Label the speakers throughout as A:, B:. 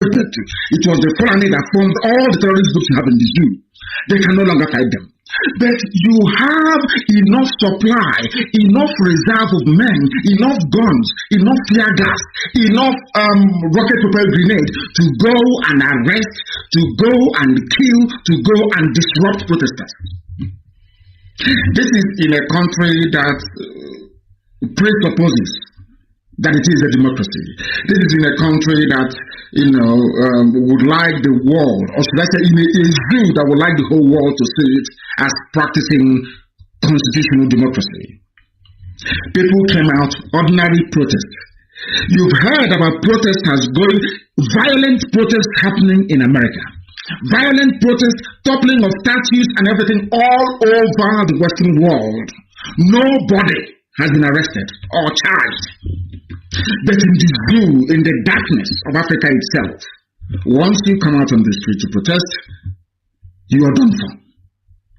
A: It was the Fulani that formed all the terrorist groups you have in the zoo. They can no longer fight them. But you have enough supply, enough reserve of men, enough guns, enough tear gas, enough rocket-propelled grenade to go and arrest, to go and kill, to go and disrupt protesters. This is in a country that presupposes that it is a democracy. This is in a country that, would like the world, or should I say in a zoo that would like the whole world to see it as practicing constitutional democracy. People came out, ordinary protests. You've heard about violent protests happening in America. Violent protests, toppling of statues and everything all over the Western world. Nobody has been arrested or charged. But in the zoo, in the darkness of Africa itself, once you come out on the street to protest, you are done for.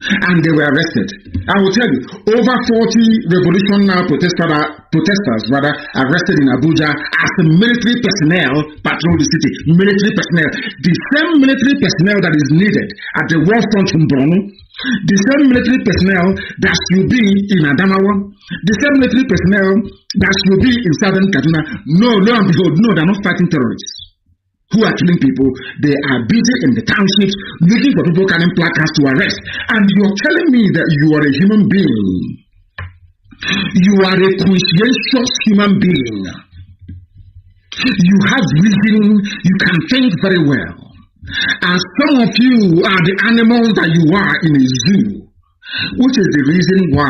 A: And they were arrested. I will tell you, over 40 Revolution Now protesters arrested in Abuja as military personnel patrol the city. Military personnel. The same military personnel that is needed at the war front in Borno, the same military personnel that should be in Adamawa, the same military personnel that should be in southern Kaduna. No, lo and behold, no, they're not fighting terrorists who are killing people. They are busy in the townships looking for people carrying placards to arrest. And you're telling me that you are a human being. You are a conscientious human being. You have reason, you can think very well. And some of you are the animals that you are in a zoo, which is the reason why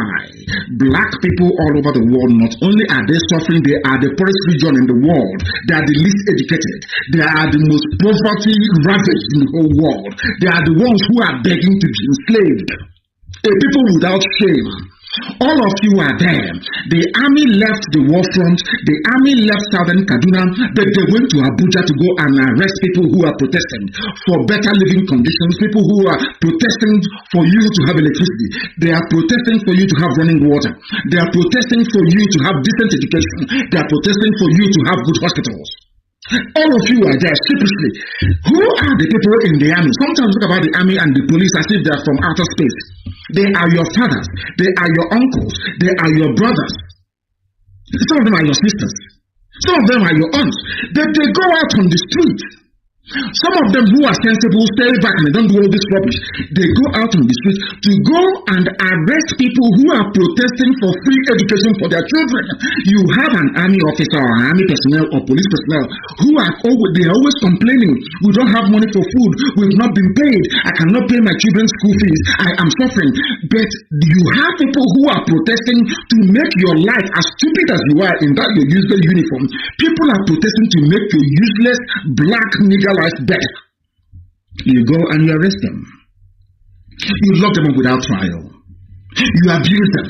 A: black people all over the world, not only are they suffering, they are the poorest region in the world. They are the least educated. They are the most poverty ravaged in the whole world. They are the ones who are begging to be enslaved. A people without shame. All of you are there. The army left the war front, the army left southern Kaduna, but they went to Abuja to go and arrest people who are protesting for better living conditions, people who are protesting for you to have electricity. They are protesting for you to have running water. They are protesting for you to have decent education. They are protesting for you to have good hospitals. All of you are there sheepishly. Who are the people in the army? Sometimes we talk about the army and the police as if they are from outer space. They are your fathers. They are your uncles. They are your brothers. Some of them are your sisters. Some of them are your aunts. They go out on the street. Some of them who are sensible stay back and they don't do all this rubbish. They go out on the street to go and arrest people who are protesting for free education for their children. You have an army officer or army personnel or police personnel who are always complaining. We don't have money for food. We've not been paid. I cannot pay my children's school fees. I am suffering. But you have people who are protesting to make your life as stupid as you are in that your useless uniform. People are protesting to make your useless black nigger life better. You go and you arrest them. You lock them up without trial. You abuse them.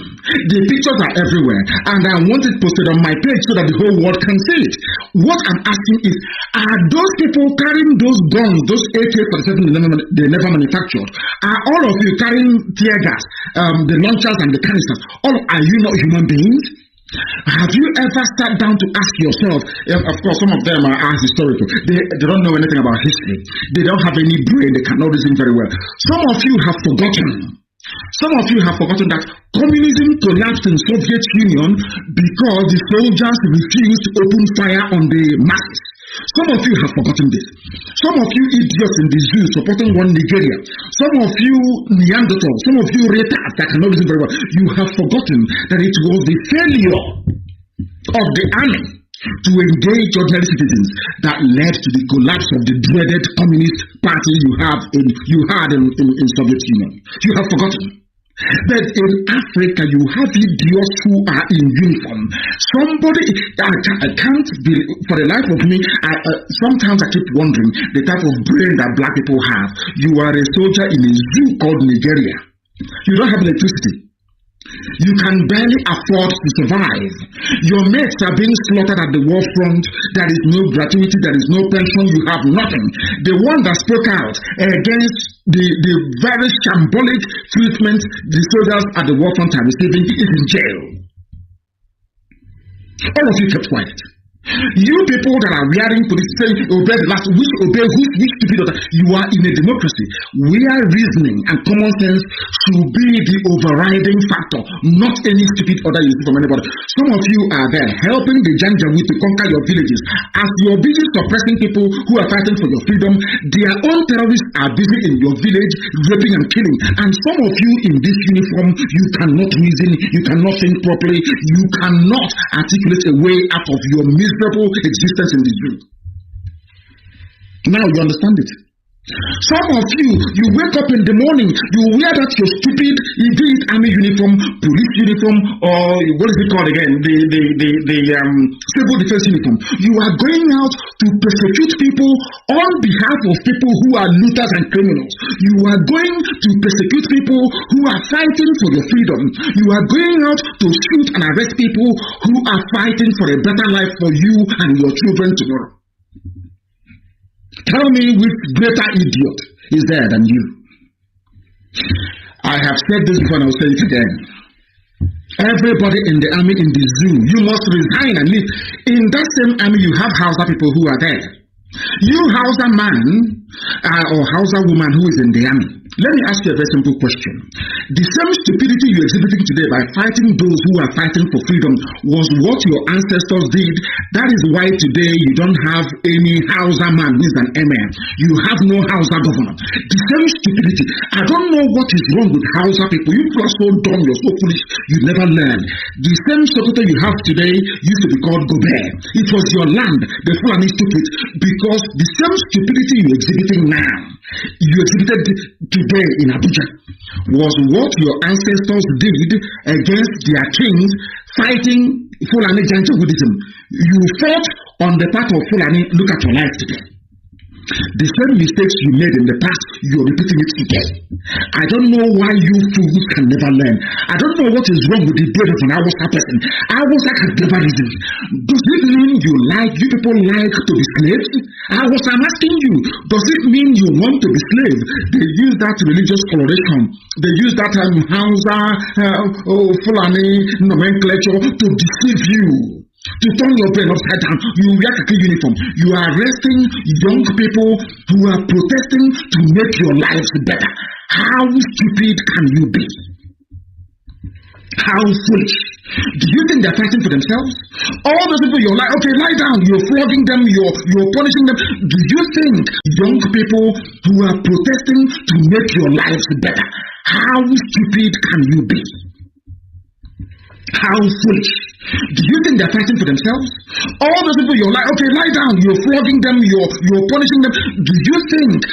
A: The pictures are everywhere, and I want it posted on my page so that the whole world can see it. What I'm asking is, are those people carrying those guns, those AK-47 they never manufactured? Are all of you carrying tear gas, the launchers and the canisters? Are you not human beings? Have you ever sat down to ask yourself? Of course, some of them are historical. They don't know anything about history. They don't have any brain. They cannot reason very well. Some of you have forgotten. Some of you have forgotten that communism collapsed in Soviet Union because the soldiers refused to open fire on the masses. Some of you have forgotten this. Some of you idiots in the zoo supporting one Nigeria. Some of you Neanderthals. Some of you retards that cannot listen very well. You have forgotten that it was the failure of the army to engage ordinary citizens that led to the collapse of the dreaded communist party you had in Soviet Union. You have forgotten. But in Africa, you have idiots who are in uniform. Somebody, I can't be, for the life of me, sometimes I keep wondering the type of brain that black people have. You are a soldier in a zoo called Nigeria. You don't have electricity. You can barely afford to survive. Your mates are being slaughtered at the war front. There is no gratuity, there is no pension, you have nothing. The one that spoke out against the very shambolic treatment the soldiers at the war front are receiving is in jail. All of you kept quiet. You people that are wearing police saying obey the last, which obey which stupid order. You are in a democracy where reasoning and common sense should be the overriding factor, not any stupid order you see from anybody. Some of you are there helping the Janjaweed to conquer your villages. As you're busy suppressing people who are fighting for your freedom, their own terrorists are busy in your village raping and killing. And some of you in this uniform, you cannot reason, you cannot think properly, you cannot articulate a way out of your miserable existence in this room. Now you understand it. Some of you, you wake up in the morning, you wear that your stupid, be it army uniform, police uniform, or what is it called again? The civil defense uniform. You are going out to persecute people on behalf of people who are looters and criminals. You are going to persecute people who are fighting for your freedom. You are going out to shoot and arrest people who are fighting for a better life for you and your children tomorrow. Tell me which greater idiot is there than you? I have said this before and I will say it again. Everybody in the army, in the zoo, you must resign and leave. In that same army, you have Hausa people who are there. You Hausa man or Hausa woman who is in the army. Let me ask you a very simple question. The same stupidity you're exhibiting today by fighting those who are fighting for freedom was what your ancestors did. That is why today you don't have any Hausa man who is an emir. You have no Hausa governor. The same stupidity. I don't know what is wrong with Hausa people. You are so dumb, you're so foolish, you never learn. The same Sokoto you have today used to be called Gobe. It was your land. The Fulani took it because the same stupidity you're exhibiting now, you exhibited today in Abuja, was what your ancestors did against their kings fighting Fulani Janjaweedism. You fought on the part of Fulani. Look at your life today. The same mistakes you made in the past, you're repeating it today. I don't know why you fools can never learn. I don't know what is wrong with the brain of an Hausa person. Hausa can never reason. Does it mean you people like to be slaves? I'm asking you, does it mean you want to be slaves? They use that religious coloration. They use that Hausa, Fulani nomenclature to deceive you. To turn your brain upside down. You wear a uniform. You are arresting young people who are protesting to make your lives better. How stupid can you be? How foolish. Do you think they're fighting for themselves? All those people you're like, okay, lie down, you're flogging them, you're punishing them. Do you think young people who are protesting to make your lives better? How stupid can you be? How foolish. Do you think they're fighting for themselves? All those people you're like, okay, lie down, you're flogging them, you're punishing them. Do you think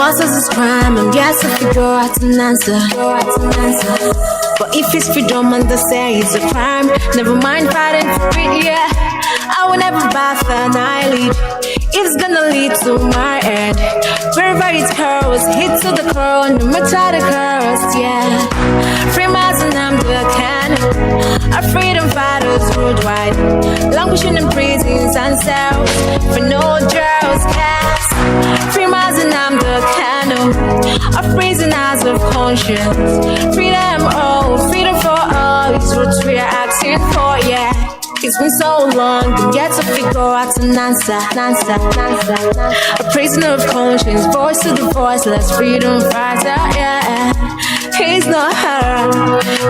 B: Wars is a crime, and yes, if you go out and answer. But if it's freedom and they say it's a crime, never mind fighting for it, yeah. I will never bath and I lead. It's gonna lead to my end. Wherever it curls, hit to the core, no matter the curse, yeah. Free Mazi and Nnamdi Kanu, our freedom fighters worldwide, languishing in prisons and cells for no jails cast. Free Mazi and Nnamdi Kanu, our prisoners of conscience. Freedom, oh, freedom for all is what we are asking for, yeah. It's been so long, but yet to figure out an answer. A prisoner of conscience, voice to the voiceless, freedom fighter, yeah. He's not her,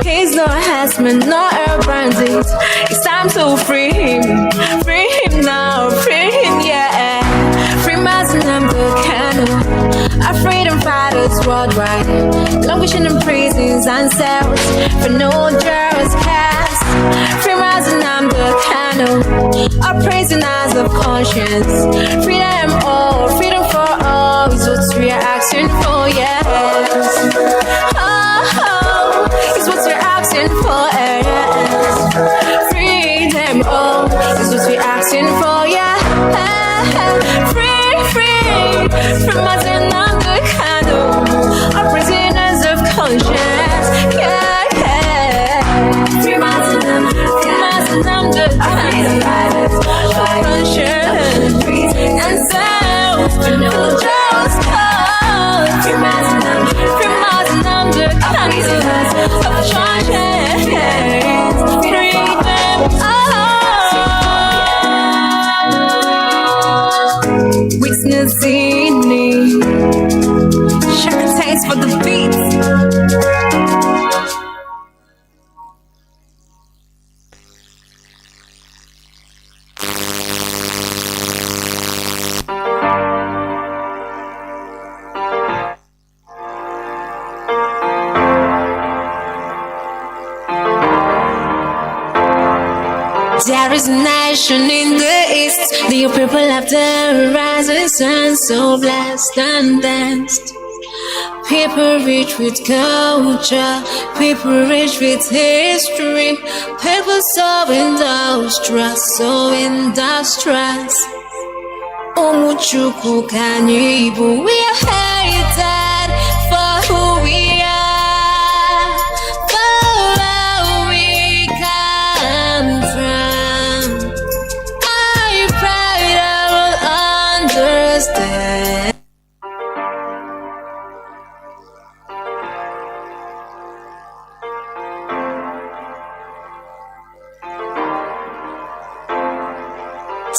B: he's not harassment, not a bandit. It's time to free him now, free him, yeah. Free Mazi and Nnamdi Kanu, our freedom fighters worldwide, languishing in prisons and cells for no jails cast. Free Mazi and Nnamdi Kanu, our prisoners of conscience. Freedom, oh, freedom for all is what we are asking for, yes. Oh, is what we're asking for, yes. Freedom, oh, is what we're asking for, yeah. Free, from Mazi and Nnamdi Kanu, our prisoners of conscience, yeah. Free Mazi and Nnamdi Kanu, conscience, and self, for no jails cause. Free Mazi and Nnamdi Kanu, of conscience, freedom, witnessing me, share a taste for the beats. There is a nation in the east, the people of the rising sun, so blessed and danced. People rich with culture, people rich with history, people so industrious, Umuchuku Kanibu, we are hated for who we are, for where we come from. I pray I will understand.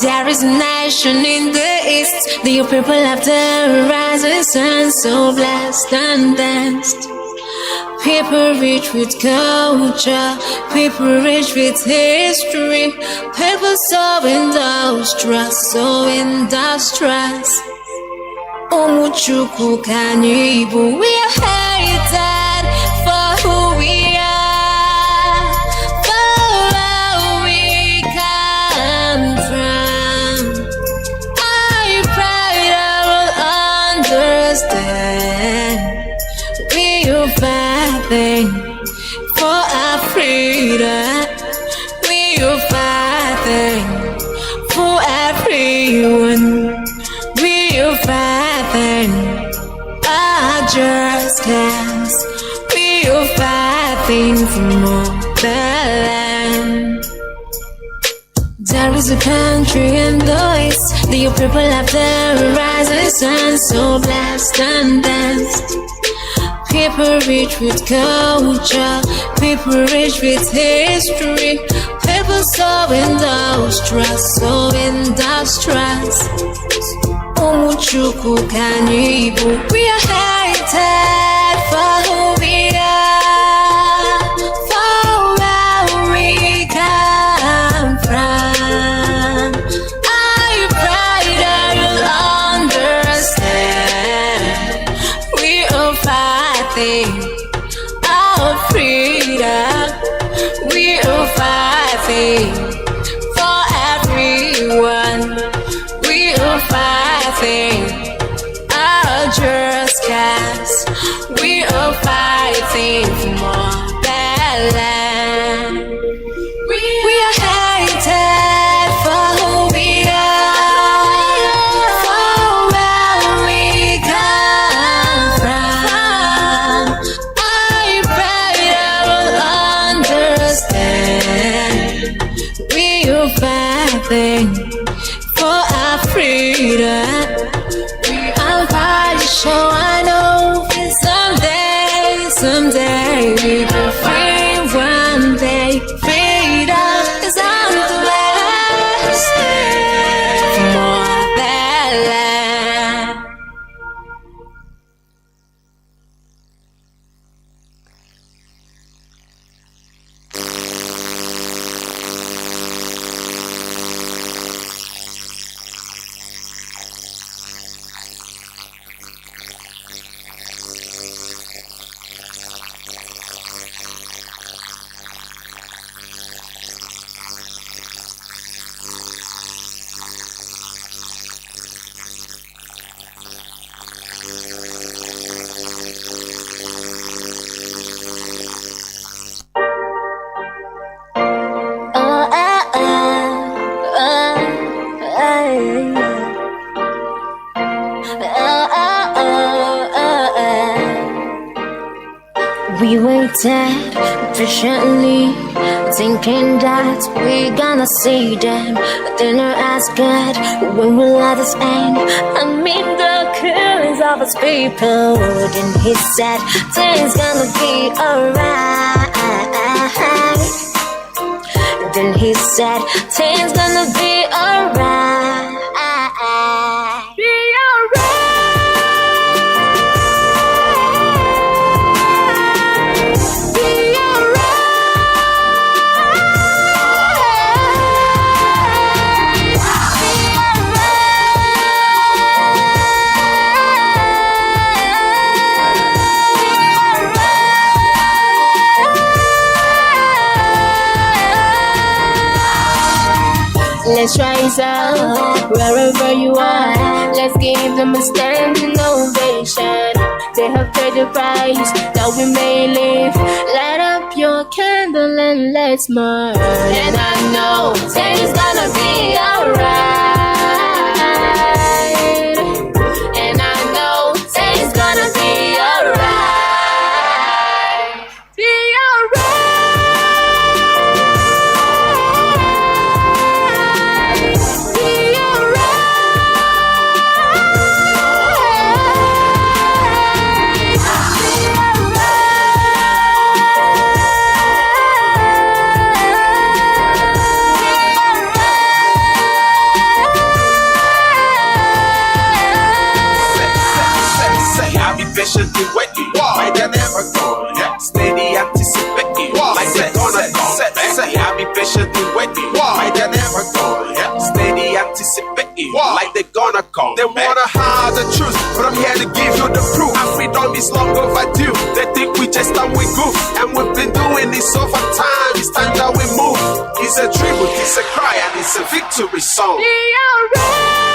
B: There is a nation in the east, the people of the rising sun, so blessed and danced. People rich with culture, people rich with history, people so industrious, Umuchuku Kanibu, we are hated for who we are, for where we come from. I pray I will understand. We are fighting for our freedom. We are fighting for everyone. We are fighting our just cause. We are fighting for more land. There is a country in the east, the people of the rising sun, so blessed and danced. People rich with culture, people rich with history, people so industrious, Umuchuku Kanibu, we are hated for who we are, for where we come from. I pray that you'll understand. We are fighting our freedom. We are fighting for everyone. We are fighting our just We are fighting for more than land. We are hated for who we are, for where we come from. I pray I will understand. We are fighting for our freedom. We are fighting, so I know someday we will free one day. Freedom is on the way for more than land. We waited patiently, thinking that we're gonna see them. But then I asked God, when will let us end? I mean the killings of his people. Then he said, things gonna be alright. Then he said, things gonna be alright. Be alright. Let's rise up, wherever you are. Let's give them a standing ovation. They have paid the price that we may live. Light up your candle and let's march. And I know things gonna be alright. And I know things gonna be alright. Be alright.
C: Patiently waiting, might they never go. Yeah. Steady anticipating, like they're gonna go. I'll be patiently waiting, might they never go. Yeah. Steady anticipating, like they're gonna come. They wanna hide the truth, but I'm here to give you the proof. Our freedom is long overdue. They think we just done we goof, and we've been doing this over time. It's time that we move. It's a tribute, it's a cry, and it's a victory song.
B: Be alright.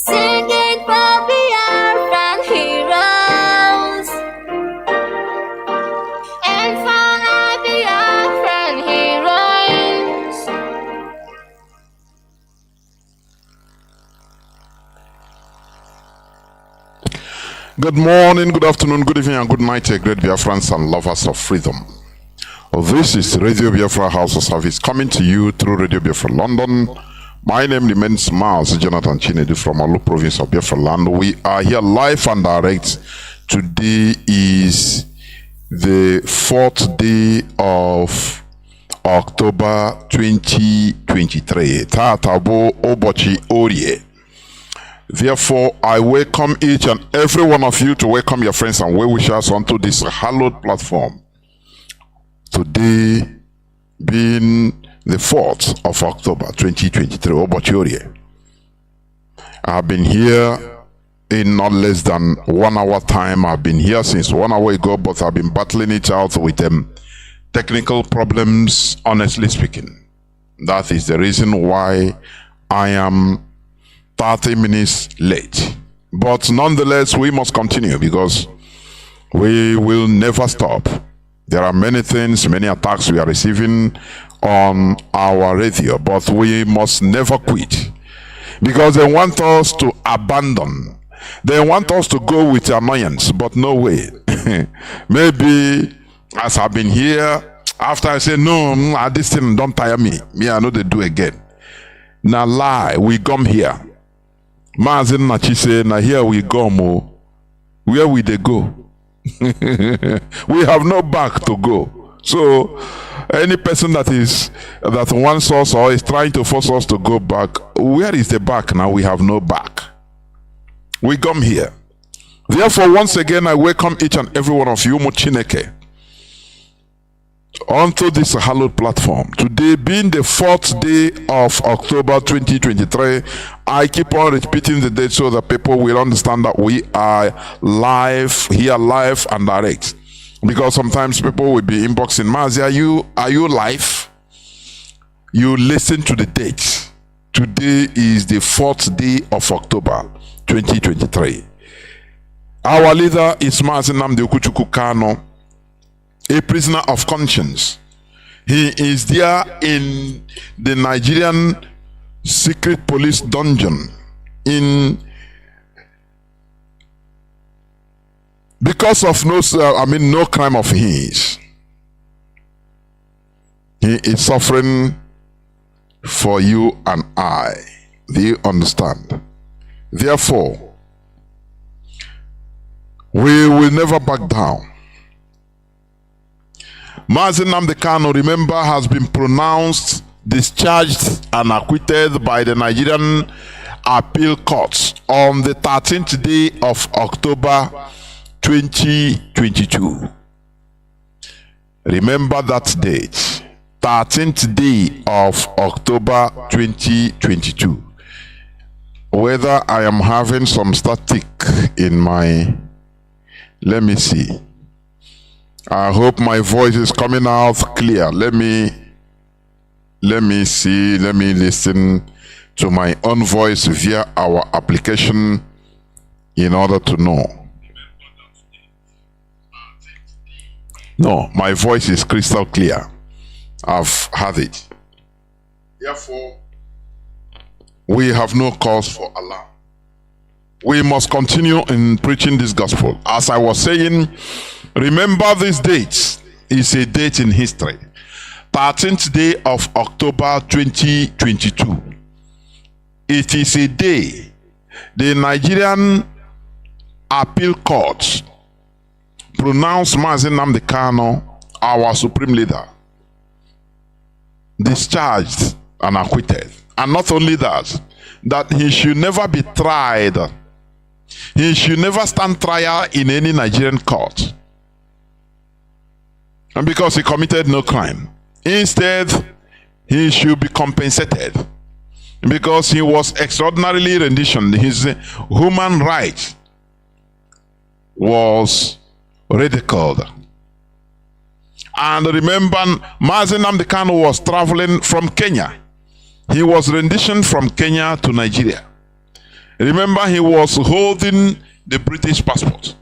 B: Singing for Biafran heroes and for our Biafran heroes.
D: Good morning, good afternoon, good evening, and good night, great Biafrans and lovers of freedom. This is Radio Biafra HAUSA-SERVICE coming to you through Radio Biafra London. My name remains Mazi Chinedu from Olu province of Biafra land. We are here live and direct. Today is the 4th day of October 2023. Tatabo Obochi Orie. Therefore, I welcome each and every one of you to welcome your friends and well-wishers onto this hallowed platform. Today being the 4th of October 2023. Obochiorie. I've been here in not less than 1 hour time. I've been here since 1 hour ago, but I've been battling it out with technical problems, honestly speaking. That is the reason why I am 30 minutes late. But nonetheless, we must continue because we will never stop. There are many things, many attacks we are receiving on our radio, but we must never quit because they want us to abandon. They want us to go with annoyance, but no way. Maybe as I've been here, after I say, no, this thing don't tire me. Me, I know they do again. Now lie, we come here. Mazi Nachi say, now here we go, mo. Where will they go? We have no back to go. So any person that wants us or is trying to force us to go back, where is the back now? We have no back. We come here. Therefore, once again, I welcome each and every one of you, Mochineke, onto this hallowed platform. Today being the 4th day of October 2023, I keep on repeating the date so that people will understand that we are live, here live and direct. Because sometimes people will be inboxing, Mazi, are you live? You listen to the date. Today is the 4th day of October 2023. Our leader is Mazi Nnamdi Kanu, a prisoner of conscience. He is there in the Nigerian secret police dungeon because of no crime of his. He is suffering for you and I. Do you understand? Therefore, we will never back down. Mazi Nnamdi Kanu, remember, has been pronounced discharged and acquitted by the Nigerian appeal courts on the 13th day of October 2022. Remember that date, 13th day of October 2022. Whether I am having some static in my, let me see. I hope my voice is coming out clear. Let me see, let me listen to my own voice via our application in order to know. No, my voice is crystal clear. I've had it. Therefore, we have no cause for alarm. We must continue in preaching this gospel. As I was saying, remember this date is a date in history. 13th day of October 2022. It is a day the Nigerian appeal court pronounced Mazi Nnamdi Kanu, our supreme leader, discharged and acquitted. And not only that, that he should never be tried. He should never stand trial in any Nigerian court. And because he committed no crime. Instead, he should be compensated because he was extraordinarily renditioned. His human right was ridiculed. And remember, Mazi Nnamdi Kanu was traveling from Kenya. He was renditioned from Kenya to Nigeria. Remember, he was holding the British passport.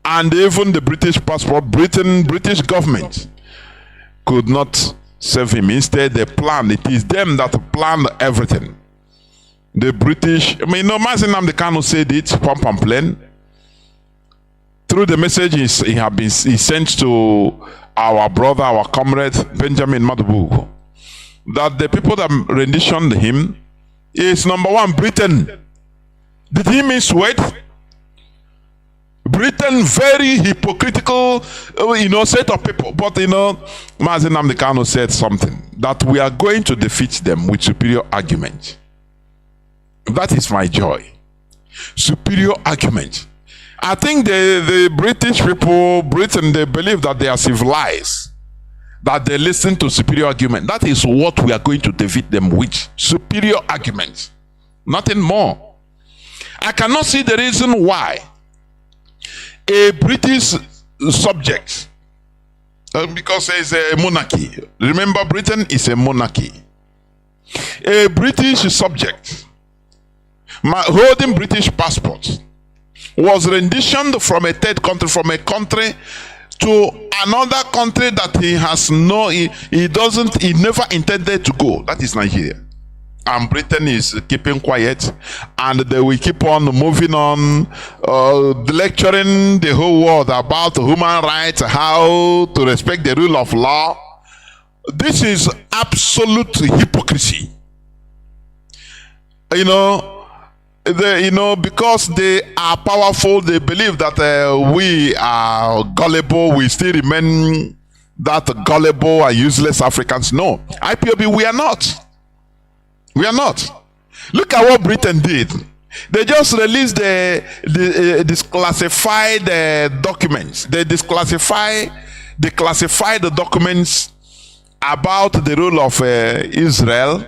D: And even the British passport, British government could not save him. Instead, they planned. It is them that planned everything. The British, Mazi Nnamdi Kanu said it, pump plain. Through the messages he sent to our brother, our comrade, Benjamin Madubugu, that the people that renditioned him is number one, Britain. Did he mean Sweden? Britain, very hypocritical, set of people. But, Mazi Nnamdi Kanu said something, that we are going to defeat them with superior argument. That is my joy. Superior argument. I think the British people, Britain, they believe that they are civilized. that they listen to superior argument. That is what we are going to defeat them with. Superior arguments. Nothing more. I cannot see the reason why a British subject, because there is a monarchy. Remember, Britain is a monarchy. A British subject holding British passport was renditioned from a third country, from a country to another country that he never intended to go. That is Nigeria. And Britain is keeping quiet, and they will keep on moving on, lecturing the whole world about human rights, how to respect the rule of law. This is absolute hypocrisy. Because they are powerful, they believe that we are gullible. We still remain that gullible and useless Africans. No, IPOB, we are not. We are not. Look at what Britain did. They just released the declassified documents. They declassified the documents about the role of Israel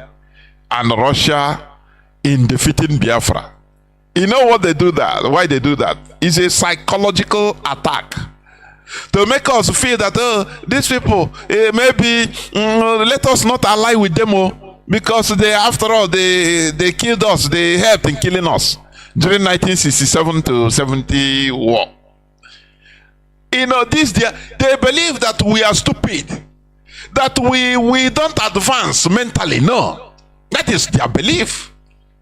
D: and Russia in defeating Biafra. You know what they do that? Why they do that? It's a psychological attack to make us feel that these people maybe let us not ally with them, because they, after all, they killed us. They helped in killing us during 1967 to 70 war. They believe that we are stupid, that we don't advance mentally. No, that is their belief.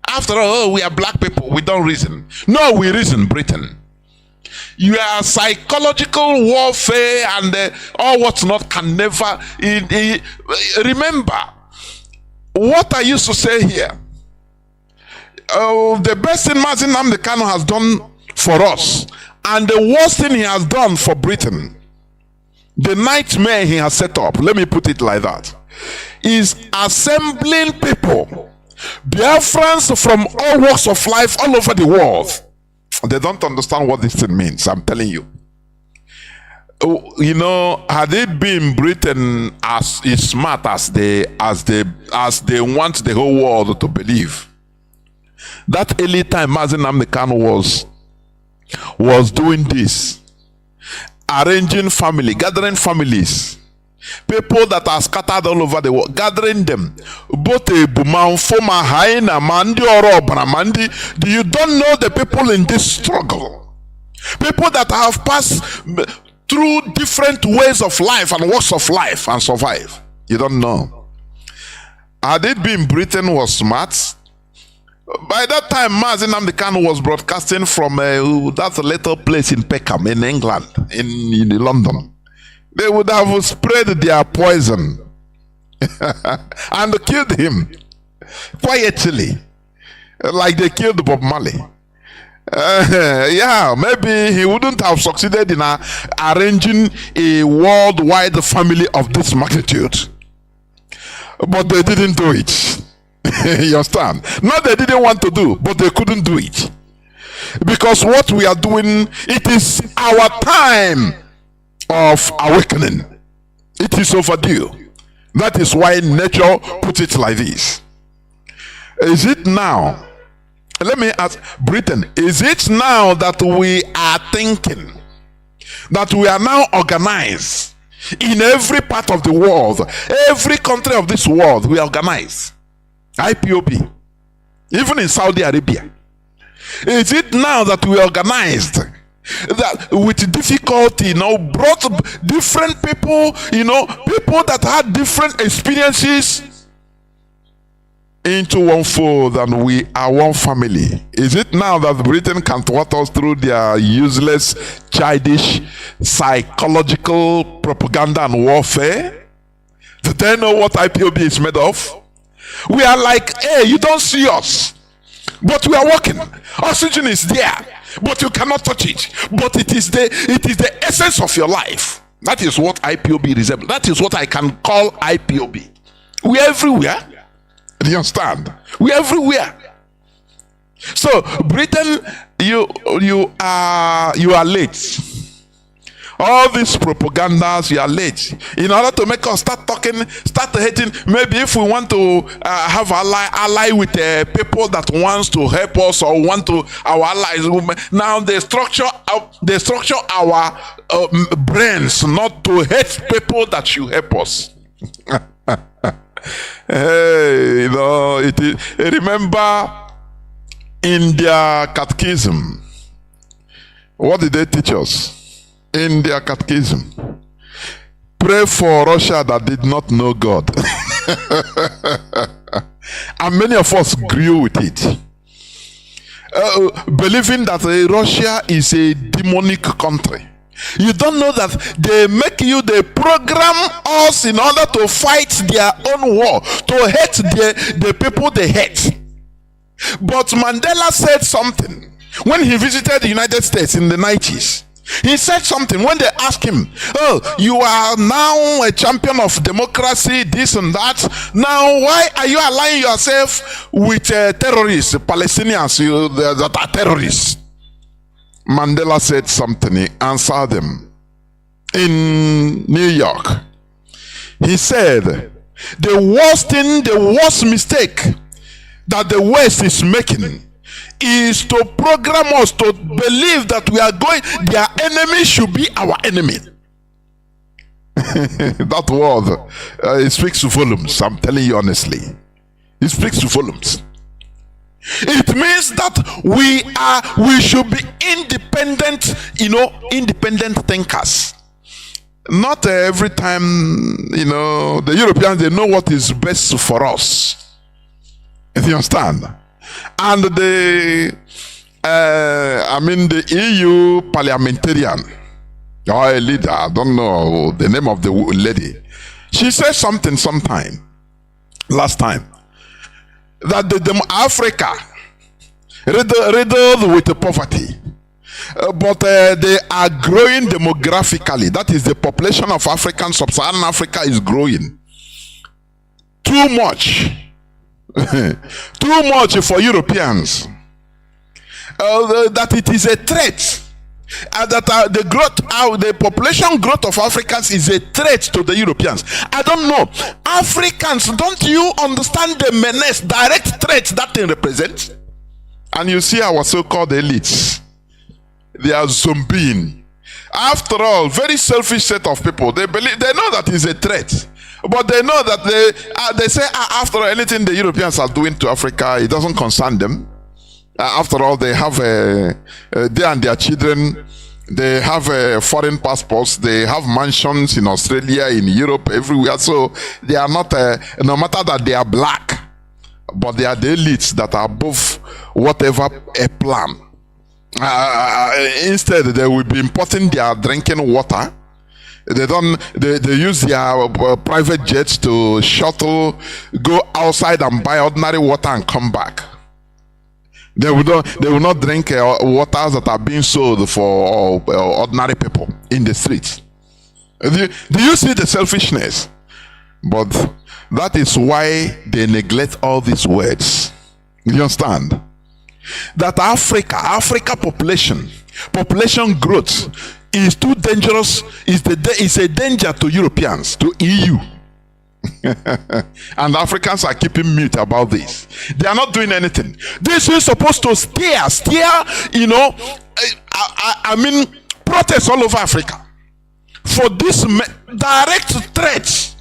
D: After all, we are black people, we don't reason. No, we reason, Britain. Your psychological warfare and all what's not can never... Remember, what I used to say here, the best thing Mazi Nnamdi Kanu has done for us, and the worst thing he has done for Britain, the nightmare he has set up, let me put it like that, is assembling people, Biafrans from all walks of life all over the world. They don't understand what this thing means, I'm telling you. Had it been Britain as smart as they want the whole world to believe, that early time Mazi Nnamdi Kanu was doing this, arranging family, gathering families, people that are scattered all over the world, gathering them. Both a Buman, former Haina, Mandi, or Mandi. You don't know the people in this struggle. People that have passed through different ways of life and walks of life and survive. You don't know. Had it been Britain was smart, by that time Mazi Nnamdi Kanu was broadcasting from that little place in Peckham in England, in London. They would have spread their poison and killed him quietly, like they killed Bob Marley. Maybe he wouldn't have succeeded in arranging a worldwide family of this magnitude. But they didn't do it. You understand? Not they didn't want to do, but they couldn't do it. Because what we are doing, it is our time of awakening. It is overdue. That is why nature put it like this. Is it now? Let me ask Britain, is it now that we are thinking that we are now organized in every part of the world, every country of this world, we are organized? IPOB, even in Saudi Arabia. Is it now that we are organized, that with difficulty, brought different people, people that had different experiences into one fold, and we are one family? Is it now that Britain can thwart us through their useless, childish, psychological propaganda and warfare? Do they know what IPOB is made of? We are like, hey, you don't see us, but we are working. Oxygen is there, but you cannot touch it. But it is the essence of your life. That is what IPOB resembles. That is what I can call IPOB. We are everywhere. Do you understand? We are everywhere. So Britain, you are late. All these propagandas you are late in order to make us start talking, start hating. Maybe if we want to have ally with people that wants to help us or want to our allies. Now they structure our brains not to hate people that should help us. Hey, you know, remember in their catechism, what did they teach us? In their catechism, pray for Russia that did not know God. And many of us grew with it, believing that Russia is a demonic country. You don't know that they make you, they program us in order to fight their own war, to hate the people they hate. But Mandela said something when he visited the United States in the 90s. He said something when they asked him, oh, you are now a champion of democracy, this and that. Now, why are you aligning yourself with terrorists, Palestinians that are terrorists? Mandela said something. He answered them in New York. He said, the worst thing, the worst mistake that the West is making is to program us to believe that we are going, their enemy should be our enemy. That word, it speaks volumes. I'm telling you honestly, it speaks volumes. It means that we should be independent, independent thinkers. Not every time, the Europeans, they know what is best for us. If you understand. And the EU parliamentarian, or a leader, I don't know the name of the lady, she said something sometime, last time, that Africa, riddled with poverty, but they are growing demographically. That is, the population of African, sub-Saharan Africa is growing. Too much. Too much for Europeans. That it is a threat. That the population growth of Africans is a threat to the Europeans. I don't know. Africans, don't you understand the menace, direct threat that they represent? And you see our so-called elites. They are zombieing. After all, very selfish set of people. They know that is a threat. But they know that they say, after all, anything the Europeans are doing to Africa, it doesn't concern them. After all, they have they and their children, they have foreign passports, they have mansions in Australia, in Europe, everywhere. So they are not, no matter that they are black, but they are the elites that are above whatever a plan. Instead, they will be importing their drinking water. They use their private jets to shuttle, go outside and buy ordinary water and come back. They will not drink waters that are being sold for ordinary people in the streets. Do you see the selfishness? But that is why they neglect all these words. You understand? That Africa population growth is too dangerous, is a danger to Europeans, to EU. And Africans are keeping mute about this. They are not doing anything. This is supposed to steer, protests all over Africa for this direct threat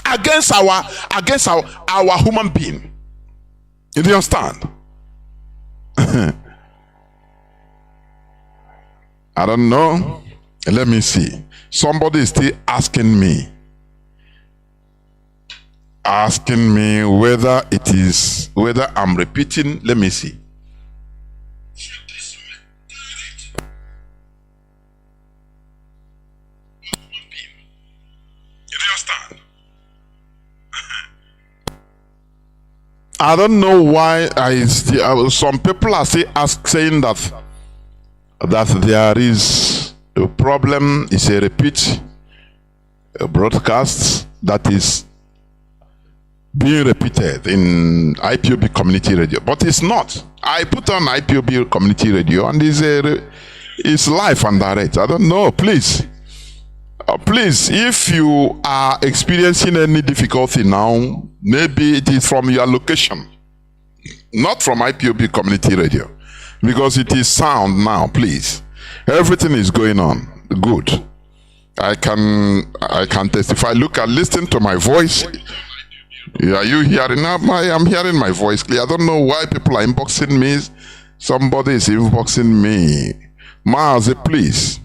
D: against our human being. Do you understand? I don't know. Let me see. Somebody is still asking me whether I'm repeating. Let me see. I don't know why some people are still saying that there is a problem, is a repeat broadcast that is being repeated in IPOB community radio, but it's not. I put on IPOB community radio and it's live and direct. I don't know, please. Please, if you are experiencing any difficulty now, maybe it is from your location, not from IPOB Community Radio, because it is sound now. Please, everything is going on good. I can testify. Listen to my voice. Are you hearing? I am hearing my voice clear. I don't know why people are inboxing me. Somebody is inboxing me. Mazi, please.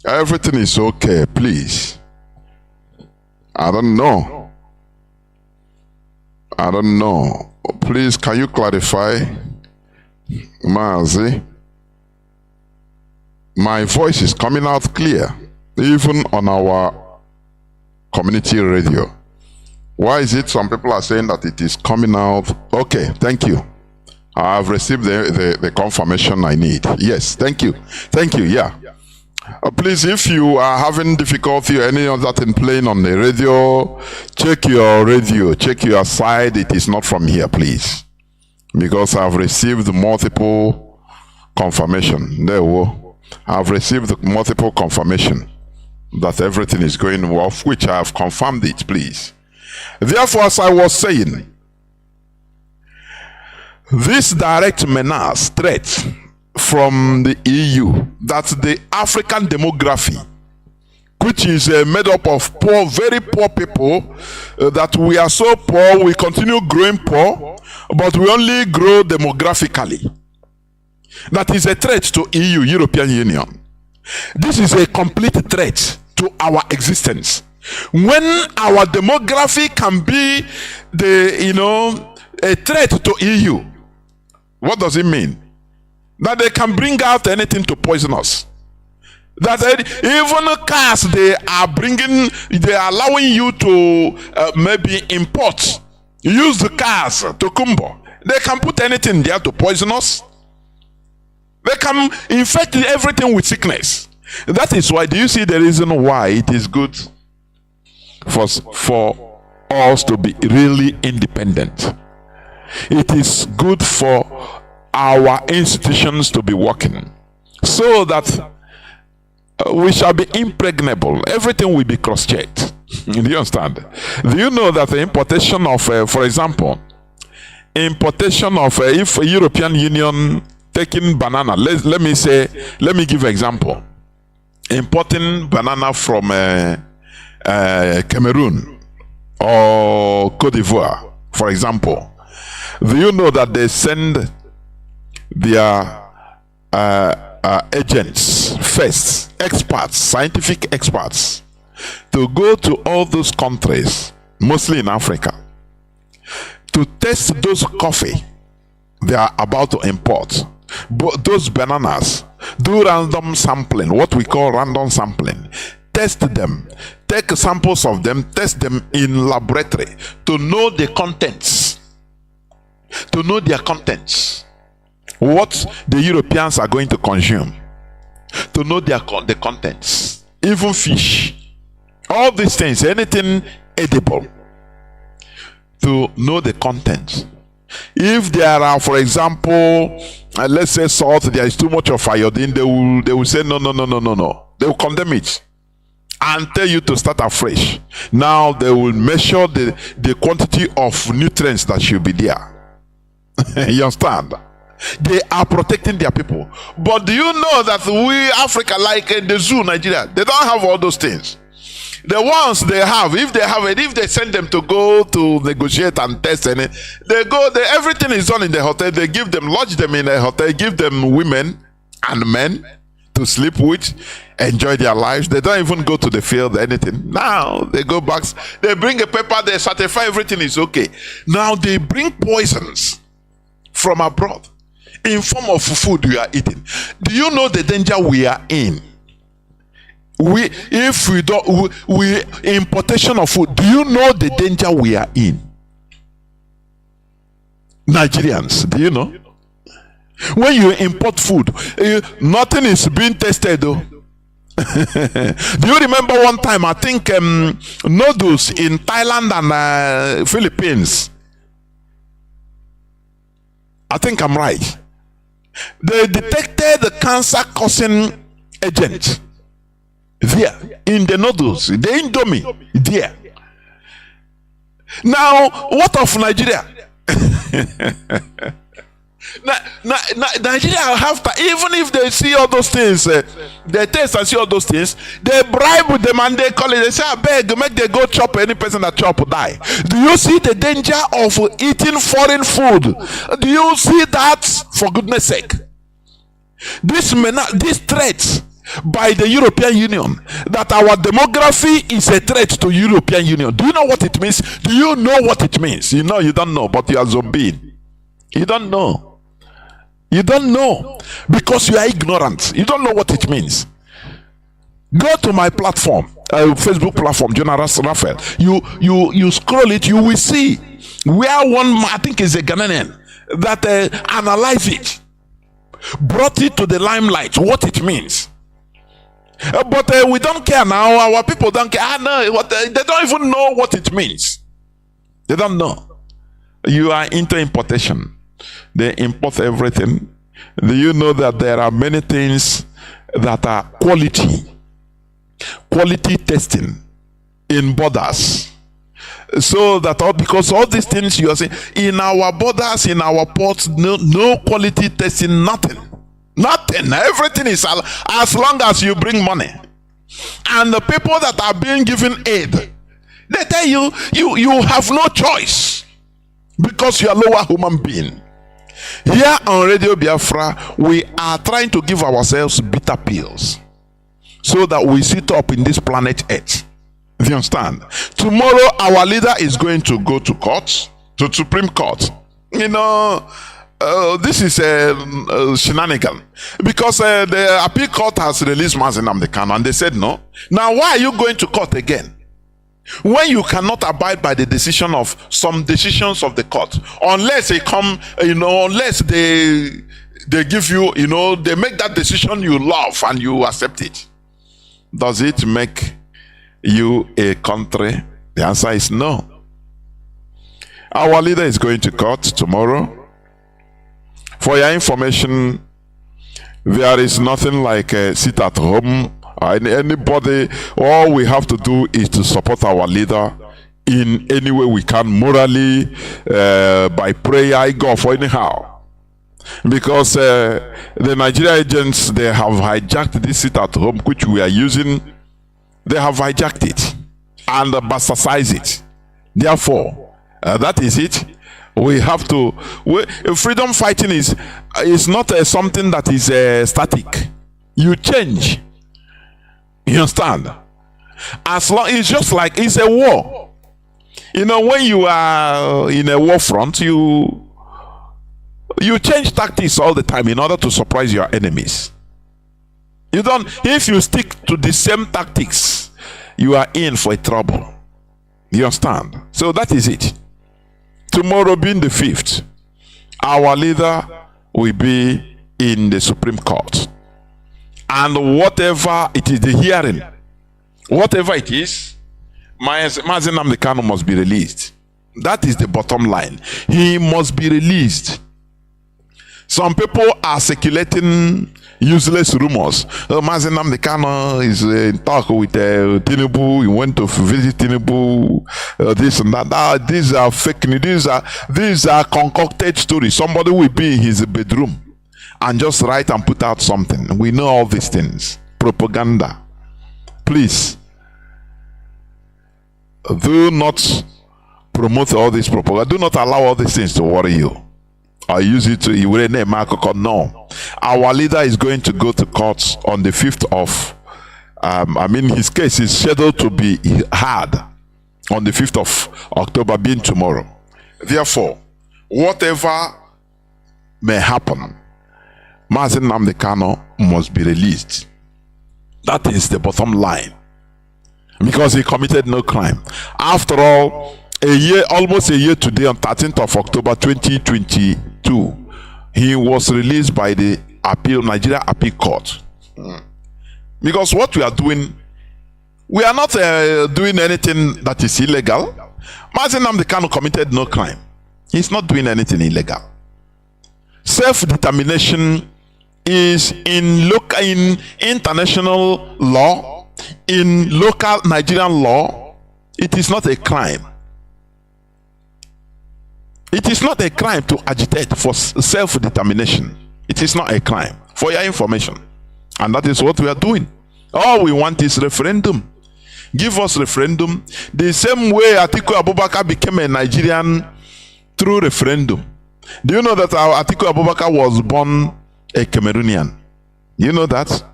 D: Everything is okay, please. I don't know. Please, can you clarify? Mazi. My voice is coming out clear, even on our community radio. Why is it some people are saying that it is coming out? Okay, thank you. I have received the confirmation I need. Yes, thank you. Yeah. Please, if you are having difficulty or any of that in playing on the radio, check your radio, check your side. It is not from here, please. Because I've received multiple confirmation. I've received multiple confirmation that everything is going well, of which I have confirmed it, please. Therefore, as I was saying, this direct menace threat from the EU, that's the African demography, which is made up of poor, very poor people, that we are so poor, we continue growing poor, but we only grow demographically. That is a threat to EU, European Union. This is a complete threat to our existence. When our demography can be a threat to EU, what does it mean? That they can bring out anything to poison us. That even cars they are allowing you to maybe import, use the cars to Kumbo. They can put anything there to poison us. They can infect everything with sickness. That is why, do you see the reason why it is good for us to be really independent? It is good for our institutions to be working so that we shall be impregnable. Everything will be cross-checked. Do you understand? Do you know that the importation of, for example, if a European Union taking banana, let me give an example. Importing banana from Cameroon or Cote d'Ivoire, for example. Do you know that they send their agents first, experts, scientific experts, to go to all those countries, mostly in Africa, to test those coffee they are about to import, those bananas, do random sampling, what we call random sampling, test them, take samples of them, test them in laboratory to know the contents, to know their contents, what the Europeans are going to consume, to know the contents, even fish, all these things, anything edible, to know the contents. If there are, for example, let's say salt, there is too much of iodine, they will say no. They will condemn it and tell you to start afresh. Now they will measure the quantity of nutrients that should be there. You understand? They are protecting their people. But do you know that we, Africa, like in the zoo, Nigeria, they don't have all those things. The ones they have, if they send them to go to negotiate and test, and everything is done in the hotel. They give them, lodge them in a hotel, give them women and men to sleep with, enjoy their lives. They don't even go to the field, anything. Now they go back, they bring a paper, they certify everything is okay. Now they bring poisons from abroad in form of food we are eating. Do you know the danger we are in? Importation of food, do you know the danger we are in? Nigerians, do you know? When you import food, nothing is being tested though. Do you remember one time, I think noodles in Thailand and Philippines, I think I'm right, they detected the cancer causing agent. there. In the noodles, the Indomie, there. Now, what of Nigeria? Nigeria have to, even if they see all those things, they taste and see all those things, they bribe them and they call it, they say, I beg, make they go chop, any person that chop will die. Do you see the danger of eating foreign food? Do you see that? For goodness sake, this threat by the European Union, that our demography is a threat to European Union. Do you know what it means? Do you know what it means? You know, you don't know, but you are zombied. You don't know. You don't know because you are ignorant. You don't know what it means. Go to my platform, Facebook platform, General Raphael. You scroll it, you will see where one, I think is a Ghanaian, that analyze it, brought it to the limelight, what it means. But we don't care now. Our people don't care. No, they don't even know what it means. They don't know. You are into importation. They import everything. Do you know that there are many things that are quality testing in borders? So that because all these things you are saying in our borders, in our ports, no quality testing, nothing. Everything is as long as you bring money. And the people that are being given aid, they tell you have no choice because you are lower human being. Here on Radio Biafra, we are trying to give ourselves bitter pills so that we sit up in this planet Earth. Do you understand? Tomorrow, our leader is going to go to court, to Supreme Court. You know, this is a shenanigan because the appeal court has released Mazi Nnamdi Kanu and they said no. Now, why are you going to court again? When you cannot abide by the decision of some decisions of the court, unless they come, unless they give you, they make that decision you love and you accept it. Does it make you a country? The answer is no. Our leader is going to court tomorrow. For your information, there is nothing like sit at home. Anybody, all we have to do is to support our leader in any way we can, morally, by prayer, God, or anyhow. Because the Nigerian agents, they have hijacked this sit at home, which we are using. They have hijacked it and bastardized it. Therefore, that is it. We have to. Freedom fighting is not something that is static. You change. You understand? As long it's just like it's a war. When you are in a war front, you change tactics all the time in order to surprise your enemies. You don't. If you stick to the same tactics, you are in for a trouble. You understand? So that is it. Tomorrow being the 5th, our leader will be in the Supreme Court. And whatever it is, the hearing, whatever it is, Mazi Nnamdi Kanu must be released. That is the bottom line. He must be released. Some people are circulating useless rumors. Mazi Nnamdi Kanu is in talk with Tinubu. He went to visit Tinubu. This and that. These are fake news. These are concocted stories. Somebody will be in his bedroom and just write and put out something. We know all these things. Propaganda. Please, do not promote all this propaganda. Do not allow all these things to worry you. I use it to no. Our leader is going to go to court on the 5th of his case is scheduled to be heard on the 5th of October, being tomorrow. Therefore, whatever may happen, Mazi Nnamdi Kanu must be released. That is the bottom line. Because he committed no crime. After all, almost a year today, on 13th of October 2022, he was released by the Nigeria Appeal Court. Because what we are doing, we are not doing anything that is illegal. Mazi Nnamdi Kanu committed no crime. He's not doing anything illegal. Self-determination is in international law in local Nigerian law, it is not a crime. It is not a crime to agitate for self-determination. It is not a crime, for your information. And that is what we are doing. All we want is referendum. Give us referendum. The same way Atiku Abubakar became a Nigerian through referendum. Do you know that our Atiku Abubakar was born a Cameroonian? You know that?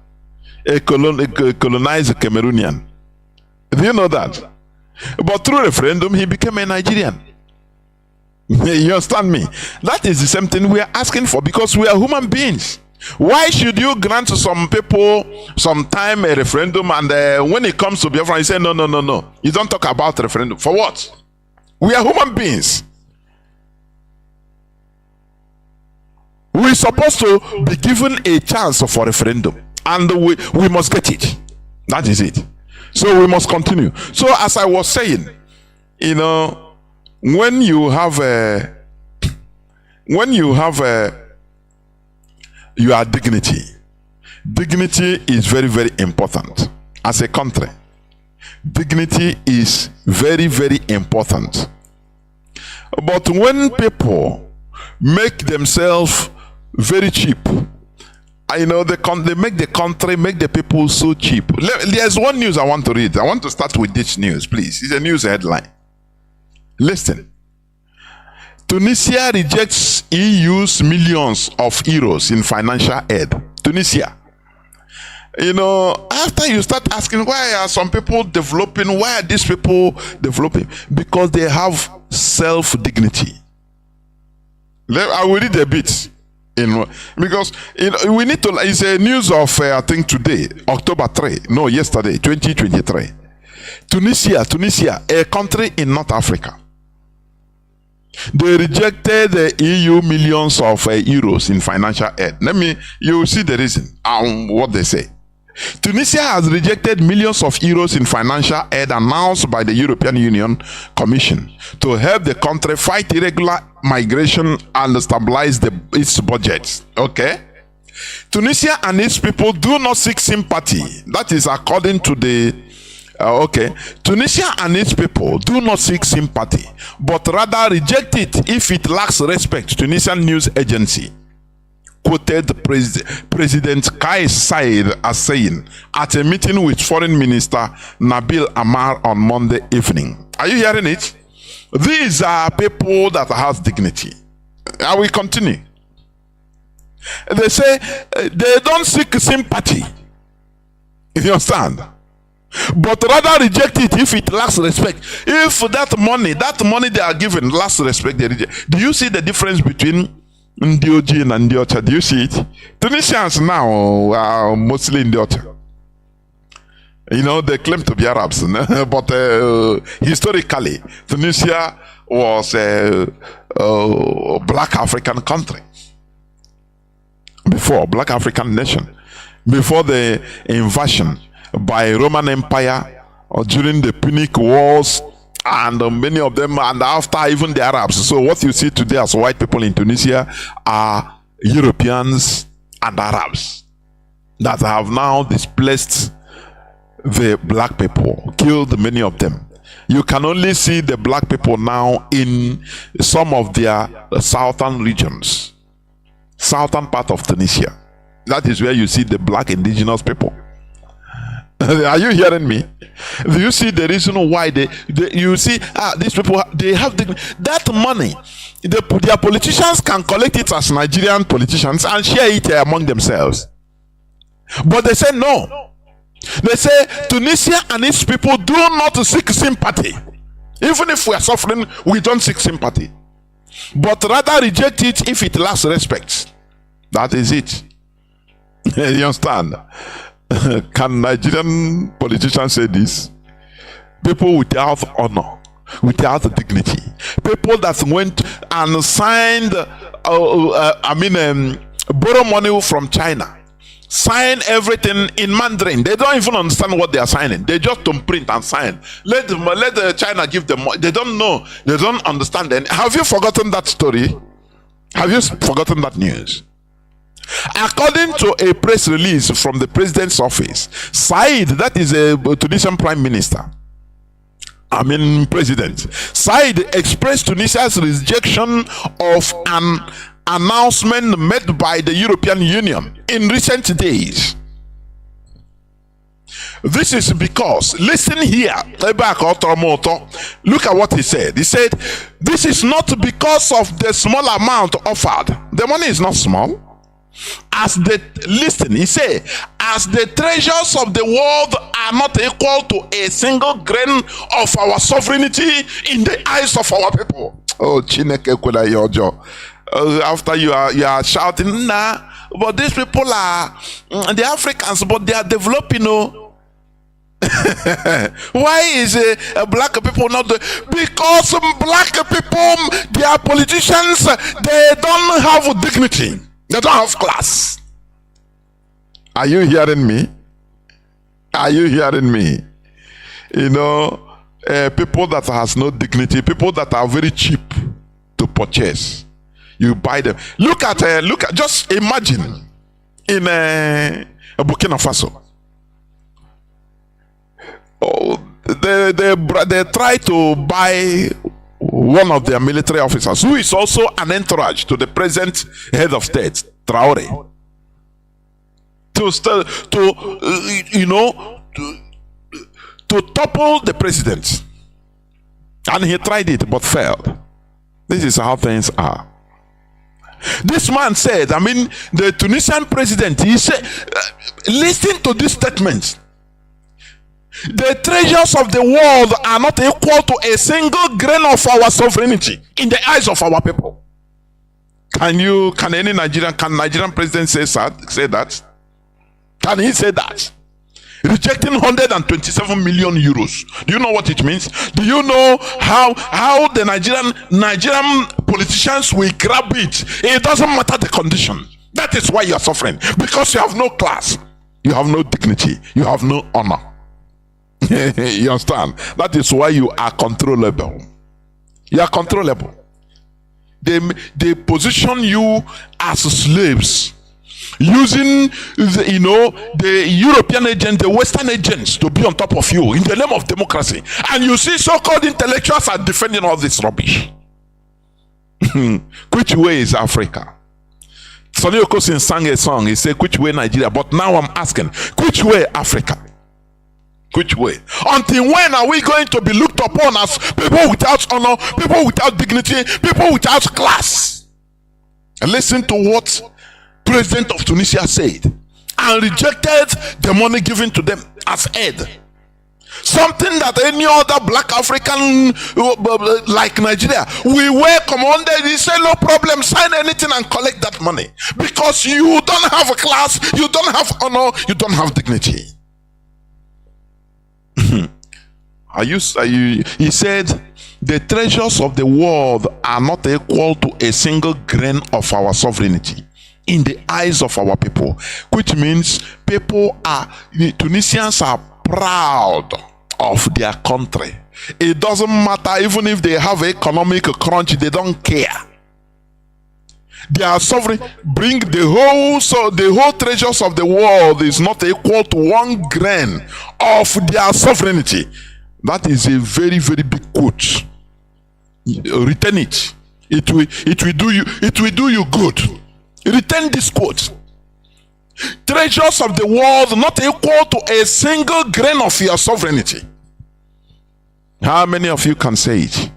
D: A colonized Cameroonian. Do you know that? But through referendum, he became a Nigerian. You understand me? That is the same thing we are asking for, because we are human beings. Why should you grant to some people sometime a referendum, and when it comes to Biafra, you say, no, you don't talk about referendum. For what? We are human beings. We're supposed to be given a chance for referendum, and we must get it. That is it. So we must continue. So as I was saying, you know, when you have your dignity is very, very important. As a country, dignity is very, very important. But when people make themselves very cheap, I know they make the country, make the people so cheap. There's one news I want to read. I want to start with this news, please. It's a news headline. Listen. Tunisia rejects EU's millions of euros in financial aid. Tunisia. You know, after you start asking, why are some people developing? Why are these people developing? Because they have self-dignity. I will read a bit. Because we need to, it's a news of, I think today, yesterday, 2023. Tunisia, a country in North Africa. They rejected the EU millions of euros in financial aid. You will see the reason, what they say. Tunisia has rejected millions of euros in financial aid announced by the European Union Commission to help the country fight irregular migration and stabilize its budget. Okay? Tunisia and its people do not seek sympathy. That is according to the Tunisia and its people do not seek sympathy, but rather reject it if it lacks respect. Tunisian news agency quoted President Kais Saied as saying at a meeting with Foreign Minister Nabil Amar on Monday evening. Are you hearing it? These are people that have dignity. I will continue. They say they don't seek sympathy. You understand? But rather reject it if it lacks respect. If that money they are given lacks respect, they reject. Do you see the difference between Ndioji and Ndiocha? Do you see it? Tunisians now are mostly Ndiocha. You know, they claim to be Arabs, but historically, Tunisia was a black African country. Before, black African nation. Before the invasion by Roman Empire or during the Punic Wars, and many of them, and after even the Arabs. So what you see today as white people in Tunisia are Europeans and Arabs that have now displaced the black people, killed many of them. You can only see the black people now in some of their southern regions, southern part of Tunisia. That is where you see the black indigenous people. Are you hearing me? Do you see the reason why you see these people, they have that money? Their politicians can collect it as Nigerian politicians and share it among themselves. But they say no. They say Tunisia and its people do not seek sympathy. Even if we are suffering, we don't seek sympathy, but rather reject it if it lacks respect. That is it. You understand? Can Nigerian politicians say this? People without honor, without dignity, people that went and signed, borrow money from China, sign everything in Mandarin. They don't even understand what they are signing. They just don't print and sign. Let China give them money. They don't know. They don't understand. Have you forgotten that story? Have you forgotten that news? According to a press release from the president's office, Said, that is a Tunisian prime minister, president, Said expressed Tunisia's rejection of an announcement made by the European Union in recent days. This is because, listen here, look at what he said. He said, this is not because of the small amount offered. The money is not small. He said, as the treasures of the world are not equal to a single grain of our sovereignty in the eyes of our people. Oh, Chineke kwela yojo. After you are shouting, nah, but these people are the Africans, but they are developing, Why is black people not because black people, their politicians, they don't have dignity. They don't have class. Are you hearing me? Are you hearing me? People that has no dignity, people that are very cheap to purchase. You buy them. Look at, just imagine in Burkina Faso. Oh, they try to buy one of their military officers, who is also an entourage to the present head of state, Traore, to topple the president. And he tried it but failed. This is how things are. This man said, the Tunisian president, he said, listen to this statement. The treasures of the world are not equal to a single grain of our sovereignty in the eyes of our people. Can Nigerian president say that? Can he say that? Rejecting 127 million euros. Do you know what it means? Do you know how the Nigerian politicians will grab it? It doesn't matter the condition. That is why you are suffering. Because you have no class. You have no dignity. You have no honor. You understand? That is why you are controllable. You are controllable. They position you as slaves, using the European agents, the Western agents, to be on top of you in the name of democracy. And you see so-called intellectuals are defending all this rubbish. Which way is Africa? Sonny Okosin sang a song. He said, which way Nigeria? But now I'm asking, which way Africa? Which way? Until when are we going to be looked upon as people without honor, people without dignity, people without class? And listen to what President of Tunisia said, and rejected the money given to them as aid. Something that any other black African like Nigeria, we welcome on there. He said, no problem, sign anything and collect that money. Because you don't have a class, you don't have honor, you don't have dignity. He said, the treasures of the world are not equal to a single grain of our sovereignty in the eyes of our people, which means Tunisians are proud of their country. It doesn't matter, even if they have economic crunch, they don't care. They are sovereign. Bring the whole treasures of the world is not equal to 1 grain of their sovereignty. That is a very, very big quote. Retain it. It will do you good. Retain this quote. Treasures of the world not equal to a single grain of your sovereignty. How many of you can say it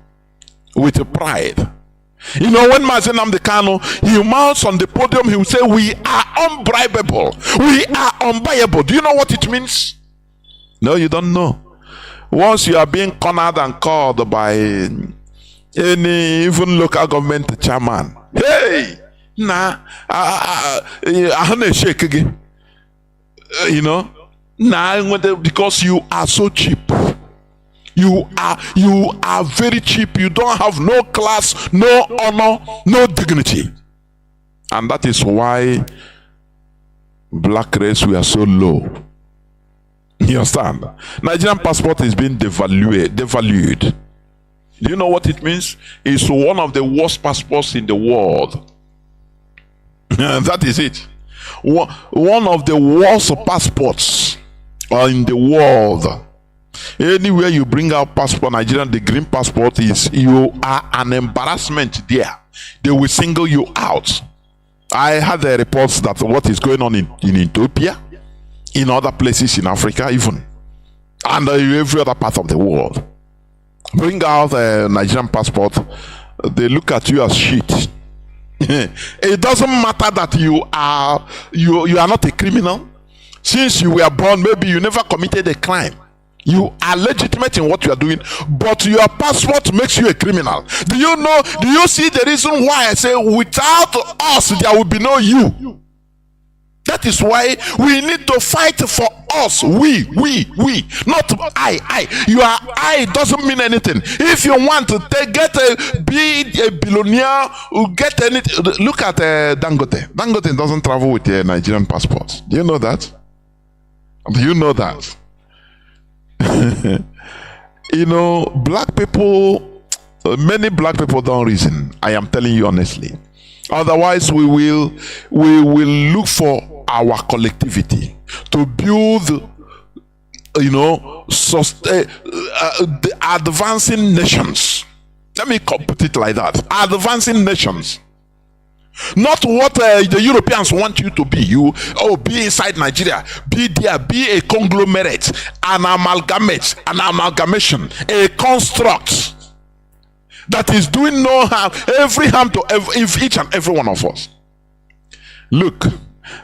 D: with pride? When Mazi Nnamdi Kanu, he mounts on the podium, he will say, we are unbribable, we are unbuyable. Do you know what it means? No, you don't know. Once you are being cornered and called by any even local government chairman, hey, because you are so cheap. You are very cheap. You don't have no class, no honor, no dignity. And that is why black race, we are so low. You understand? Nigerian passport is being devalued. Do you know what it means? It's one of the worst passports in the world. That is it. One of the worst passports in the world. Anywhere you bring out passport, Nigerian, the green passport is, you are an embarrassment there. They will single you out. I had the reports that what is going on in Ethiopia, in other places in Africa even, and every other part of the world. Bring out a Nigerian passport, they look at you as shit. It doesn't matter that you are not a criminal. Since you were born, maybe you never committed a crime. You are legitimate in what you are doing, but your passport makes you a criminal. Do you see the reason why I say without us there will be no you? That is why we need to fight for us. We, not I. Your I doesn't mean anything. If you want to be a billionaire, get anything. Look at Dangote. Dangote doesn't travel with a Nigerian passport. Do you know that? Do you know that? Black people, many black people don't reason. I am telling you honestly. Otherwise, we will look for our collectivity to build, the advancing nations. Let me put it like that: advancing nations. Not what the Europeans want you to be. Be inside Nigeria, be there, be a conglomerate, an amalgamation, a construct that is doing no harm, every harm to each and every one of us. Look,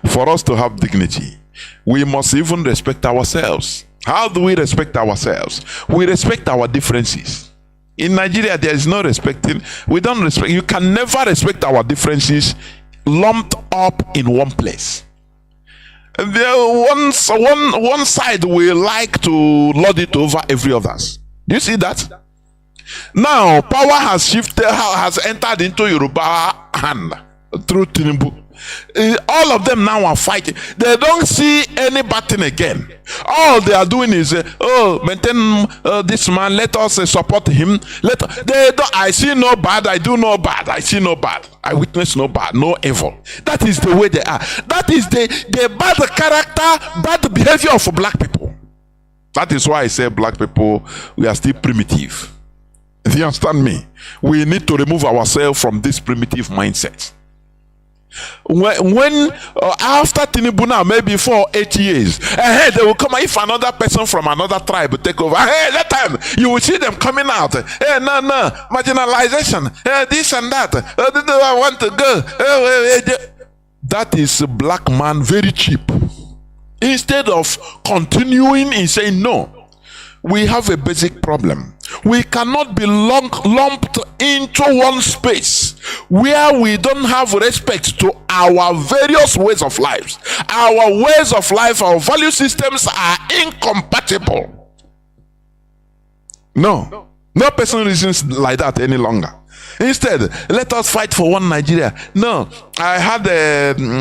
D: for us to have dignity, we must even respect ourselves. How do we respect ourselves? We respect our differences. In Nigeria, there is no respecting. We don't respect. You can never respect our differences lumped up in one place. One side will like to lord it over every others. Do you see that? Now, power has shifted, has entered into Yoruba hand through Tinubu. All of them now are fighting. They don't see any bad thing again. All they are doing is maintain this man, let us support him. I see no bad, I do no bad, I see no bad, I witness no bad, no evil. That is the way they are. That is the bad character, bad behavior of black people. That is why I say black people, we are still primitive. Do you understand me? We need to remove ourselves from this primitive mindset. When after Tinubu now, maybe for 8 years, they will come. If another person from another tribe will take over, that time you will see them coming out. No, marginalization, this and that. I want to go. That is a black man very cheap. Instead of continuing in saying no, we have a basic problem. We cannot be lumped into one space where we don't have respect to our various ways of life. Our ways of life, our value systems are incompatible. No person reasons like that any longer. Instead, let us fight for one Nigeria. No, I had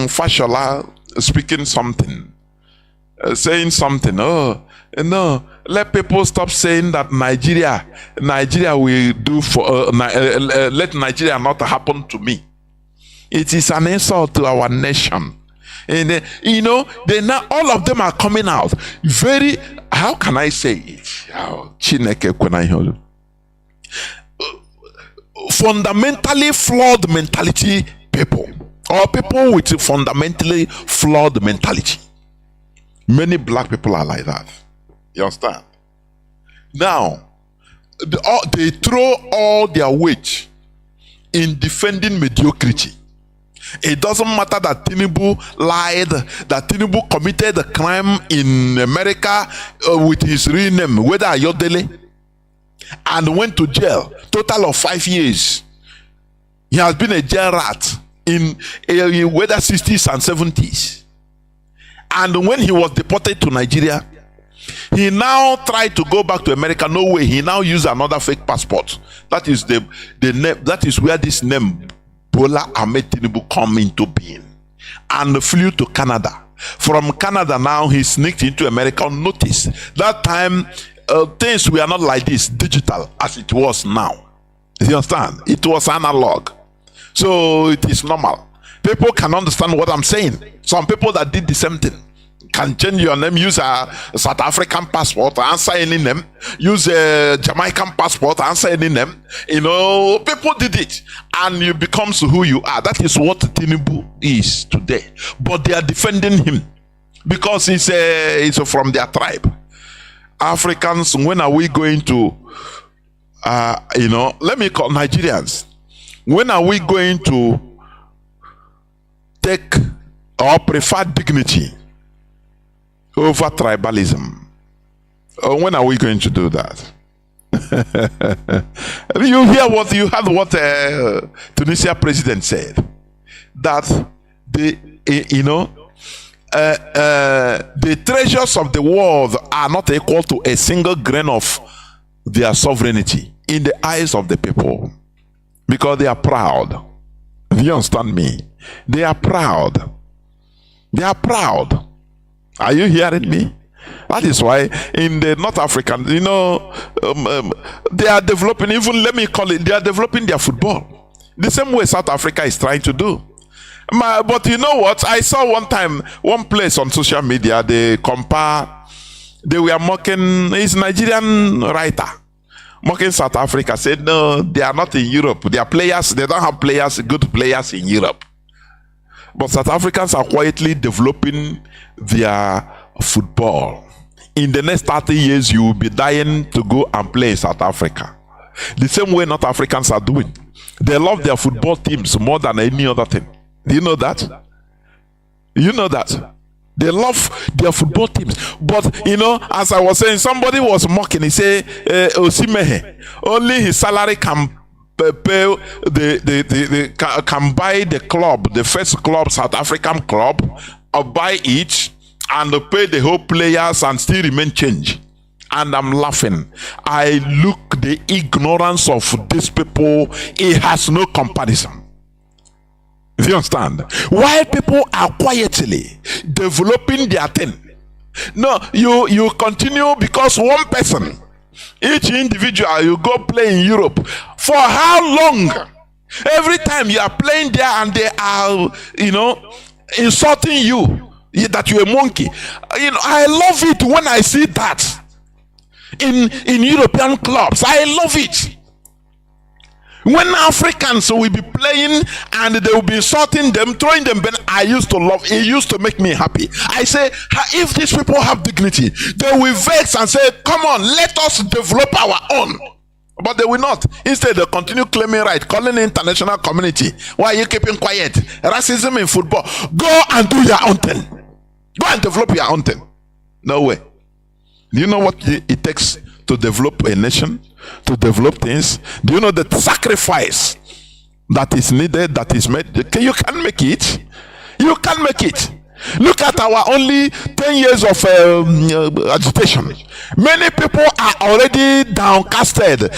D: Fashola speaking something, saying something. No, let people stop saying that Nigeria will do for let Nigeria not happen to me. It is an insult to our nation. And they now all of them are coming out very, how can I say it? Fundamentally flawed mentality people, or people with a fundamentally flawed mentality. Many black people are like that. You understand? Now, they throw all their weight in defending mediocrity. It doesn't matter that Tinubu lied, that Tinubu committed a crime in America with his real name, whether Ayodele, and went to jail, total of 5 years. He has been a jail rat in whether 60s and 70s. And when he was deported to Nigeria, he now tried to go back to America. No way. He now used another fake passport. That is the name. That is where this name Bola Ahmed Tinubu come into being, and flew to Canada. From Canada now he sneaked into America on notice. That time things were not like this digital as it was now. You understand? It was analog, so it is normal. People can understand what I'm saying. Some people that did the same thing can change your name, use a South African passport, answer any name, use a Jamaican passport, answer any name. You know, people did it, and you become who you are. That is what Tinubu is today. But they are defending him because he's from their tribe. Africans, when are we going to, let me call Nigerians, when are we going to take or prefer dignity over tribalism? When are we going to do that? You heard what Tunisia president said, that the treasures of the world are not equal to a single grain of their sovereignty in the eyes of the people, because they are proud. Do you understand me? They are proud. They are proud. Are you hearing me? That is why in the North African, they are developing, even let me call it, they are developing their football the same way South Africa is trying to do. But you know what? I saw one time, one place on social media, they were mocking, he's a Nigerian writer, mocking South Africa, said, no, they are not in Europe. Their players, they don't have good players in Europe. But South Africans are quietly developing their football. In the next 30 years, you will be dying to go and play in South Africa. The same way North Africans are doing. They love their football teams more than any other thing. Do you know that? You know that? They love their football teams. But, as I was saying, somebody was mocking. He said, Osimehe, only his salary can pay can buy the club, the first club, South African club, or buy it and pay the whole players and still remain change. And I'm laughing. I look the ignorance of these people. It has no comparison. Do you understand? While people are quietly developing their thing. No, you continue, because one person, each individual, you go play in Europe. For how long? Every time you are playing there and they are, insulting you, that you're a monkey. I love it when I see that in European clubs. I love it. When Africans will be playing and they will be insulting them, throwing them, I used to love it. It used to make me happy. I say, if these people have dignity, they will vex and say, come on, let us develop our own. But they will not. Instead, they continue claiming right, calling the international community. Why are you keeping quiet? Racism in football. Go and do your own thing. Go and develop your own thing. No way. Do you know what it takes to develop a nation? To develop things? Do you know the sacrifice that is needed, that is made? You can't make it. You can't make it. Look at our only 10 years of agitation. Many people are already downcasted.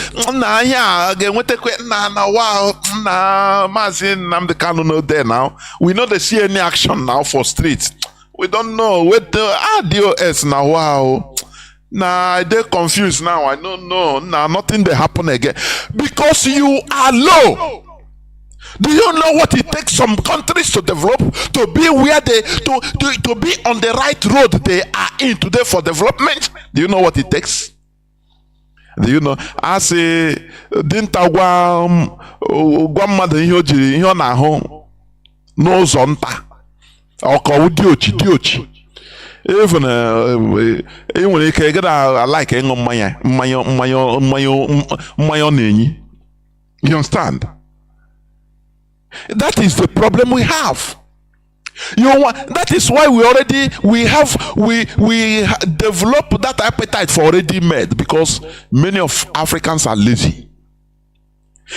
D: Mazi Nnamdi Kanu no there now. We know they see any action now for streets. We don't know what the DOS now. Wow. Nah, they're confused now. I don't know. Nah, nothing they happen again. Because you are low. Do you know what it takes some countries to develop, to be where they to be on the right road they are in today for development? Do you know what it takes? Do you know? I say, didn't I grandmother here na home no zonta or diochi. Even when you get I like you understand? That is the problem we have. That is why we develop that appetite for already made, because many of Africans are lazy.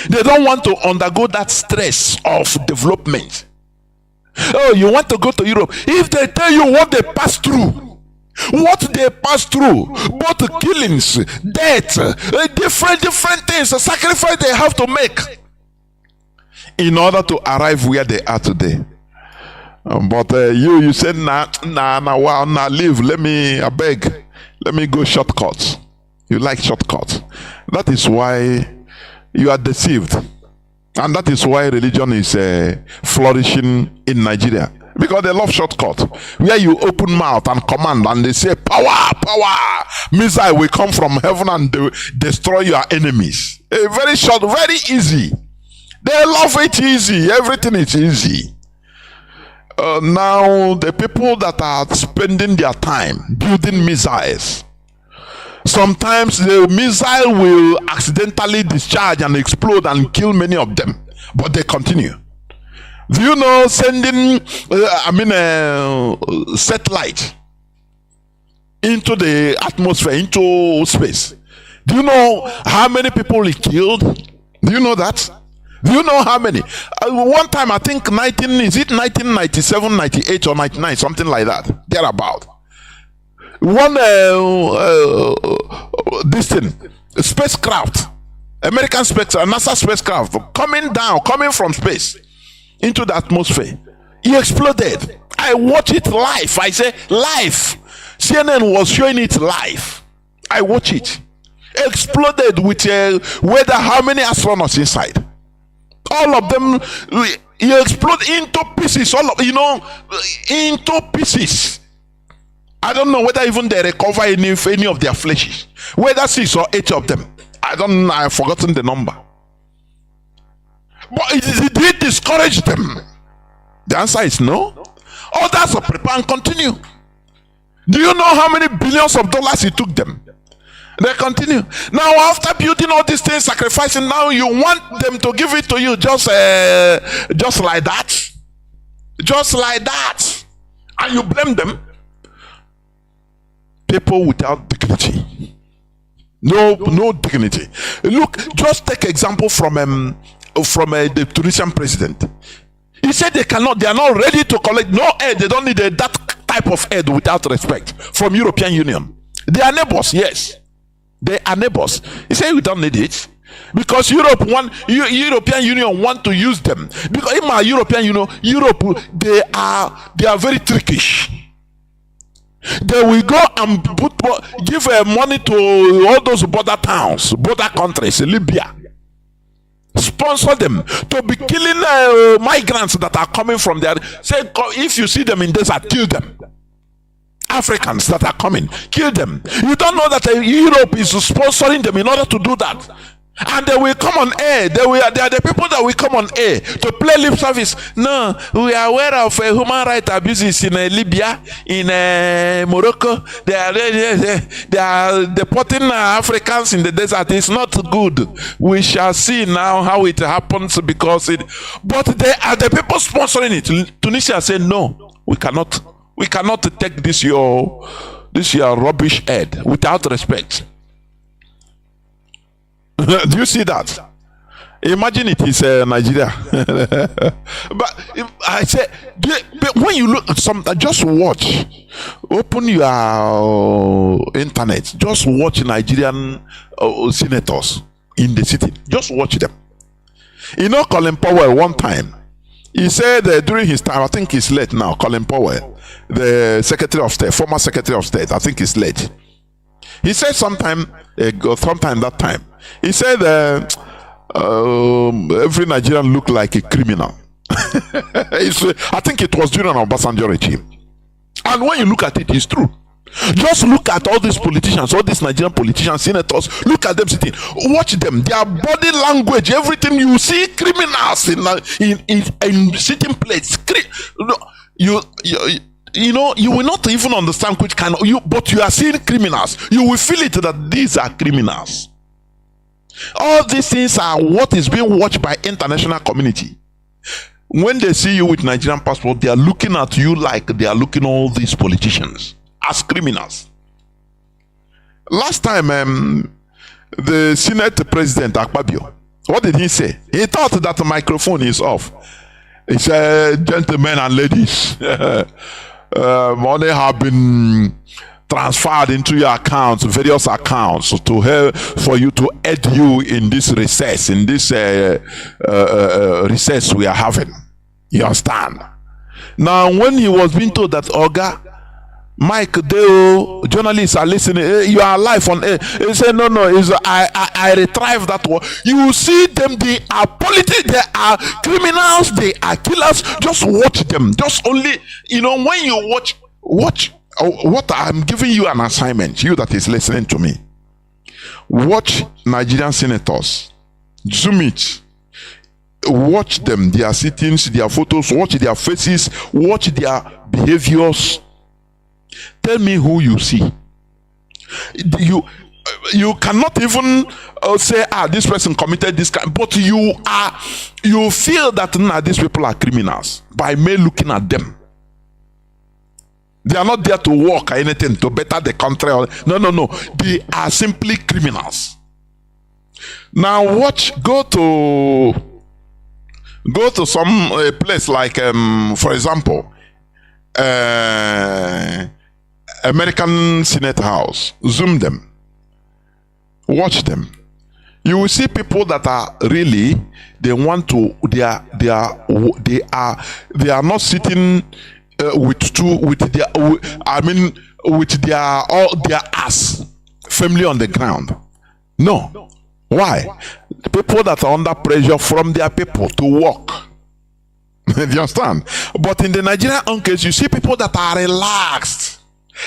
D: They don't want to undergo that stress of development. Oh, you want to go to Europe? If they tell you what they pass through, both killings, death, different things, a sacrifice they have to make in order to arrive where they are today. But you said, nah, leave. Let me go shortcuts. You like shortcuts. That is why you are deceived. And that is why religion is flourishing in Nigeria. Because they love shortcut. Where you open mouth and command and they say, power, power. Missile will come from heaven and destroy your enemies. Very short, very easy. They love it easy. Everything is easy. Now, the people that are spending their time building missiles, sometimes the missile will accidentally discharge and explode and kill many of them, but they continue. Do you know sending, satellite into the atmosphere, into space? Do you know how many people it killed? Do you know that? Do you know how many? One time, I think 1997, 98 or 99, something like that, thereabout. One, this thing, spacecraft, American spacecraft, NASA spacecraft, coming from space into the atmosphere. He exploded. I watched it live. I say live. CNN was showing it live. I watched it. Exploded with whether how many astronauts inside. All of them, he exploded into pieces. Into pieces. I don't know whether even they recover any of their flesh. Whether 6 or 8 of them. I've forgotten the number. But did it discourage them? The answer is no. Others are prepare and continue. Do you know how many billions of dollars it took them? They continue. Now, after building all these things, sacrificing, now you want them to give it to you just like that. Just like that. And you blame them. People without dignity. No dignity. Look, just take example from the Tunisian president. He said they are not ready to collect no aid. They don't need that type of aid without respect from European Union. They are neighbors, yes. They are neighbors. He said we don't need it because European Union want to use them. Because in my European Union, they are very trickish. They will go and give money to all those border towns, border countries, Libya. Sponsor them to be killing migrants that are coming from there. Say, if you see them in desert, kill them. Africans that are coming, kill them. You don't know that Europe is sponsoring them in order to do that. And they will come on air. They are the people that will come on air to play lip service. No, we are aware of human rights abuses in Libya, in Morocco. They are deporting Africans in the desert. It's not good. We shall see now how it happens because but they are the people sponsoring it. Tunisia said no, we cannot take this your rubbish aid without respect. Do you see that? Imagine it is Nigeria. But I say, when you look at something, just watch. Open your internet. Just watch Nigerian senators in the city. Just watch them. You know, Colin Powell one time, he said during his time, I think he's late now, Colin Powell, the Secretary of State, former Secretary of State, I think he's late. He said sometime that time, he said every Nigerian looked like a criminal. I think it was during an Obasanjo regime. And when you look at it, it's true. Just look at all these politicians, all these Nigerian politicians, senators, look at them sitting. Watch them, their body language, everything. You see criminals in sitting places. You will not even understand which kind of but you are seeing criminals. You will feel it that these are criminals. All these things are what is being watched by international community. When they see you with Nigerian passport, they are looking at you like they are looking at all these politicians as criminals. Last time, the Senate President Akpabio, what did he say? He thought that the microphone is off. He said, "Gentlemen and ladies, money have been transferred into your accounts, various accounts, to help for you to aid you in this recess, recess we are having." You understand? Now, when he was being told that, "Oga, Mike Deo, journalists are listening. You are live on air. He said, no, I retrieve that word. You see them, they are politics, they are criminals, they are killers. Just watch them. Just only, when you watch what I'm giving you an assignment, you that is listening to me. Watch Nigerian senators. Zoom it. Watch them, their sittings, their photos, watch their faces, watch their behaviors. Tell me who you see. You cannot even say, this person committed this crime, but you feel that these people are criminals by me looking at them. They are not there to work or anything to better the country. No. They are simply criminals. Now go to some place like, for example, American Senate House. Zoom them. Watch them. You will see people that are really, they are not sitting with their ass firmly on the ground. No. Why? People that are under pressure from their people to work. Do you understand? But in the Nigerian own case, you see people that are relaxed.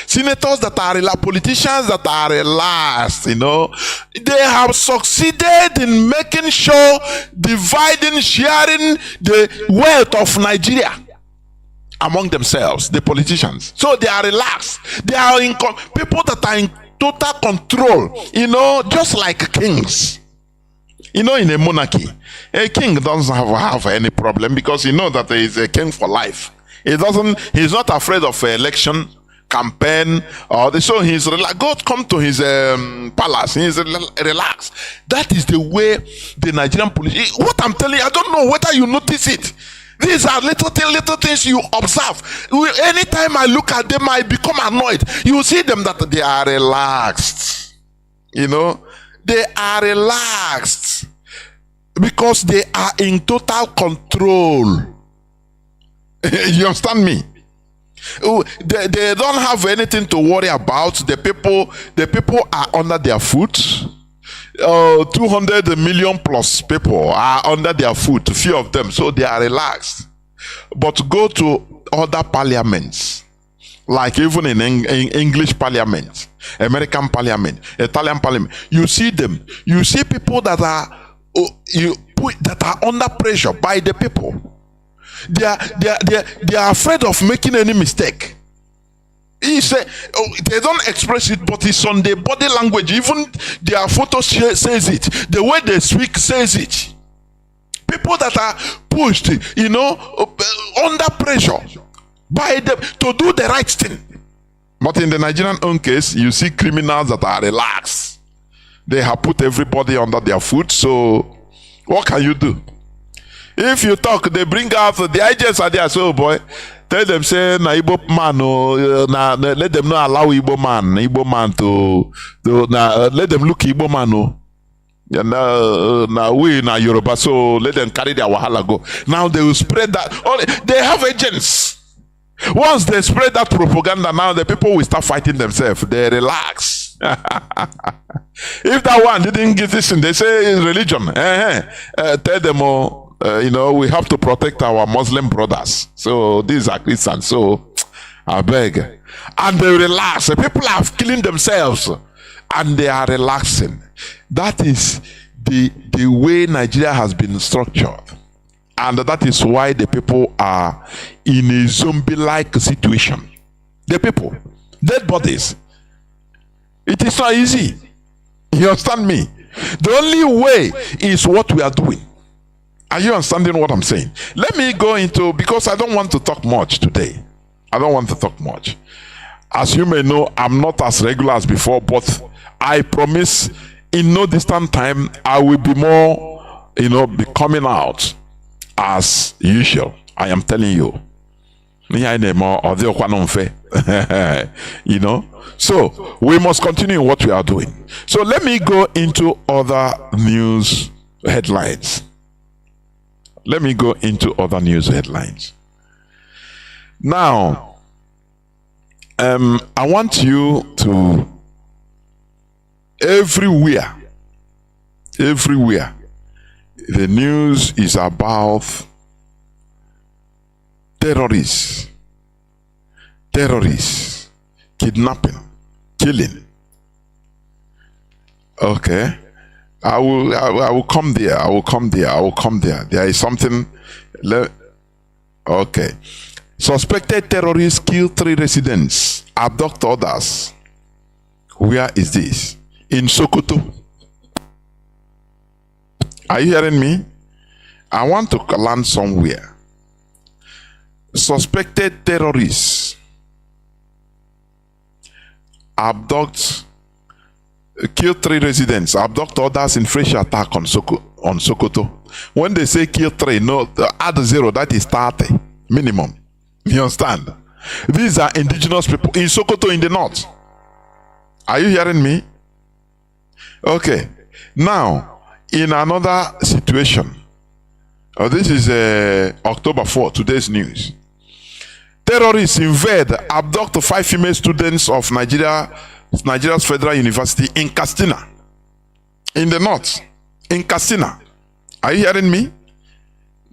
D: Senators that are relaxed, politicians that are relaxed, they have succeeded in making sure, dividing, sharing the wealth of Nigeria among themselves, the politicians. So they are relaxed. They are people that are in total control, just like kings. In a monarchy, a king doesn't have any problem because that he is a king for life. He's not afraid of election, campaign, so he's relaxed. God come to his palace, he's relaxed. That is the way the Nigerian police. What I'm telling you, I don't know whether you notice it. These are little things you observe. Anytime I look at them, I become annoyed. You see them that they are relaxed. They are relaxed because they are in total control. You understand me? They don't have anything to worry about. The people are under their foot. 200 million plus people are under their foot, few of them, so they are relaxed. But go to other parliaments, like even in English parliament, American parliament, Italian parliament, you see them. You see people that are under pressure by the people. They are afraid of making any mistake. He said, they don't express it, but it's on the body language. Even their photo says it. The way they speak says it. People that are pushed, under pressure by them to do the right thing. But in the Nigerian own case, you see criminals that are relaxed. They have put everybody under their foot. So what can you do? If you talk, they bring out the agents are there. So boy, tell them, say na Igbo man, let them not allow Igbo man to let them look Igbo man. Now we na Yoruba, so let them carry their wahala go. Now they will spread that. They have agents. Once they spread that propaganda, now the people will start fighting themselves. They relax. If that one didn't get this, they say it's religion. Tell them, we have to protect our Muslim brothers. So these are Christians. So I beg. And they relax. People are killing themselves and they are relaxing. That is the way Nigeria has been structured. And that is why the people are in a zombie-like situation. The people, dead bodies. It is not easy. You understand me? The only way is what we are doing. Are you understanding what I'm saying? Let me go into, because I don't want to talk much today. I don't want to talk much. As you may know, I'm not as regular as before, but I promise in no distant time, I will be more, be coming out as usual. I am telling you. So we must continue what we are doing. So let me go into other news headlines. Now, I want you to everywhere, the news is about terrorists, kidnapping, killing. Okay, I will come there. There is something. Okay, suspected terrorists kill 3 residents, abduct others. Where is this? In Sokoto. Are you hearing me? I want to land somewhere. Suspected terrorists kill 3 residents, abduct others in fresh attack on Sokoto. When they say kill 3, no, add 0, that is 30 minimum. You understand? These are indigenous people in Sokoto in the north. Are you hearing me? Okay. Now, in another situation, this is October 4, today's news. Terrorists invade, abduct 5 female students of Nigeria's Federal University in Katsina, in the north, in Katsina. Are you hearing me?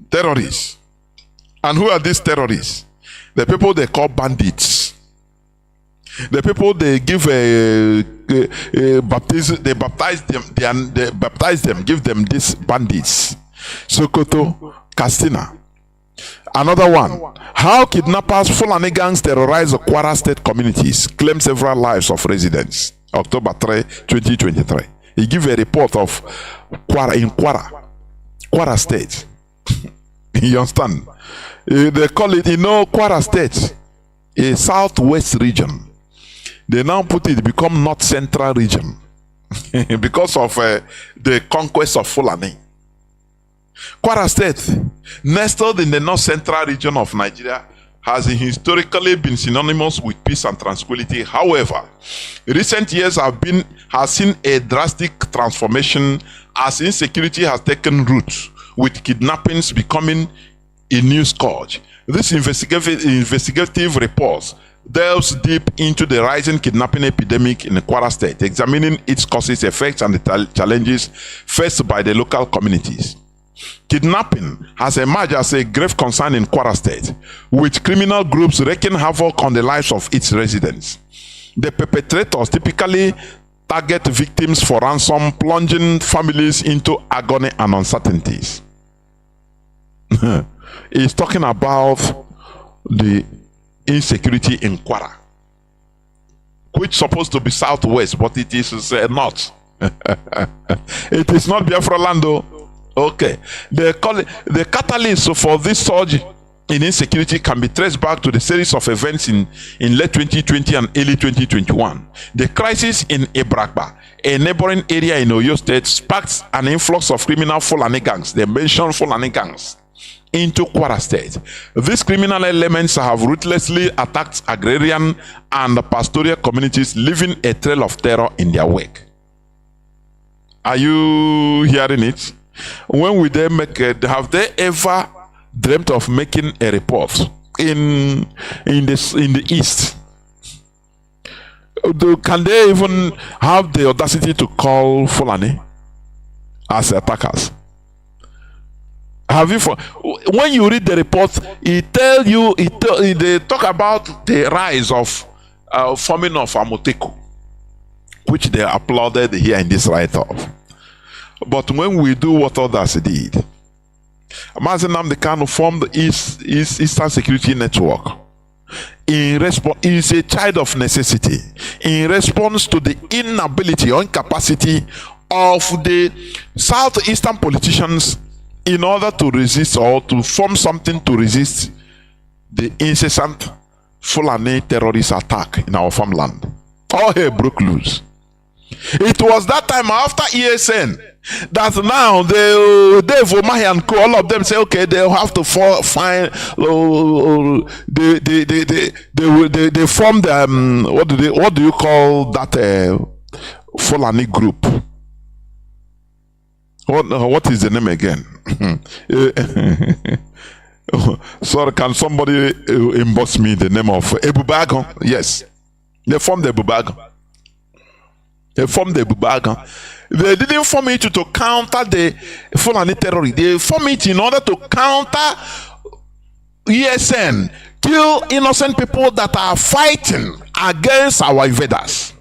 D: Terrorists. And who are these terrorists? The people they call bandits. The people they give baptize them, give them these bandits. Sokoto, Katsina. Another one. How kidnappers, Fulani gangs terrorize the Kwara state communities, claim several lives of residents. October 3, 2023. He give a report of Kwara state. You understand? They call it, Kwara state, a southwest region. They now put it become north central region because of the conquest of Fulani. Kwara state, nestled in the north central region of Nigeria, has historically been synonymous with peace and tranquility. However, recent years has seen a drastic transformation as insecurity has taken root, with kidnappings becoming a new scourge. This investigative report delves deep into the rising kidnapping epidemic in the Kwara state, examining its causes, effects, and the challenges faced by the local communities. Kidnapping has emerged as a grave concern in Kwara state, with criminal groups wreaking havoc on the lives of its residents. The perpetrators typically target victims for ransom, plunging families into agony and uncertainties. He's talking about the insecurity in Kwara, which is supposed to be southwest, but it is not. It is not Biafra land though. Okay. The catalyst for this surge in insecurity can be traced back to the series of events in late 2020 and early 2021. The crisis in Ibrakba, a neighboring area in Oyo State, sparked an influx of criminal Fulani gangs. They mentioned Fulani gangs into Kwara state. These criminal elements have ruthlessly attacked agrarian and pastoral communities, leaving a trail of terror in their wake. Are you hearing it? When will they have they ever dreamt of making a report in the east? Can they even have the audacity to call Fulani as attackers? Have you? When you read the report, they talk about the rise of forming of Amoteku, which they applauded here in this write-off. But when we do what others did, Mazi Nnamdi Kanu formed the Eastern Security Network. In response, it is a child of necessity. In response to the inability or incapacity of the southeastern politicians in order to resist or to form something to resist the incessant Fulani terrorist attack in our farmland. All hell broke loose. It was that time after ESN that now Dave Omahi and co, all of them say, okay, they'll have to find they formed what do you call that Fulani group? What is the name again? Sorry, can somebody emboss me the name of Ebubago? Yes, They formed the Bubagan. They formed the Bubagan. They didn't form it to counter the Fulani terrorists. They formed it in order to counter ESN, kill innocent people that are fighting against our invaders.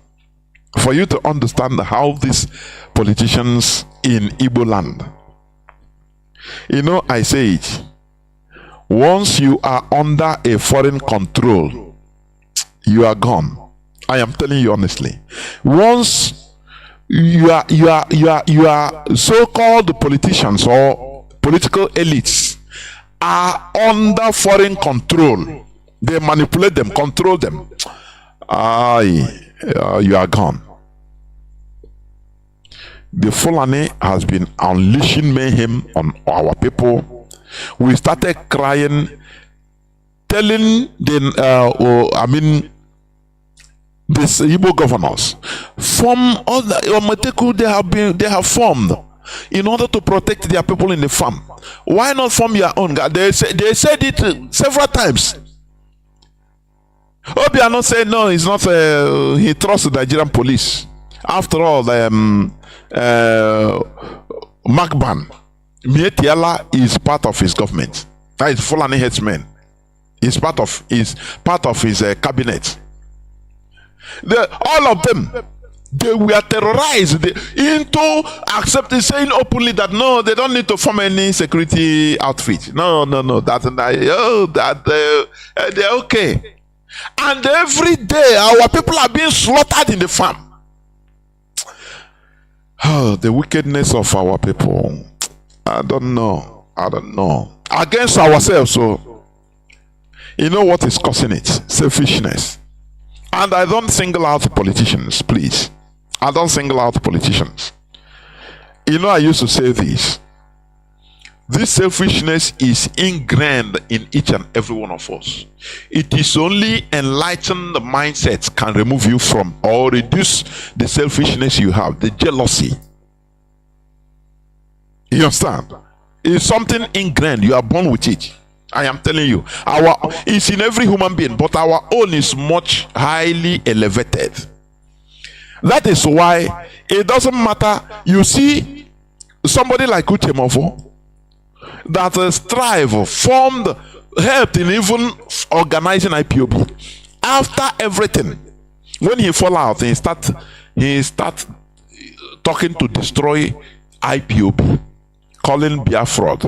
D: For you to understand how these politicians in Igbo land, I say it, once you are under a foreign control, you are gone. I am telling you honestly. Once you are so-called politicians or political elites are under foreign control, they manipulate them, control them, you are gone. The Fulani has been unleashing mayhem on our people. We started crying, telling these Igbo governors, from all the Ometeku they have formed in order to protect their people in the farm. Why not form your own? They said it several times. Obiano said no, it's not. He trusts the Nigerian police. After all, Makban Mietiala is part of his government. That is Fulani headsman. Is part of his cabinet. All of them, they were terrorized into accepting, saying openly that no, they don't need to form any security outfit. No, they're okay. And every day, our people are being slaughtered in the farm. Oh, the wickedness of our people. I don't know. Against ourselves, so you know what is causing it? Selfishness. And I don't single out politicians, please. I don't single out politicians. I used to say this. This selfishness is ingrained in each and every one of us. It is only enlightened mindsets can remove you from or reduce the selfishness you have, the jealousy. You understand? It's something ingrained. You are born with it. I am telling you, it's in every human being, but our own is much highly elevated. That is why it doesn't matter. You see, somebody like Uchemofo that formed, helped in even organizing IPOB. After everything, when he fall out, he start talking to destroy IPOB, calling Biafra,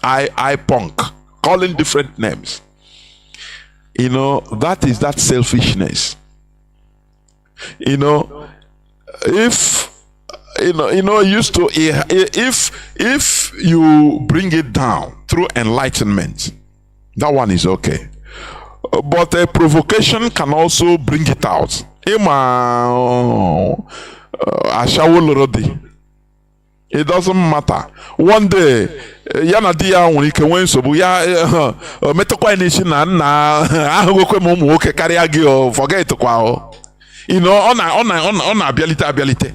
D: I-Punk, calling different names. That is that selfishness. If you bring it down through enlightenment, that one is okay. But a provocation can also bring it out. It doesn't matter. One day, Yanadia when he can win so metokwa nation na ahogokwe mo oke carry agi forget to kwa. On ability.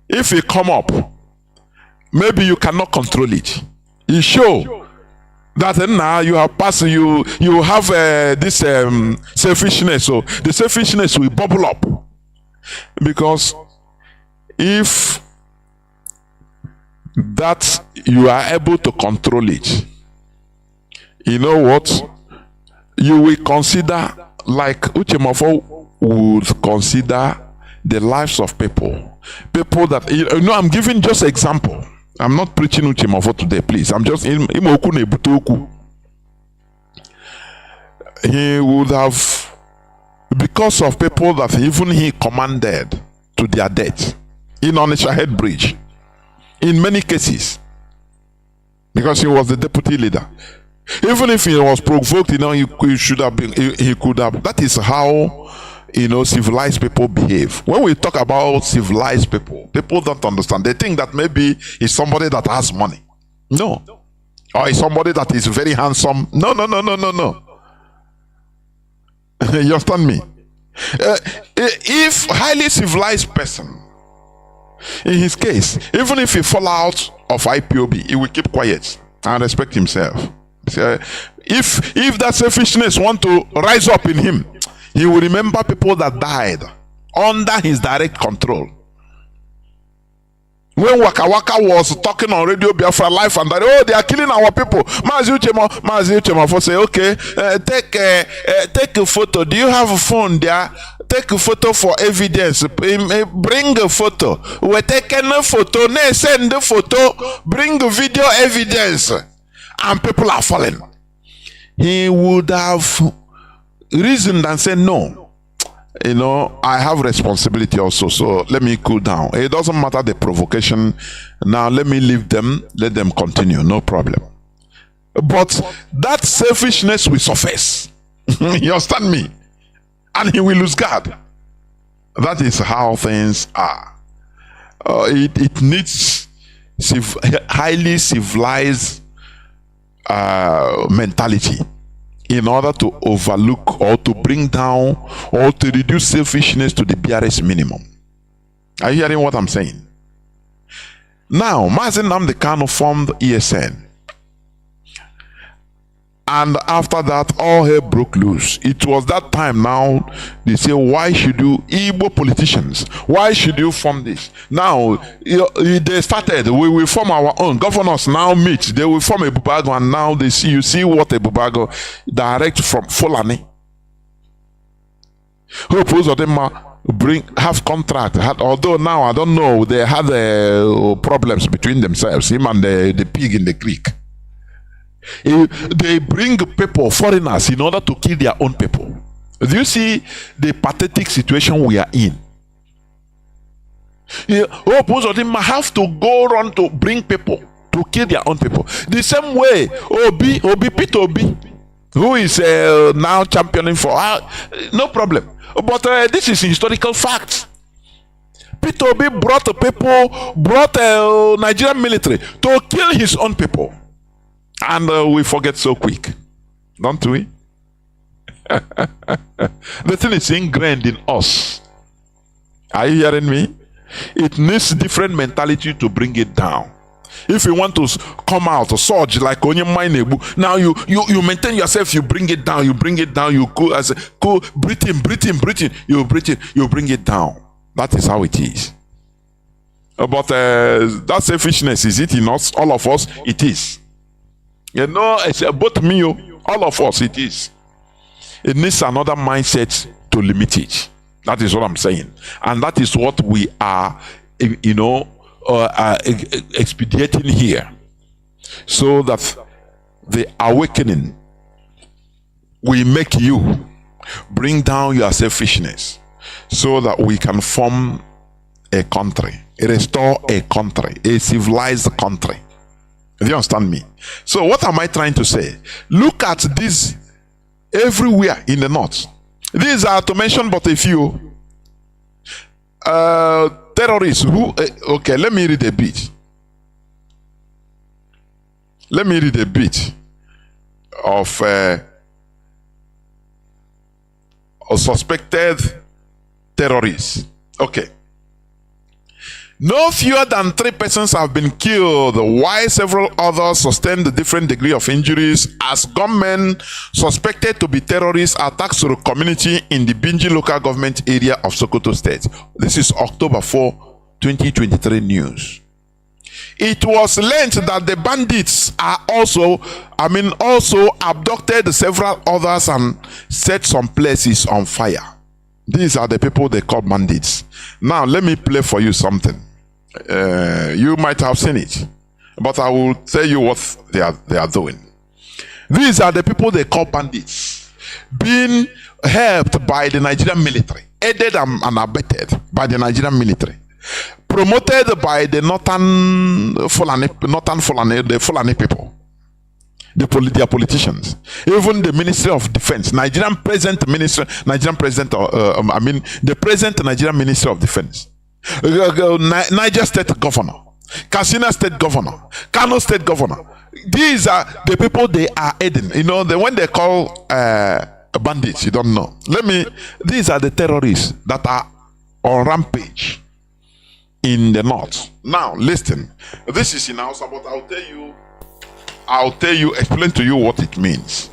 D: If it come up, maybe you cannot control it. You show that now you have passed. You have this selfishness. So the selfishness will bubble up, because if that you are able to control it, you know what? You will consider, like Uchemofo would consider, the lives of people that I'm giving just example. I'm not preaching Uchemofo today, please. I'm just he would have, because of people that even he commanded to their death in Onitsha Head Bridge, in many cases, because he was the deputy leader. Even if he was provoked, he should have been. He could have. That is how civilized people behave. When we talk about civilized people don't understand. They think that maybe it's somebody that has money. No. Or it's somebody that is very handsome. No. You understand me? If highly civilized person, in his case, even if he fall out of IPOB, he will keep quiet and respect himself. If that selfishness want to rise up in him, He will remember people that died under his direct control. When Waka Waka was talking on Radio Biafra live and that, oh, they are killing our people. Mazi Uchema for say, okay, take a photo. Do you have a phone there? Take a photo for evidence. Bring a photo. We're taking a photo. Send the photo. Bring the video evidence. And people are falling. He would have reasoned and said, no. You know, I have responsibility also, so let me cool down. It doesn't matter the provocation. Now let me leave them, let them continue, no problem. But that selfishness will surface. You understand me? And he will lose guard. That is how things are. It needs highly civilized mentality in order to overlook or to bring down or to reduce selfishness to the barest minimum. Are you hearing what I'm saying? Now, Mazi Nnamdi Kanu formed ESN. And after that, all hell broke loose. It was that time now, they say, why should you, Igbo politicians, why should you form this? Now, they started, we will form our own. Governors now meet, they will form a Bubago, and now they see, you see what a Bubago direct from Fulani. Who opposed them have contract, although now, I don't know, they had problems between themselves, him and the pig in the creek. They bring people, foreigners, in order to kill their own people. Do you see the pathetic situation we are in? Both of them have to go around to bring people to kill their own people. The same way, Peter Obi, who is now championing for, no problem. But this is historical fact. Peter Obi brought Nigerian military to kill his own people. And we forget so quick, don't we? The thing is ingrained in us. Are you hearing me? It needs different mentality to bring it down. If you want to come out or surge like Onyema, now you maintain yourself, you bring it down, you go as go breathe in, you bring it down. That is how it is. But that selfishness, is it in us, all of us? It is. You know, it's both me, all of us, it is. It needs another mindset to limit it. That is what I'm saying. And that is what we are, expediting here. So that the awakening will make you bring down your selfishness so that we can form a country, restore a country, a civilized country. Do you understand me? So what am I trying to say? Look at this everywhere in the north. These are to mention but a few. Terrorists who, okay, let me read a bit. Let me read a bit of suspected terrorists. Okay. No fewer than 3 persons have been killed, while several others sustained a different degree of injuries as gunmen suspected to be terrorists attacked the community in the Binji local government area of Sokoto State. This is October 4, 2023 news. It was learned that the bandits are also abducted several others and set some places on fire. These are the people they call bandits. Now let me play for you something. You might have seen it, but I will tell you what they are doing. These are the people they call bandits, being helped by the Nigerian military, aided and abetted by the Nigerian military, promoted by the Northern Fulani, the Fulani people, their politicians, even the Ministry of Defense, the present Nigerian Ministry of Defense, Niger State Governor, Katsina State Governor, Kanu State Governor. These are the people they are aiding. You know, when they call bandits, you don't know. These are the terrorists that are on rampage in the north. Now, listen. This is in Hausa, but explain to you what it means,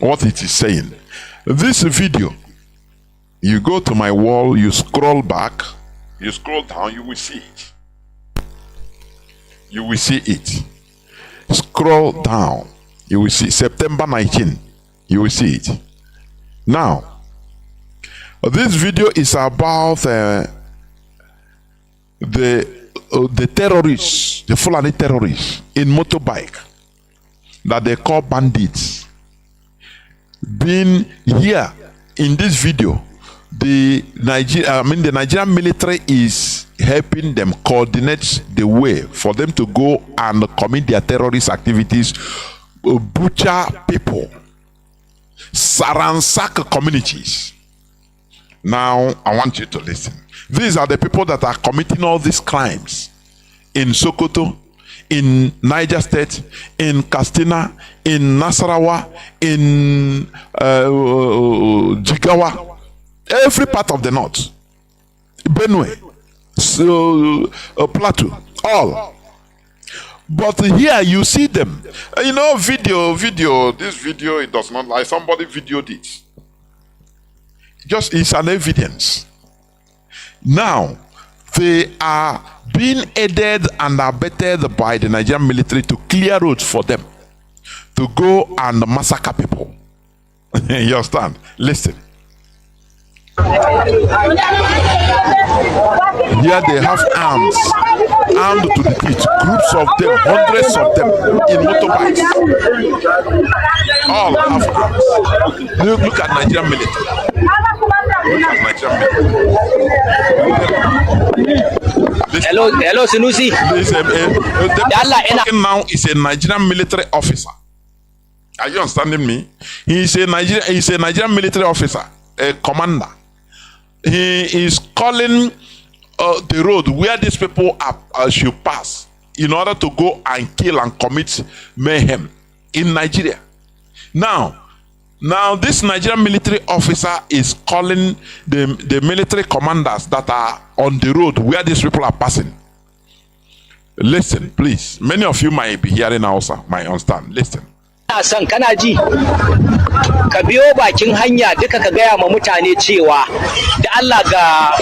D: what it is saying. This video You go to my wall, you scroll back, you scroll down, you will see it. You will see it. Scroll down, you will see September 19. You will see it. Now, this video is about the terrorists, the Fulani terrorists in motorbike that they call bandits. Being here in this video, the Nigerian military is helping them coordinate the way for them to go and commit their terrorist activities, butcher people, ransack communities. Now, I want you to listen. These are the people that are committing all these crimes in Sokoto, in Niger State, in Katsina, in Nasarawa, in Jigawa, every part of the north, Benue, Plateau, all. But here you see them. You know, this video, it does not lie. Somebody videoed it. Just it's an evidence. Now, they are being aided and abetted by the Nigerian military to clear roads for them to go and massacre people. You understand? Listen. Here they have armed to the teeth, groups of them, hundreds of them in motorbikes. All have arms. Look at Nigerian military. Look at Nigerian military.
E: Hello, Sinusi.
D: Now is a Nigerian military officer. Are you understanding me? He is a Nigerian military officer, a commander. He is calling the road where these people should pass in order to go and kill and commit mayhem in Nigeria. Now this Nigerian military officer is calling the military commanders that are on the road where these people are passing. Listen, please. Many of you might be hearing Hausa, might understand. Listen.
E: San kana ji ka biyo bakin hanya duka ka gaya ma mutane cewa da Allah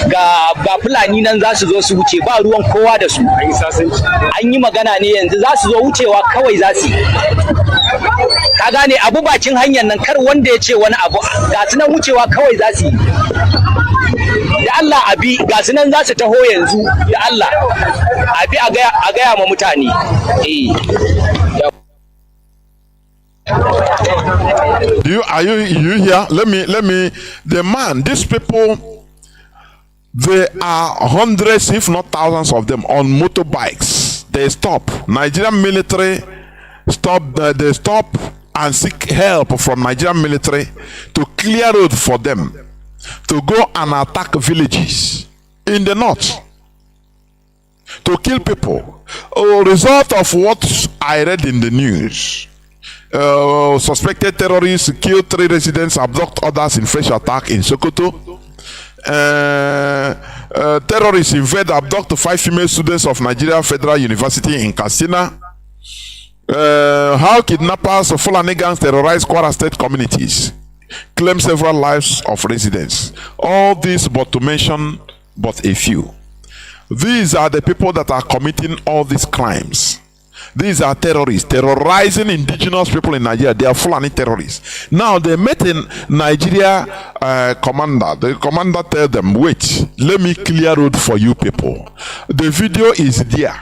E: ga Fulani nan za su zo su wuce ba ruwan kowa da su. An yi magana ne yanzu za su zo wucewa kawai za su. Ka gane abu bakin hanyar nan kar wanda ya ce wani abu ga su nan wucewa kawai za su. Da Allah abi ga su nan za su taho yanzu da Allah abi a gaya ma mutane.
D: Are you here? Let me these people, they are hundreds if not thousands of them on motorbikes. They stop. Nigerian military they stop and seek help from Nigerian military to clear road for them to go and attack villages in the north to kill people. A result of what I read in the news. Suspected terrorists kill 3 residents, abduct others in fresh attack in Sokoto. Terrorists invade, abduct 5 female students of Nigeria Federal University in Katsina. How kidnappers of Fulani gangs terrorize Kwara State communities, claim several lives of residents. All this but to mention but a few. These are the people that are committing all these crimes. These are terrorists terrorizing indigenous people in Nigeria. They are Fulani terrorists. Now they met in Nigeria commander. The commander tell them, wait, let me clear road for you people. The video is there.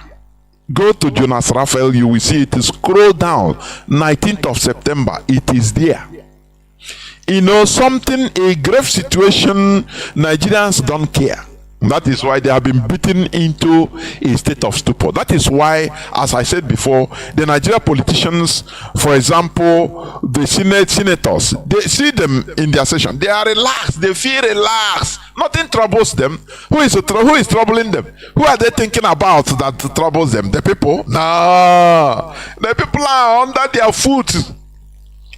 D: Go to Jonas Raphael, you will see it. Scroll down, 19th of September. It is there. You know something, a grave situation, Nigerians don't care. That is why they have been beaten into a state of stupor. That is why, as I said before, the Nigerian politicians, for example, the senators, they see them in their session. They are relaxed. They feel relaxed. Nothing troubles them. Who is troubling them? Who are they thinking about that troubles them? The people? No. The people are under their foot.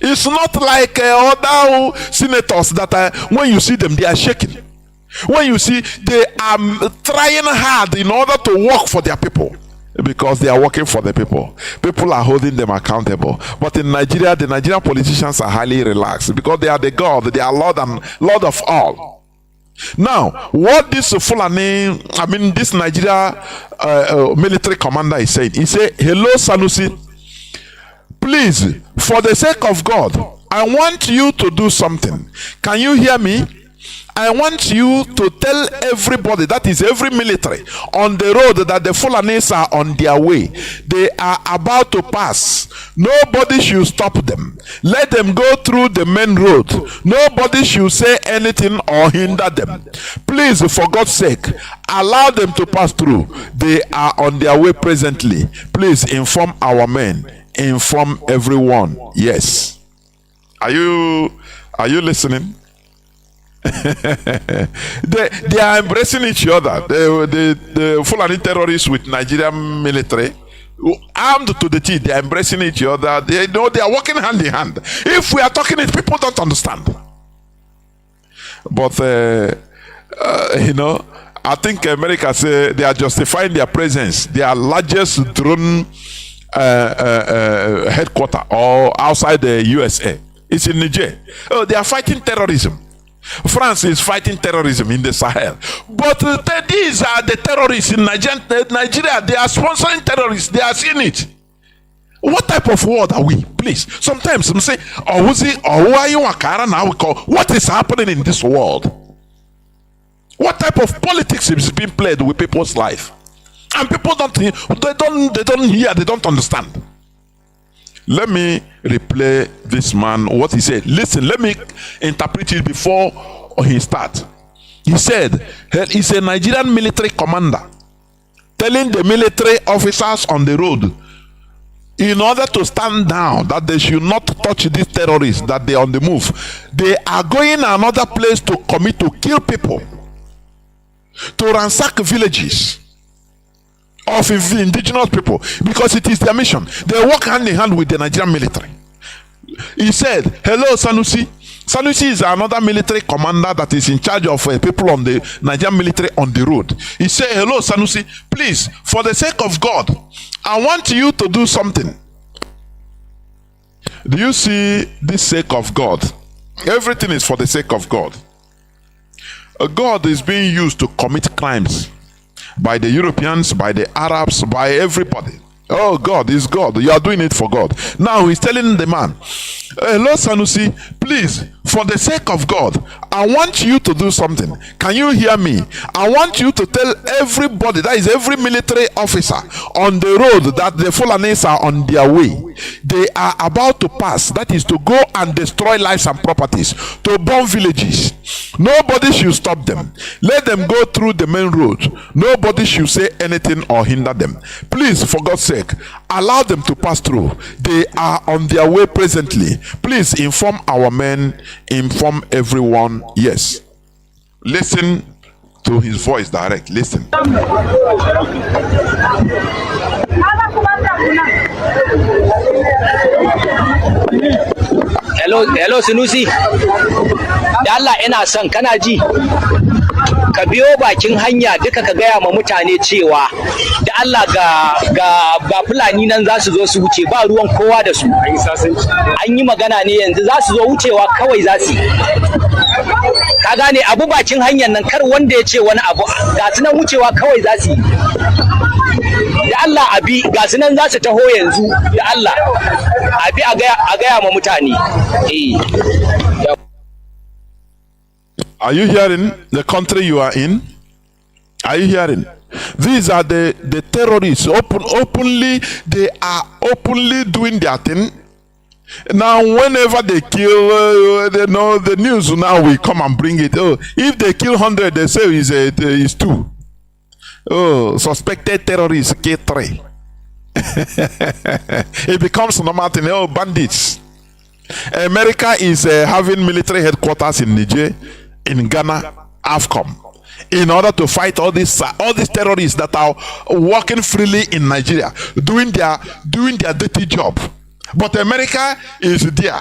D: It's not like other senators that when you see them, they are shaking. When you see they are trying hard in order to work for their people, because they are working for the people. People are holding them accountable. But in Nigeria, the Nigerian politicians are highly relaxed because they are the God, they are Lord of all. Now, what this Fulani, this Nigeria military commander is saying, he said, hello, Sanusi, please, for the sake of God, I want you to do something. Can you hear me? I want you to tell everybody, that is every military, on the road that the Fulanis are on their way. They are about to pass. Nobody should stop them. Let them go through the main road. Nobody should say anything or hinder them. Please, for God's sake, allow them to pass through. They are on their way presently. Please inform our men. Inform everyone. Yes. Are you listening? they are embracing each other. The Fulani terrorists with Nigerian military, armed to the teeth, they are embracing each other. They know they are working hand in hand. If we are talking it, people don't understand. But I think America say they are justifying their presence. Their largest drone headquarters or outside the USA. It's in Niger. Oh, they are fighting terrorism. France is fighting terrorism in the Sahel. But these are the terrorists in Nigeria. They are sponsoring terrorists. They are seeing it. What type of world are we? Please. Sometimes some say, what is happening in this world? What type of politics is being played with people's life? And people don't hear, they don't understand. Let me replay this man, what he said. Listen, let me interpret it before he starts. He said, he's a Nigerian military commander telling the military officers on the road, in order to stand down, that they should not touch these terrorists, that they are on the move. They are going another place to commit to kill people, to ransack villages of indigenous people, because it is their mission. They work hand in hand with the Nigerian military. He said, hello, Sanusi. Sanusi is another military commander that is in charge of people on the Nigerian military on the road. He said, hello, Sanusi, please, for the sake of God, I want you to do something. Do you see this sake of God? Everything is for the sake of God. God is being used to commit crimes by the Europeans, by the Arabs, by everybody. Oh, God is God. You are doing it for God. Now he's telling the man, hello, Sanusi, please, for the sake of God, I want you to do something. Can you hear me? I want you to tell everybody, that is every military officer on the road, that the Fulanis are on their way. They are about to pass, that is to go and destroy lives and properties, to burn villages. Nobody should stop them. Let them go through the main road. Nobody should say anything or hinder them. Please, for God's sake, allow them to pass through. They are on their way presently. Please inform our men, inform everyone. Yes. Listen to his voice direct. Listen.
E: Hello Sunusi. Da Allah ina son kana ji. Ka biyo bakin hanya duka ka gaya ma mutane cewa da Allah ga Fulani nan za su zo su wuce ba ruwan kowa da su. An yi magana ne yanzu za su zo wucewa kawai za su. Ka gane abu bakin hanyar nan, kar wanda ya ce wani abu, ga su nan wucewa kawai za su yi. Da Allah abi ga su nan za su taho yanzu, da Allah abi a gaya ma mutane.
D: Are you hearing the country you are in? Are you hearing? These are the terrorists. Openly, they are openly doing their thing. Now, whenever they kill, they know the news now will come and bring it. Oh, if they kill 100, they say it's 2. Oh, suspected terrorists kill 3. It becomes normal thing. Oh, bandits. America is having military headquarters in Niger, in Ghana, AFCOM, in order to fight all these terrorists that are working freely in Nigeria, doing their dirty job. But America is there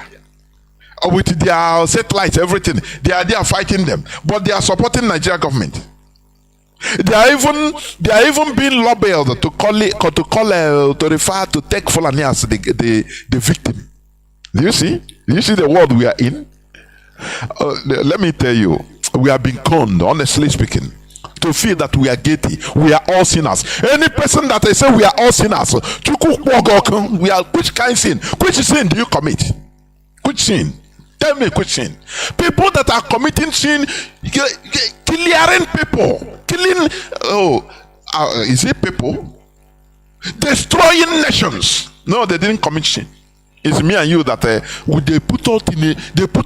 D: with their satellites, everything. They are there fighting them, but they are supporting Nigeria government. They are even being labeled to refer to take Fulani as the victim. Do you see? Do you see the world we are in? Let me tell you, we have been conned, honestly speaking, to feel that we are guilty. We are all sinners. Any person that they say we are all sinners, we are, which kind of sin? Which sin do you commit? Which sin? Tell me which sin. People that are committing sin, killing people, killing, is it people? Destroying nations. No, they didn't commit sin. It's me and you that they put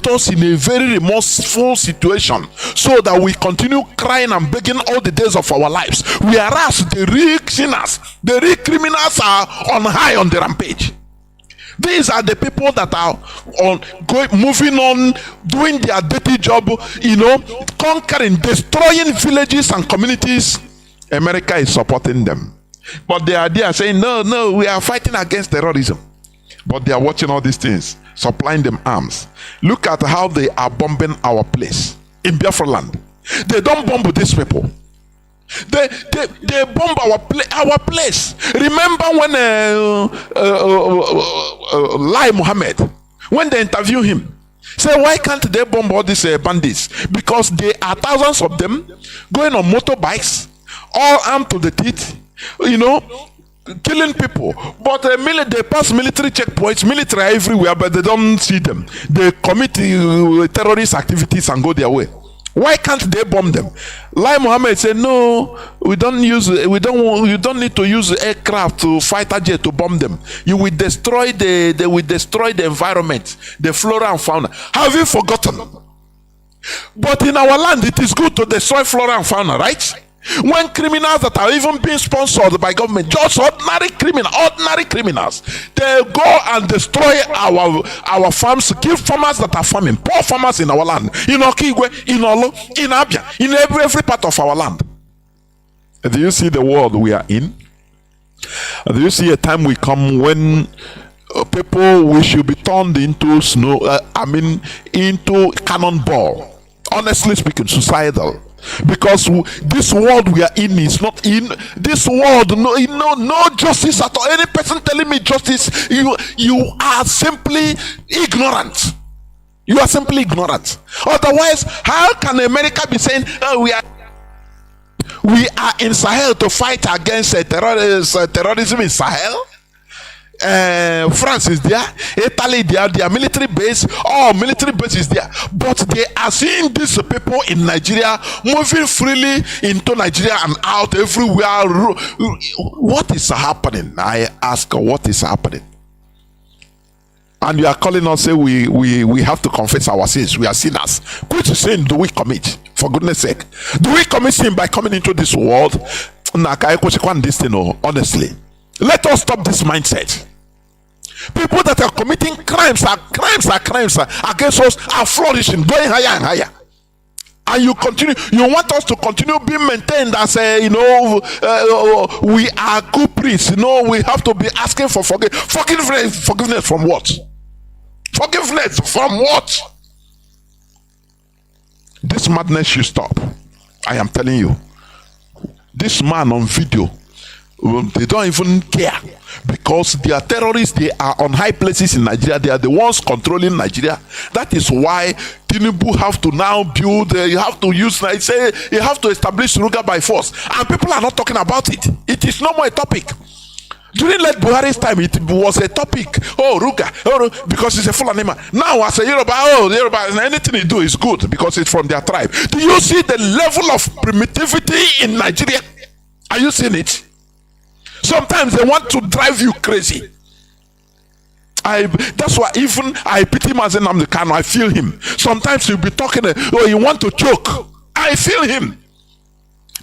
D: us in a very remorseful situation, so that we continue crying and begging all the days of our lives. Whereas the real sinners, the real criminals are on high on the rampage. These are the people that are moving on, doing their dirty job, conquering, destroying villages and communities. America is supporting them, but they are there saying, no, we are fighting against terrorism. But they are watching all these things, supplying them arms. Look at how they are bombing our place in Biafra land. They don't bomb these people. They bomb our place. Remember when Lai Mohammed, when they interview him, say, why can't they bomb all these bandits? Because there are thousands of them going on motorbikes, all armed to the teeth, killing people. But they pass military checkpoints, military everywhere, but they don't see them. They commit terrorist activities and go their way. Why can't they bomb them? Lai Mohammed said, no, you don't need to use aircraft to fighter jet to bomb them. You will destroy the environment, the flora and fauna. Have you forgotten? But in our land, it is good to destroy flora and fauna, right? When criminals that are even being sponsored by government, just ordinary criminals, they go and destroy our farms, kill farmers that are farming, poor farmers in our land, in Okigwe, in Olo, in Abia, in every part of our land. Do you see the world we are in? Do you see a time we come when people, we should be turned into into cannonball? Honestly speaking, suicidal. Because this world we are in is not in this world. No justice at all. Any person telling me justice, you are simply ignorant. You are simply ignorant. Otherwise, how can America be saying, we are in Sahel to fight against terrorism in Sahel? France is there, Italy there, their military base, all military base is there, but they are seeing these people in Nigeria moving freely into Nigeria and out everywhere. What is happening? I ask, what is happening? And you are calling us, say we have to confess our sins. We are sinners. Which sin do we commit? For goodness sake, do we commit sin by coming into this world? Honestly, let us stop this mindset. People that are committing crimes against us are flourishing, going higher and higher. And you want us to continue being maintained as we are good priests. We have to be asking for forgiveness from what? Forgiveness from what? This madness should stop. I am telling you. This man on video, they don't even care, because they are terrorists. They are on high places in Nigeria. They are the ones controlling Nigeria. That is why Tinubu have to now build, you have to establish Ruga by force, and people are not talking about it. It is no more a topic. During late Buhari's time, it was a topic. Ruga, because it's a full animal. Now as a Yoruba, anything you do is good because it's from their tribe. Do you see the level of primitivity in Nigeria? Are you seeing it? Sometimes they want to drive you crazy. That's why even I pity Mazi Nnamdi Kanu. I feel him. Sometimes he'll be talking, you want to choke. I feel him.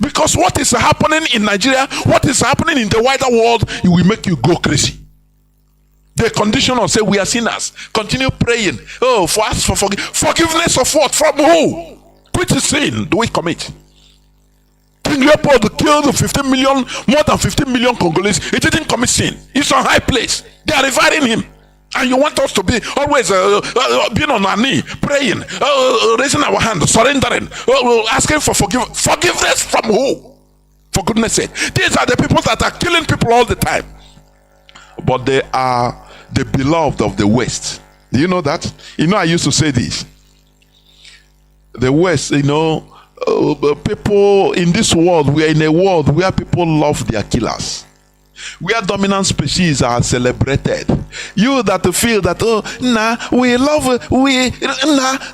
D: Because what is happening in Nigeria, what is happening in the wider world, it will make you go crazy. The condition of say we are sinners. Continue praying. For us for forgiveness of what? From who? Which sin do we commit? King Leopold killed more than 15 million Congolese. He didn't commit sin. He's on high place. They are revering him. And you want us to be always being on our knee, praying, raising our hand, surrendering, asking for forgiveness from who? For goodness sake. These are the people that are killing people all the time. But they are the beloved of the West. Do you know that? I used to say this. The West, people in this world, we are in a world where people love their killers, where dominant species are celebrated. You that feel that we love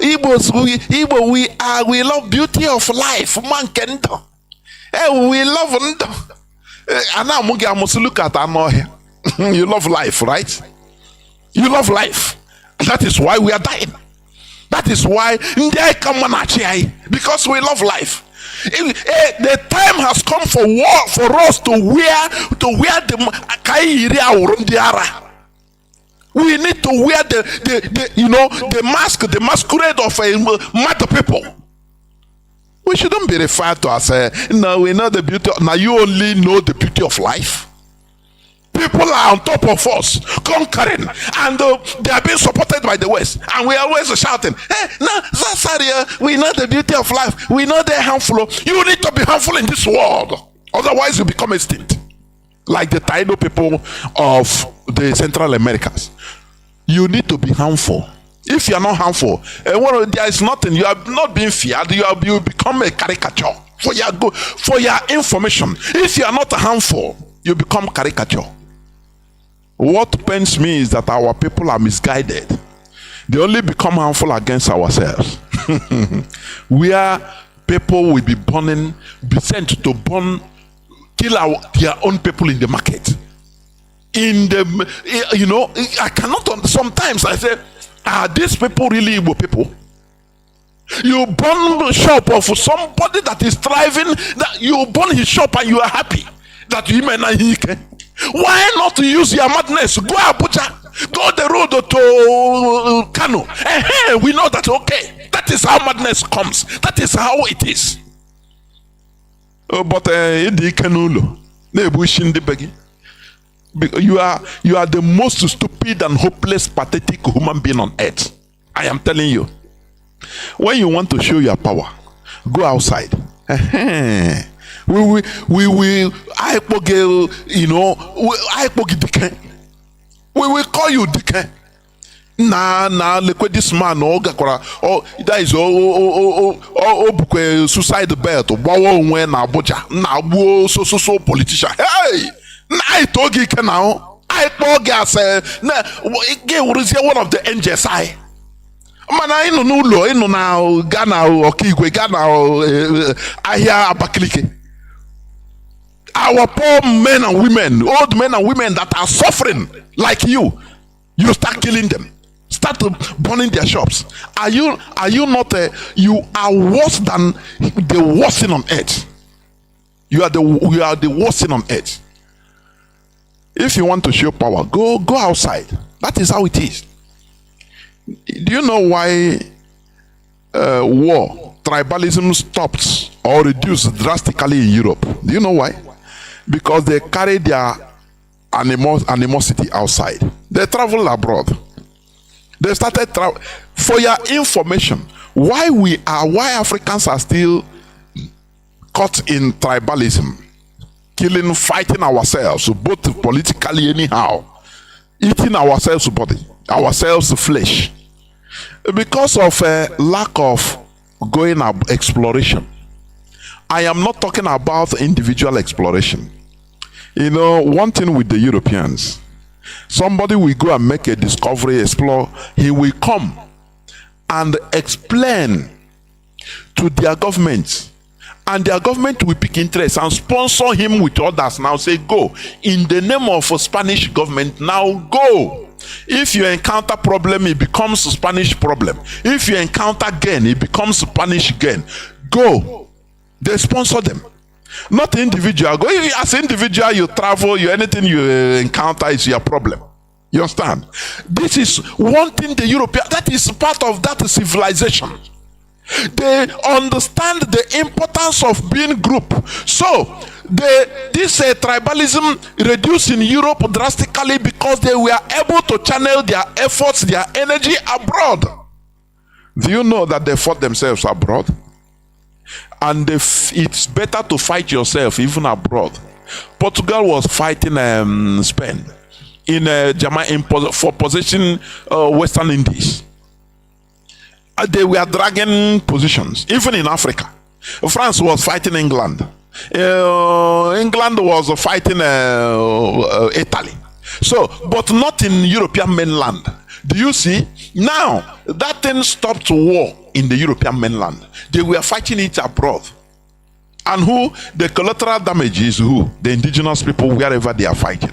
D: Igbo, we love beauty of life, man kendo. We love and now I must look at here. You love life, right? You love life. That is why we are dying. That is why because we love life. The time has come for war, for us to wear the we need to wear the mask, the masquerade of mad people. We shouldn't be referred to as no, we know the beauty. Now you only know the beauty of life. People are on top of us, conquering, and they are being supported by the West. And we are always shouting, hey, no, Zasaria, we know the beauty of life. We know they're harmful. You need to be harmful in this world. Otherwise, you become extinct. Like the Taino people of the Central Americas. You need to be harmful. If you are not harmful, there is nothing. You are not being feared. You become a caricature. For your information, if you are not harmful, you become caricature. What pains me is that our people are misguided. They only become harmful against ourselves. Where people will be sent to kill their own people in the market. I cannot. Sometimes I say, are these people really Igbo people? You burn the shop of somebody that is thriving. That you burn his shop and you are happy that you may not. Why not use your madness? Go Abuja, go the road to Kanu. We know that. Okay, that is how madness comes. That is how it is. But you are the most stupid and hopeless, pathetic human being on earth. I am telling you. When you want to show your power, go outside. We will call you Dike. Look this man. That is suicide belt. When Abuja, so politician. Hey, I told you now. I told you one of the NJSI. Mana inu n'ụlọ inu na Ghana Okigwe Ghana ahịa Abakaliki. Our poor men and women, old men and women that are suffering like you start killing them, start burning their shops. Are you not? You are worse than the worst thing on earth. You are the worst thing on earth. If you want to show power, go outside. That is how it is. Do you know why tribalism stopped or reduced drastically in Europe? Do you know why? Because they carry their animosity outside. They travel abroad. They started for your information. Why Africans are still caught in tribalism, killing, fighting ourselves, both politically anyhow, eating ourselves body, ourselves flesh, because of a lack of going up exploration. I am not talking about individual exploration. One thing with the Europeans, somebody will go and make a discovery, explore, he will come and explain to their government, and their government will pick interest and sponsor him with others. Now say, go in the name of a Spanish government, now go. If you encounter problem, it becomes a Spanish problem. If you encounter gain, it becomes Spanish gain. Go. They sponsor them. Not individual. Go. As individual, you travel, anything you encounter is your problem. You understand? This is one thing the European, that is part of that civilization. They understand the importance of being group. So this tribalism reduced in Europe drastically because they were able to channel their efforts, their energy abroad. Do you know that they fought themselves abroad? And it's better to fight yourself even abroad. Portugal was fighting Spain in Jamaica for possessing Western Indies. They were dragging positions, even in Africa. France was fighting England. England was fighting Italy. So, but not in European mainland. Do you see? Now, that thing stopped war in the European mainland. They were fighting it abroad. And who? The collateral damage is who? The indigenous people, wherever they are fighting.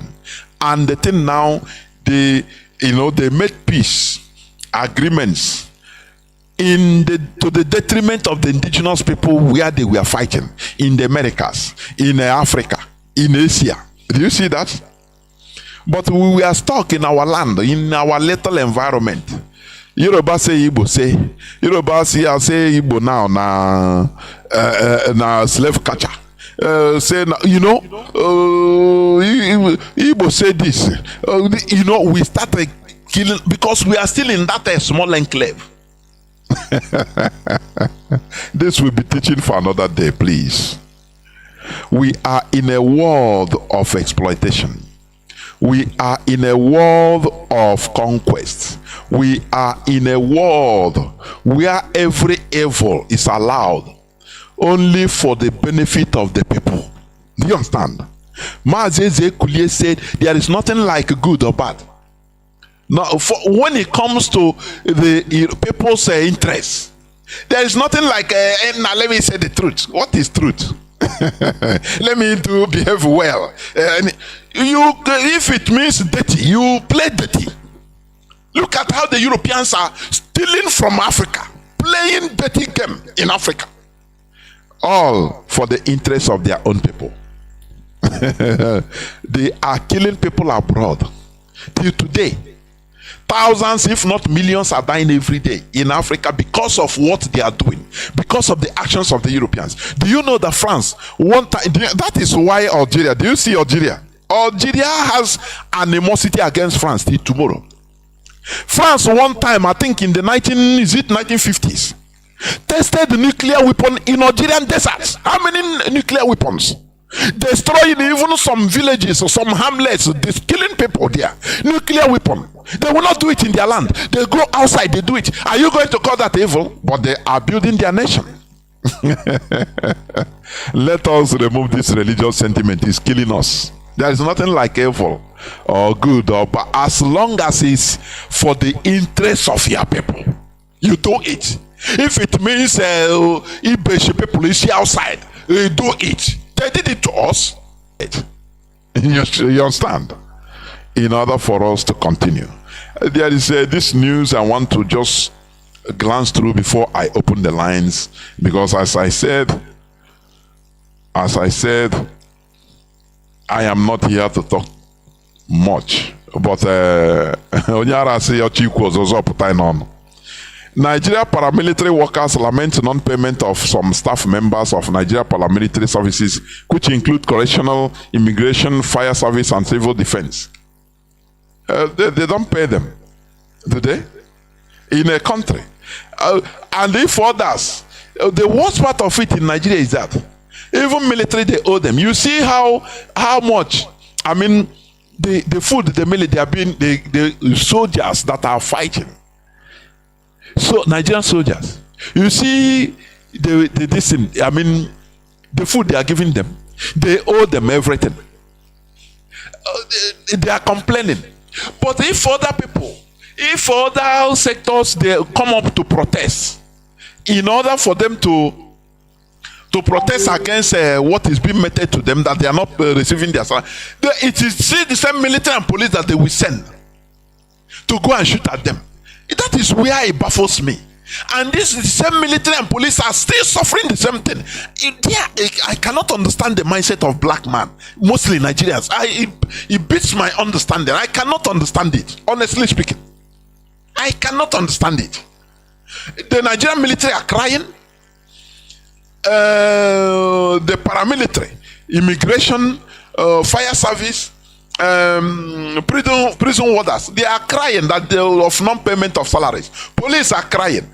D: And the thing now, they made peace agreements to the detriment of the indigenous people where they were fighting, in the Americas, in Africa, in Asia. Do you see that? But we were stuck in our land, in our little environment. Yoruba say Igbo say. Yoruba say Igbo now na slave catcher. Say Igbo say this. We started killing because we are still in that small enclave. This will be teaching for another day, please. We are in a world of exploitation. We are in a world of conquest. We are in a world where every evil is allowed only for the benefit of the people. Do you understand? Mazi said there is nothing like good or bad. Now, when it comes to the people's interests, there is nothing like, now let me say the truth. What is truth? Let me behave well. If it means dirty, you play dirty. Look at how the Europeans are stealing from Africa, playing dirty game in Africa. All for the interests of their own people. They are killing people abroad. Till today, thousands, if not millions, are dying every day in Africa because of what they are doing, because of the actions of the Europeans. Do you know that France, one time, that is why Algeria, do you see Algeria? Algeria has animosity against France till tomorrow. France, one time, I think in the 1950s, tested the nuclear weapon in Algerian deserts. How many nuclear weapons? Destroying even some villages or some hamlets, killing people there. Nuclear weapon. They will not do it in their land. They go outside, they do it. Are you going to call that evil? But they are building their nation. Let us remove this religious sentiment. It's killing us. There is nothing like evil or good or bad, as long as it's for the interest of your people. You do it. If it means people is outside, you do it. They did it to us. You understand? In order for us to continue, there is this news I want to just glance through before I open the lines, because as I said, I am not here to talk much, but Nigeria paramilitary workers lament non-payment of some staff members of Nigeria paramilitary services, which include correctional, immigration, fire service, and civil defense. They don't pay them, do they? In a country. And if others, the worst part of it in Nigeria is that even military, they owe them. You see how much, I mean, the food, the military, they are being, the soldiers that are fighting. So Nigerian soldiers, you see this thing, I mean, the food they are giving them, they owe them everything. They are complaining. But if other people, if other sectors, they come up to protest, in order for them to protest against what is being meted to them, that they are not receiving their salary, it is still the same military and police that they will send to go and shoot at them. That is where it baffles me. And this is the same military and police are still suffering the same thing. I cannot understand the mindset of black man, mostly Nigerians. It beats my understanding. I cannot understand it, honestly speaking. I cannot understand it. The Nigerian military are crying. The paramilitary, immigration, fire service, prison warders, they are crying that they of non-payment of salaries. Police are crying.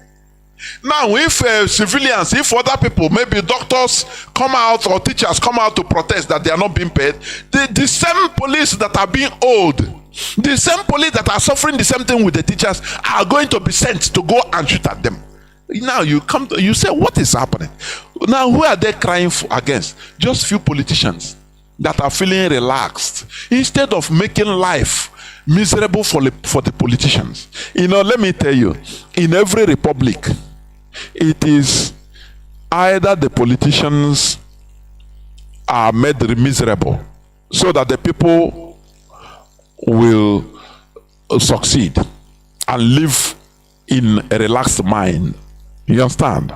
D: Now, if civilians, if other people, maybe doctors come out or teachers come out to protest that they are not being paid, the same police that are being owed, the same police that are suffering the same thing with the teachers, are going to be sent to go and shoot at them. Now you come to, you say, what is happening? Now who are they crying against? Just few politicians that are feeling relaxed instead of making life miserable for the politicians. Let me tell you, in every republic, it is either the politicians are made miserable so that the people will succeed and live in a relaxed mind. You understand?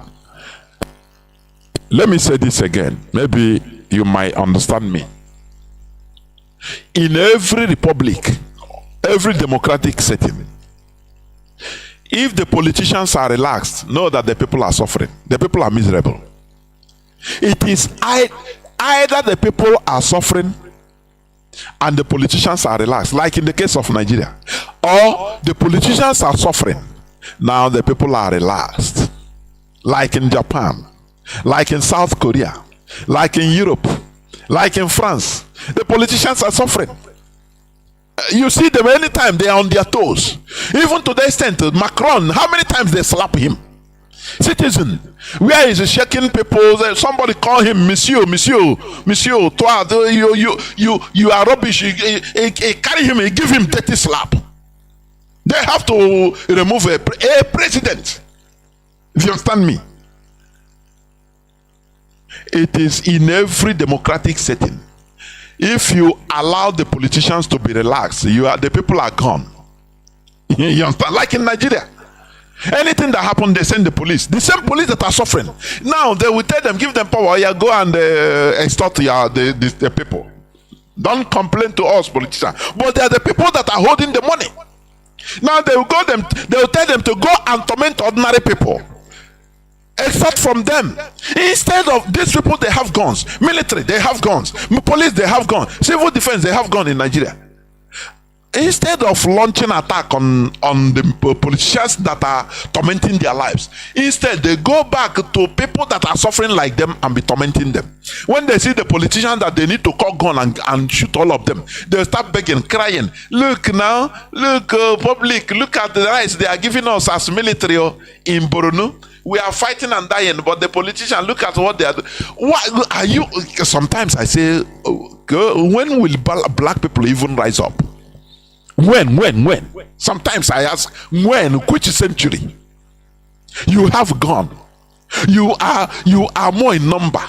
D: Let me say this again. Maybe you might understand me. In every republic, every democratic setting, if the politicians are relaxed, know that the people are suffering. The people are miserable. It is either the people are suffering and the politicians are relaxed, like in the case of Nigeria, or the politicians are suffering, now the people are relaxed, like in Japan, like in South Korea, like in Europe, like in France. The politicians are suffering. You see them anytime they are on their toes. Even to the extent Macron, how many times they slap him? Citizen, where is he shaking people? Somebody call him Monsieur, toi, you are rubbish. He carry him, he give him dirty slap. They have to remove a president. If you understand me? It is in every democratic setting. If you allow the politicians to be relaxed, the people are gone. You understand? Like in Nigeria. Anything that happens, they send the police. The same police that are suffering. Now they will tell them, give them power. Yeah, go and extort the people. Don't complain to us, politicians. But they are the people that are holding the money. Now they will tell them to go and torment ordinary people. Except from them. Instead of these people, they have guns. Military, they have guns. Police, they have guns. Civil defense, they have guns in Nigeria. Instead of launching attack on the politicians that are tormenting their lives, instead they go back to people that are suffering like them and be tormenting them. When they see the politicians that they need to call gun and shoot all of them, they'll start begging, crying, look now, look public, look at the rights they are giving us as military in Borno. We are fighting and dying, but the politicians, look at what they are doing. What are you? Sometimes I say, when will black people even rise up? When? Sometimes I ask, when? Which century? You have gone. You are more in number.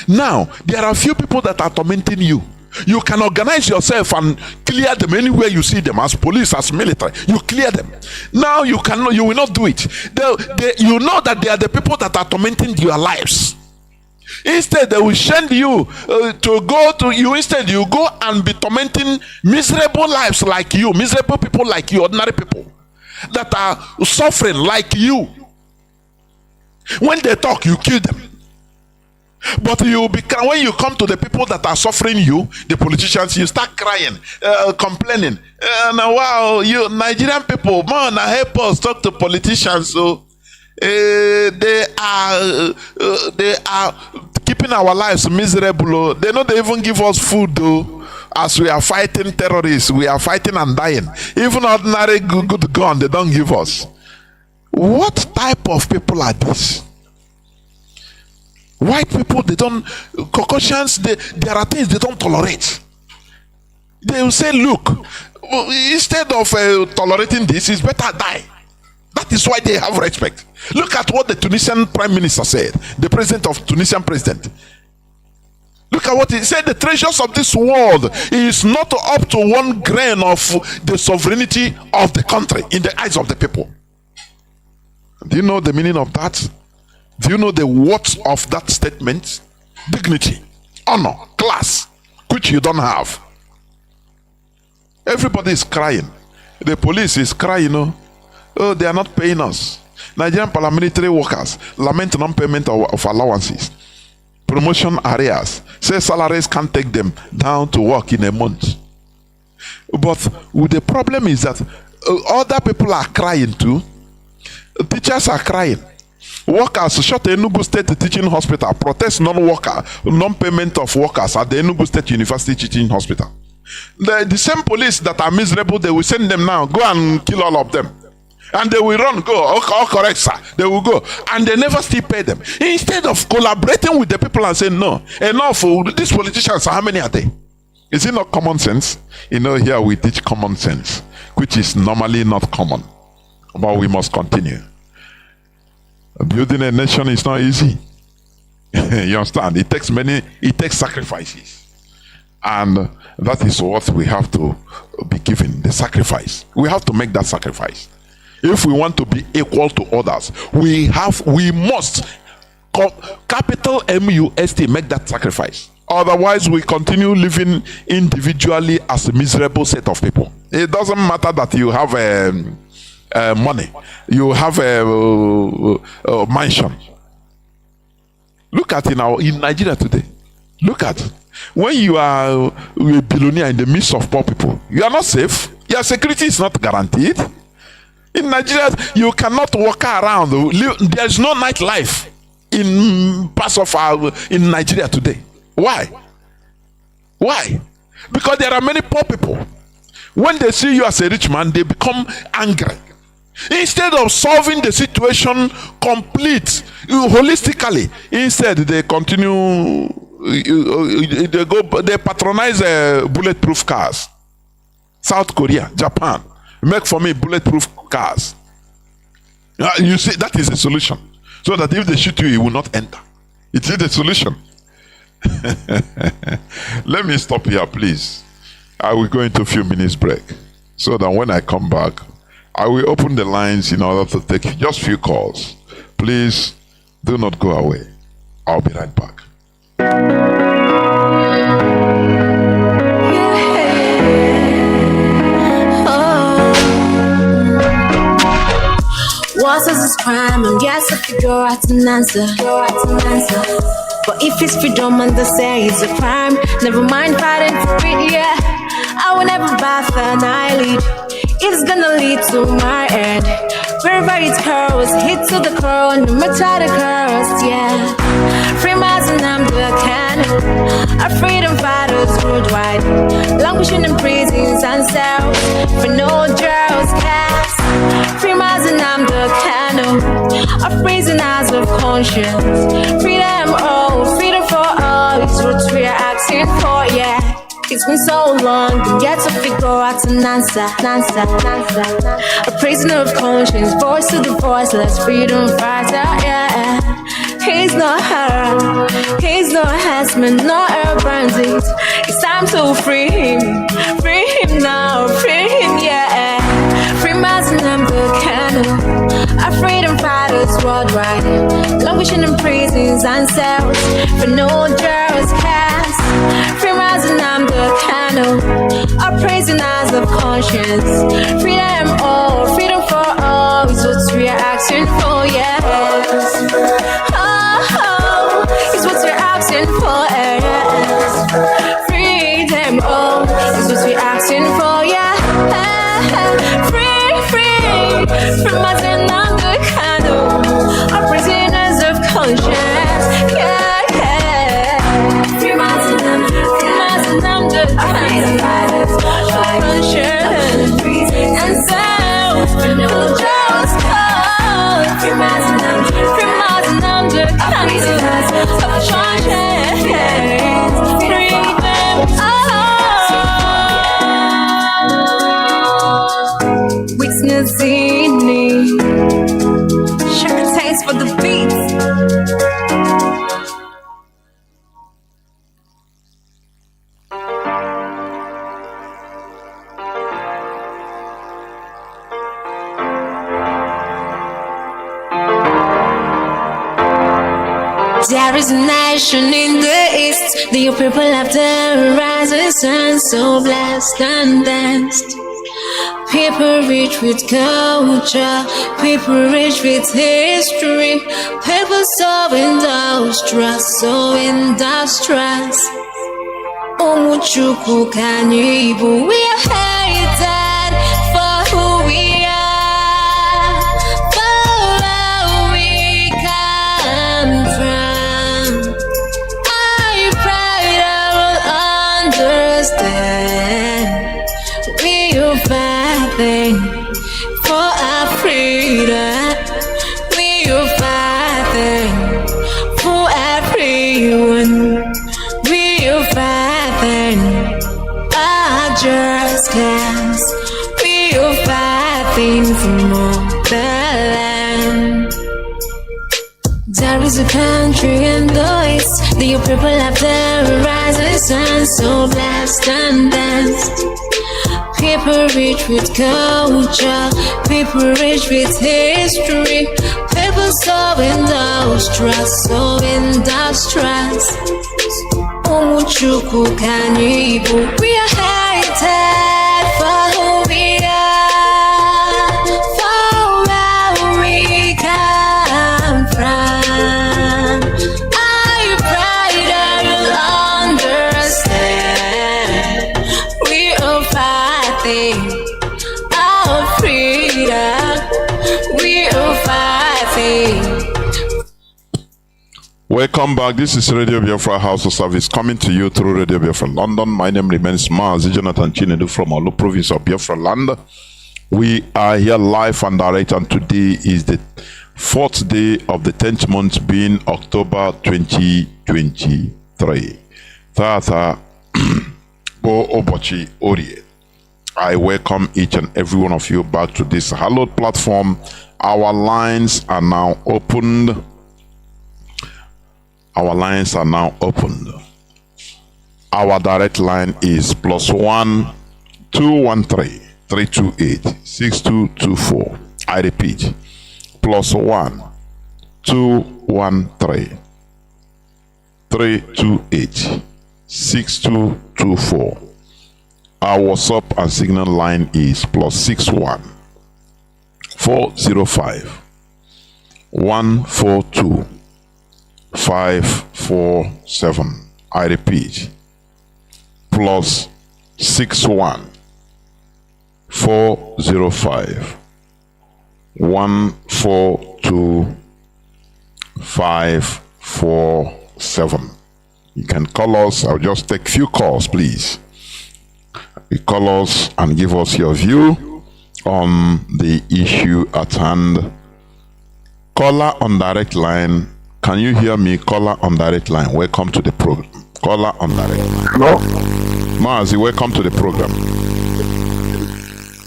D: Now, there are few people that are tormenting you. You can organize yourself and clear them anywhere you see them, as police, as military. You clear them. Now you will not do it. You know that they are the people that are tormenting your lives. Instead, they will send you to go to you. Instead, you go and be tormenting miserable lives like you, miserable people like you, ordinary people that are suffering like you. When they talk, you kill them. But when you come to the people that are suffering you, the politicians, you start crying, complaining. Now, wow, you Nigerian people, man, help us talk to politicians. So they are keeping our lives miserable. They don't even give us food, though. As we are fighting terrorists, we are fighting and dying. Even ordinary good gun, they don't give us. What type of people are these? White people, they don't, Caucasians, there are things they don't tolerate. They will say, look, instead of tolerating this, it's better die. That is why they have respect. Look at what the Tunisian prime minister said, the president of Tunisian president. Look at what he said, the treasures of this world is not up to 1 grain of the sovereignty of the country in the eyes of the people. Do you know the meaning of that? Do you know the words of that statement? Dignity, honor, class, which you don't have. Everybody is crying. The police is crying, oh, they are not paying us. Nigerian paramilitary workers lament non-payment of allowances. Promotion arrears. Say salaries can't take them down to work in a month. But the problem is that other people are crying too. Teachers are crying. Workers shut the Enugu State Teaching Hospital, protest non-payment of workers at the Enugu State University Teaching Hospital. The same police that are miserable, they will send them now, go and kill all of them. And they will run, go, all correct, sir. They will go. And they never still pay them. Instead of collaborating with the people and saying, no, enough, these politicians, how many are they? Is it not common sense? Here we teach common sense, which is normally not common. But we must continue. Building a nation is not easy. You understand? It takes sacrifices. And that is what we have to be given, the sacrifice. We have to make that sacrifice. If we want to be equal to others, we must, capital MUST, make that sacrifice. Otherwise, we continue living individually as a miserable set of people. It doesn't matter that you have money, you have a mansion. Look at in Nigeria today. Look at when you are a billionaire in the midst of poor people, you are not safe. Your security is not guaranteed. In Nigeria, you cannot walk around. There is no nightlife in parts of in Nigeria today. Why? Why? Because there are many poor people. When they see you as a rich man, they become angry. Instead of solving the situation holistically, instead they continue. They patronize bulletproof cars. South Korea, Japan, make for me bulletproof cars. You see, that is a solution. So that if they shoot you, you will not enter. It is the solution. Let me stop here, please. I will go into a few minutes break, so that when I come back, I will open the lines in order to take just few calls. Please do not go away. I'll be right back.
B: What is this crime? And yes, I figure out an answer. But if it's freedom and they say it's a crime, never mind fighting for it, yeah. I will never bath and I lead. It's gonna lead to my end. Wherever it curls, hit to the curl, no matter the curls, yeah. Free Mazi, Nnamdi, Kanu, our freedom fighters worldwide, languishing in prisons and cells for no jails, cats. Free Mazi, Nnamdi, Kanu, our prisoners of conscience. Freedom, oh, freedom for all is what we are asking for, yeah. It's been so long, but yet to figure out an answer. A prisoner of conscience, voice to the voiceless, freedom fighter, yeah. He's not her, he's not harassment, not a bandit. It's time to free him now, free him, yeah. Free Mazi, Nnamdi, Kanu, our freedom fighters worldwide, languishing in prisons and cells for no jails, cast. Free Mazi, Nnamdi, Kanu, our prisoners of conscience. Freedom, oh, freedom for all is what we are asking for, yes. Oh, is what we're asking for, yes. Freedom, oh, is what we're asking for, yeah. Free, from Mazi, Nnamdi, Kanu, our prisoners of conscience, yeah. Free Mazi, Nnamdi, our freedom fighters, conscience, and self, no jails, free Mazi, Nnamdi, our prisoners of conscience, freedom, witnessing me, sugar taste for the beats. There is a nation in the east, the people have the rising sun, so blessed and danced. People rich with culture, people rich with history, people so industrious, Umuchuku Kanibu, we are hated for who we are, for where we come from. I pray I will understand. We are fighting for our freedom. fighting for more land. There is a country in the east, the people have terrorized the sun, so blessed and danced. People rich with culture, people rich with history, people so industrious, so industrious. Umuchuku Kanu, we are hated for who we are, for where we come from. I pray that you'll understand. We are fighting our freedom. We are fighting.
D: Welcome back. This is Radio Biafra HAUSA-SERVICE coming to you through Radio Biafra London. My name remains Mazi Chinedu from Olu province of Biafra land. We are here live and direct, and today is the 4th day of the 10th month, being October 2023. Tata Bo Obochi Orie. I welcome each and every one of you back to this hallowed platform. Our lines are now opened. Our lines are now opened. Our direct line is +1 213 328 6224. I repeat, +1 213 328 6224. Our WhatsApp and Signal line is +61 405 142 547. I repeat, +61 405 142 547. You can call us. I'll just take few calls, please. You call us and give us your view on the issue at hand. Caller on direct line. Can you hear me? Caller on direct line. Welcome to the program. Caller on direct line.
F: Hello?
D: Mazi, welcome to the program.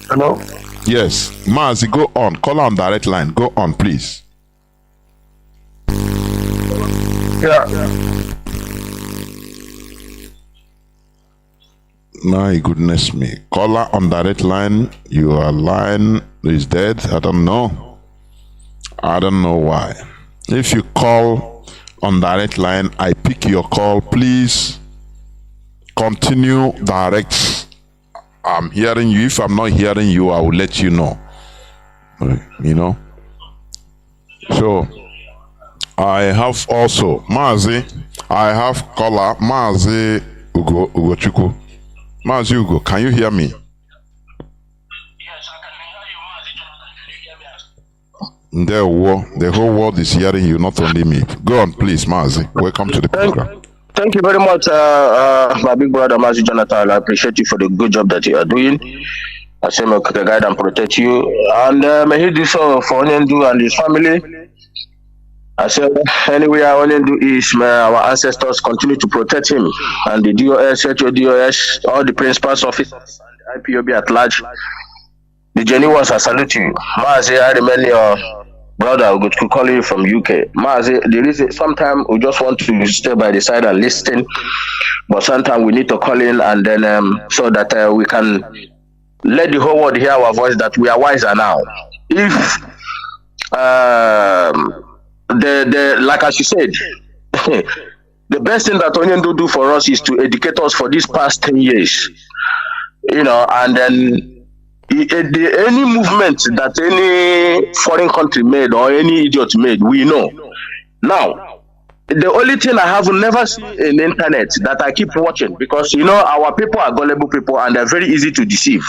F: Hello?
D: Yes. Mazi, go on. Caller on direct line. Go on, please.
F: Yeah.
D: My goodness me. Caller on direct line. Your line is dead. I don't know. I don't know why. If you call on direct line, I pick your call. Please continue direct. I'm hearing you. If I'm not hearing you, I will let you know. You know. So I have also Mazi. I have caller Mazi Ugochukwu. Mazi Ugo, can you hear me? The whole world is hearing you, not only me. Go on, please, Mazi. Welcome to the program.
F: Thank you very much, my big brother Mazi Jonathan. I appreciate you for the good job that you are doing. I say may God guide and protect you, and may He do so for Nnamdi and his family. I say anyway, I want to do is may our ancestors continue to protect him, and the DOS, HODOS, all the principal officers, and the IPOB at large. The journey was I salute you. Mazi, I remember your brother who could call you from UK. Mazi, there is sometimes we just want to stay by the side and listen, but sometimes we need to call in and then so that we can let the whole world hear our voice that we are wiser now. If like as you said, the best thing that Nnamdi do for us is to educate us for these past 10 years, you know, and then any movement that any foreign country made or any idiot made, we know. Now, the only thing I have never seen in the internet that I keep watching, because you know our people are gullible people and they're very easy to deceive.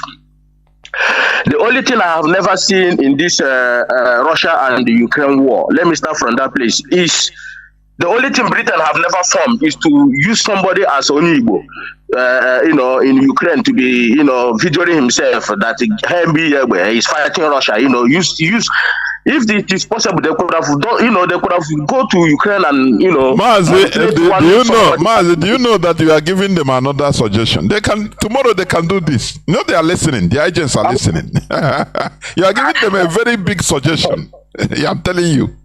F: The only thing I have never seen in this Russia and the Ukraine war, let me start from that place, is the only thing Britain have never formed is to use somebody as Onibo, you know, in Ukraine to be, you know, videoing himself that he's fighting Russia, you know, use If it is possible, they could have done, they could have go to Ukraine and,
D: Mazi, do you know that you are giving them another suggestion? Tomorrow they can do this. They are listening. The agents are listening. You are giving them a very big suggestion. I'm telling you.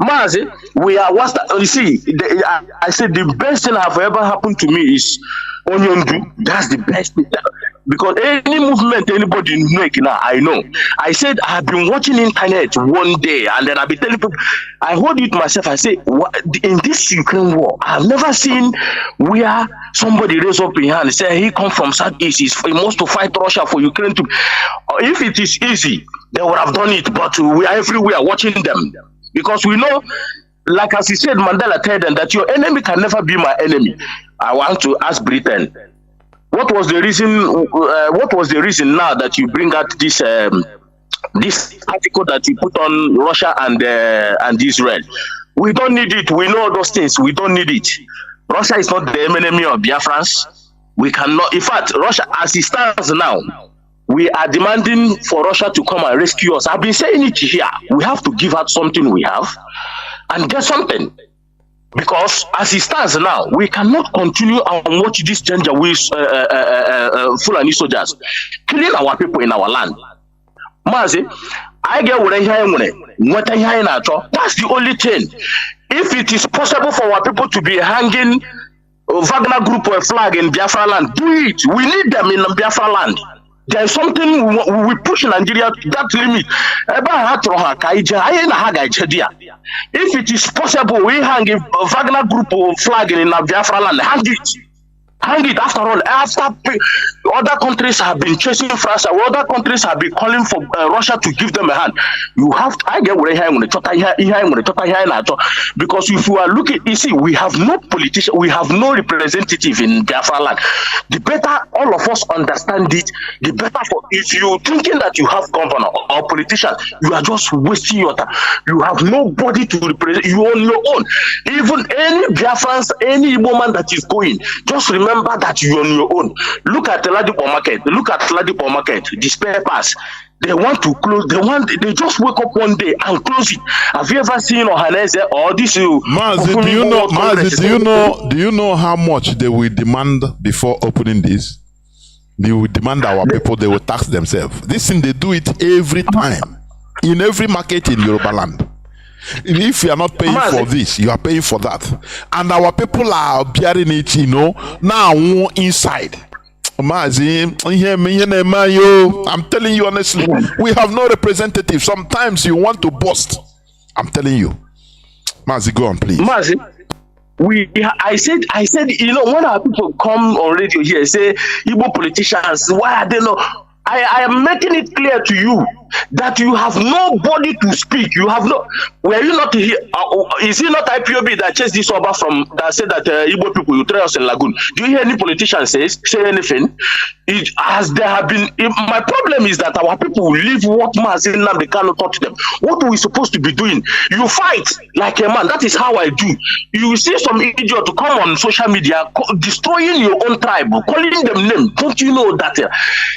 F: Mazi, you see, I said the best thing have ever happened to me is Onyondu. That's the best thing. Because any movement anybody make now, I know. I said I've been watching internet one day, and then I've been telling people, I hold it myself. I say, in this Ukraine war, I've never seen where somebody raise up a hand and say he come from Southeast, he wants to fight Russia for Ukraine to. If it is easy, they would have done it. But we are everywhere watching them because we know, like as he said, Mandela told them that your enemy can never be my enemy. I want to ask Britain. What was the reason? What was the reason now that you bring out this this article that you put on Russia and Israel? We don't need it. We know those things. We don't need it. Russia is not the enemy of Biafrans. We cannot. In fact, Russia, as it stands now, we are demanding for Russia to come and rescue us. I've been saying it here. We have to give out something we have and get something. Because as it stands now, we cannot continue and watch this danger with Fulani soldiers killing our people in our land. Mazi, I get what that's the only thing. If it is possible for our people to be hanging Wagner group or flag in Biafra land, do it. We need them in Biafra land. There is something we push in Nigeria to that limit. If it is possible, we hang a Wagner group or flag in Biafra land, hang it. Hang it. After all, after other countries have been chasing France, other countries have been calling for Russia to give them a hand. You have to, I get what because if you are looking, you see, we have no politician, we have no representative in Biafra land. The better all of us understand it, the better for if you're thinking that you have governor or politician, you are just wasting your time. You have nobody to represent you on your own. Even any Biafrans, any woman that is going, just remember that you're on your own. Look at the Ladipo market. Look at Ladipo market. The spare pass. They want to close. They just wake up one day and close it. Have you ever seen Ohanese or this?
D: Mazi, do you know how much they will demand before opening this? They will demand our people. They will tax themselves. This thing they do it every time in every market in Yoruba land. If you are not paying for this, you are paying for that, and our people are bearing it. Now inside. Mazi, I'm telling you honestly, we have no representative. Sometimes you want to boast. I'm telling you. Mazi, go on, please.
F: Mazi, I said, when our people come on radio here, say, Igbo politicians, why are they not? I am making it clear to you that you have nobody to speak. You have no. Were you not here? Is it not IPOB that chased this over from that said that Igbo people you try us in Lagoon? Do you hear any politician say anything? It has there have been. My problem is that our people leave what Mazi Nnamdi Kanu taught them. What are we supposed to be doing? You fight like a man. That is how I do. You see some idiot to come on social media destroying your own tribe, calling them names. Don't you know that?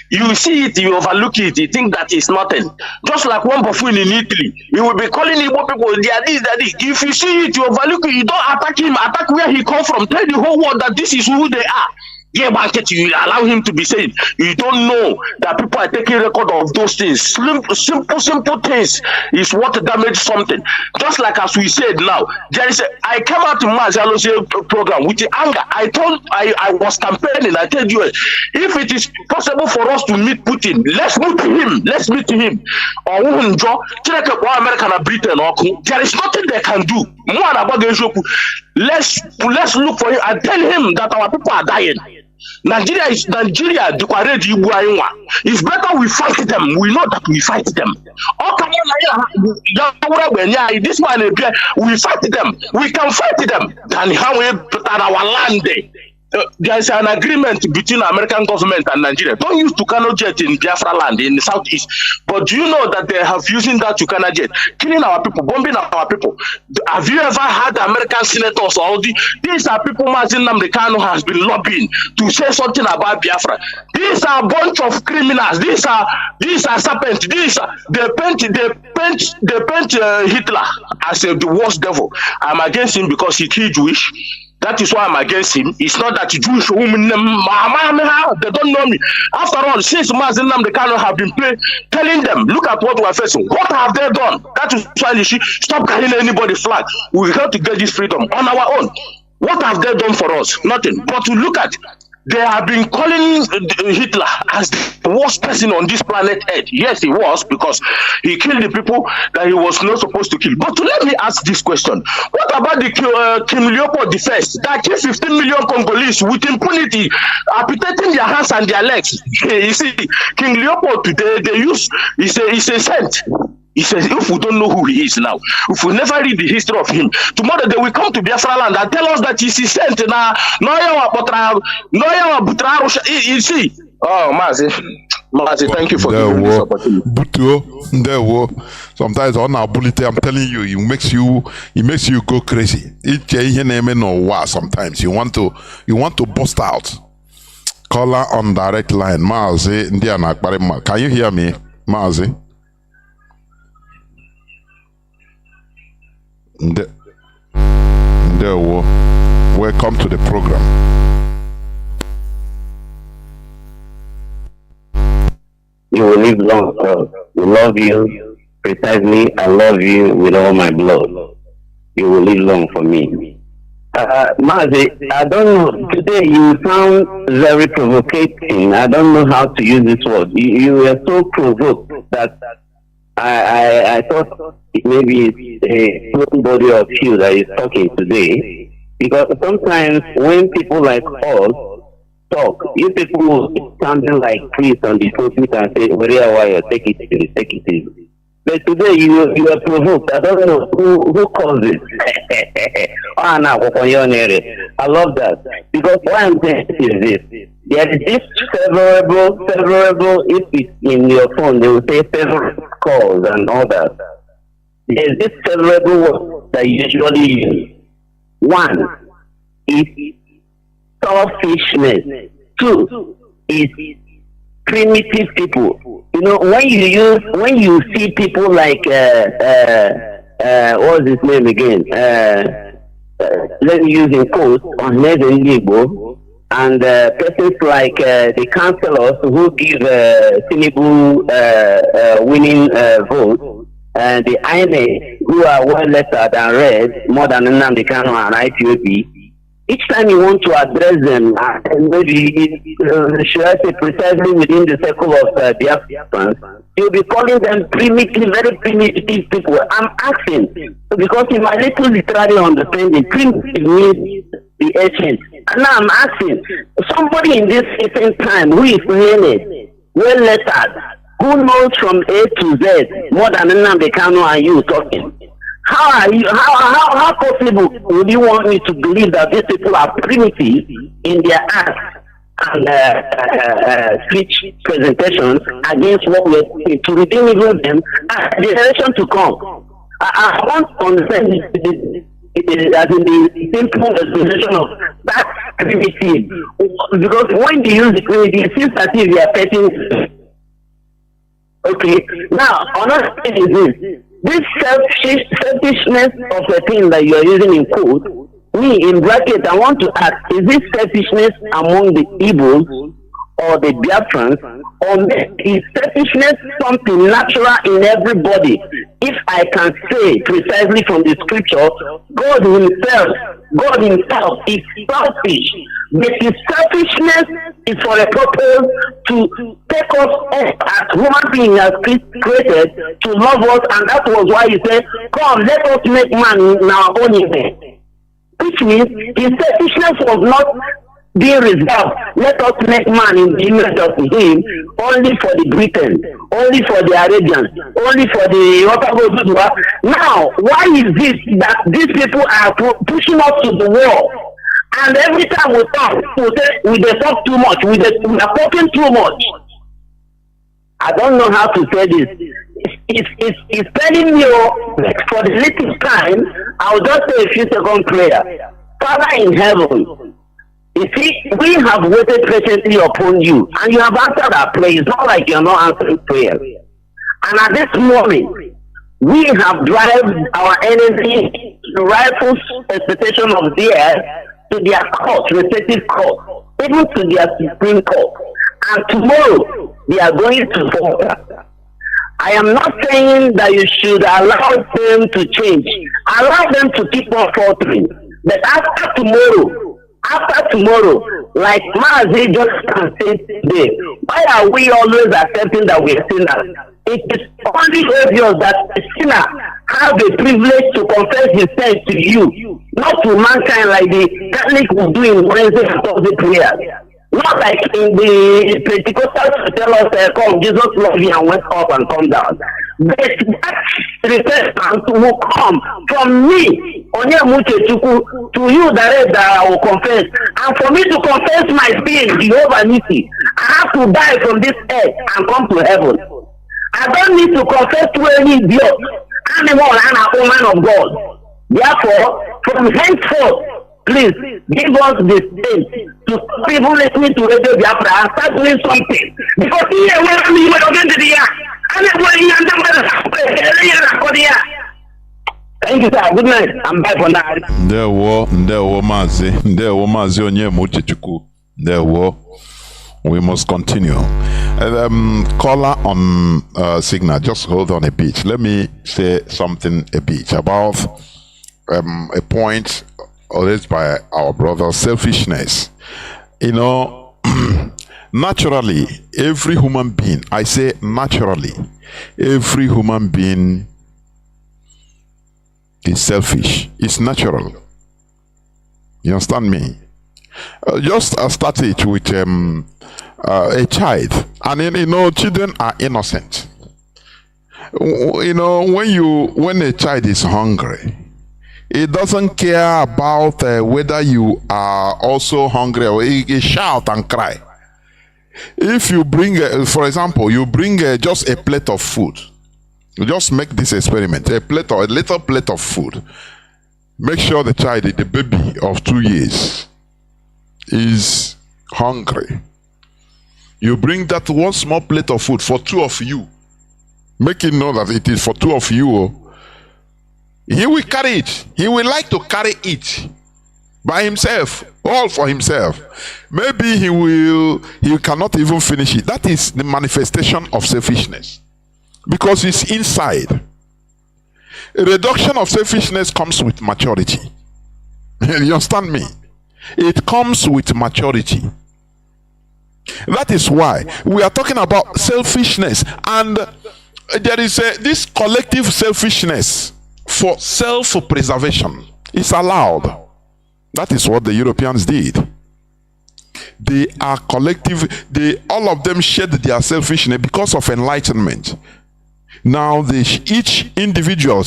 F: You see it, you overlook it, you think that is nothing. Just like one buffoon in Italy, he will be calling Igbo people, they are this, that is. If you see it, you overlook it, you don't attack him, attack where he come from, tell the whole world that this is who they are. Yeah, market, you allow him to be saying, you don't know that people are taking record of those things. Simple things is what damage something. Just like as we said now, there is I came out to Mazi program with the anger. I was campaigning. I told you, if it is possible for us to meet Putin, let's meet him. Let's meet him. Or American or Britain, there is nothing they can do. Let's look for him and tell him that our people are dying. Nigeria, it's better we fight them. We know that we fight them. This one, we fight them. We can fight them than how we put our land. there is an agreement between American government and Nigeria. Don't use Kanu jet in Biafra land in the southeast. But do you know that they have using that Kanu jet, killing our people, bombing our people? Have you ever had American senators or these are people Mazi Nnamdi Kanu has been lobbying to say something about Biafra? These are a bunch of criminals. These are serpents. They paint Hitler as the worst devil. I'm against him because he killed Jewish. That is why I'm against him. It's not that Jewish women, they don't know me. After all, since Mazi Nnamdi Kanu have been telling them, look at what we're facing. What have they done? That is why you should stop carrying anybody's flag. We have to get this freedom on our own. What have they done for us? Nothing. But to look at, they have been calling Hitler as the worst person on this planet Earth. Yes, he was, because he killed the people that he was not supposed to kill. But let me ask this question. What about the King Leopold I that killed 15 million Congolese with impunity, amputating their hands and their legs? You see, King Leopold today, they use, he's a saint. He says, if we don't know who he is now, if we never read the history of him, tomorrow they will come to Biafra land and tell us that he's sent. You see, oh, Mazi, thank you for giving this opportunity.
D: Sometimes on our bullet, I'm telling you, it makes you go crazy. Sometimes you want to bust out. Caller on direct line, Mazi, can you hear me, Mazi? Welcome to the program.
G: You will live long. We love you precisely. I love you with all my blood. You will live long for me. Mazi, I don't know. Today you sound very provocating. I don't know how to use this word. You were so provoked that I thought maybe it's a somebody of you that is talking today, because sometimes when people like us talk, you people sounding like priests on the pulpit and say, "Where take it easy." But today you are provoked. I don't know who caused it. I love that, because what I'm saying is this: there is this favorable. If it's in your phone, they will say favorable calls and all that. There is this favorable word that you usually use. One is selfishness. Two is primitive people. You know, when you see people like what's his name again? Let me use in quotes on Igbo, and persons like the councillors who give Chinedu winning votes, and the INEC who are well lettered and read more than Nnamdi Kanu and IPOB. Each time you want to address them, and maybe should I say precisely within the circle of Biafrans, you'll be calling them primitive, very primitive people. I'm asking, because in my little literary understanding, primitive means the ancient. And now I'm asking, somebody in this certain time who is learned, well lettered, who knows from A to Z more than Nnamdi Kanu and you talking. How possible would you want me to believe that these people are primitive in their acts and speech presentations against what we're doing to redeem even them and the generation to come? I want to understand as in the simple explanation of that primitive, because when you use the primitive, it seems as if you are petting. Okay, now another thing is this selfishness of a thing that you are using in quote, me in bracket, I want to ask, is this selfishness among the Igbos or the Biafrans, or is selfishness something natural in everybody? If I can say precisely from the scripture, God himself is selfish, but his selfishness is for a purpose to take us up as human beings as created to love us, and that was why he said, "Come, let us make man in our own image." Which means his selfishness was not being reserved. Let us make man in the image of him only for the Britons, only for the Arabians, only for the Now, why is this that these people are pushing us to the wall And every time we talk, we say we talk too much. We are talking too much. I don't know how to say this. It's telling you for the little time. I'll just say a few second prayer. Father in heaven, you see, we have waited patiently upon you, and you have answered our prayer. It's not like you're not answering prayer. And at this moment, we have driven our enemy to rightful expectation of theirs to their court, respective court, even to their Supreme Court. And tomorrow, they are going to fall. I am not saying that you should allow them to change. Allow them to keep on faltering. But after tomorrow, like Mazi just said today, why are we always accepting that we are sinners? It is only obvious that a sinner has the privilege to confess his sins to you, not to mankind like the Catholic will do in Wednesday and Thursday prayers. Not like in the Pentecostals to tell us, come, Jesus love you and went up and come down. But that repentance will come from me, Onyemuchechuku, to you that I will confess. And for me to confess my sin, Jehovah Nisi, I have to die from this earth and come to heaven. I don't need to confess to any idiot, animal, and a woman of God. Therefore, from henceforth, please give us the space to people listening to Radio Biafra and start doing something. Because here we are going to the year. Thank you, sir. Good night. I'm back for now.
D: Ndewo Mazi Onyemuchechuku. Ndewo. We must continue. Caller on signal, just hold on a bit. Let me say something a bit about a point raised by our brother, selfishness. You know, naturally, every human being, I say naturally, every human being is selfish. It's natural. You understand me? Just start it with a child. And you know, children are innocent. You know, when a child is hungry, it doesn't care about whether you are also hungry, or he shout and cry. If you bring, for example, you bring just a plate of food. You just make this experiment. A little plate of food. Make sure the child, the baby of 2 years, is hungry. You bring that one small plate of food for 2 of you. Make him know that it is for 2 of you. He will carry it. He will like to carry it by himself, all for himself. Maybe he cannot even finish it. That is the manifestation of selfishness, because it's inside. A reduction of selfishness comes with maturity. You understand me? It comes with maturity. That is why we are talking about selfishness, and there is this collective selfishness for self-preservation is allowed. That is what the Europeans did. They are collective. All of them shed their selfishness because of enlightenment. Now each individual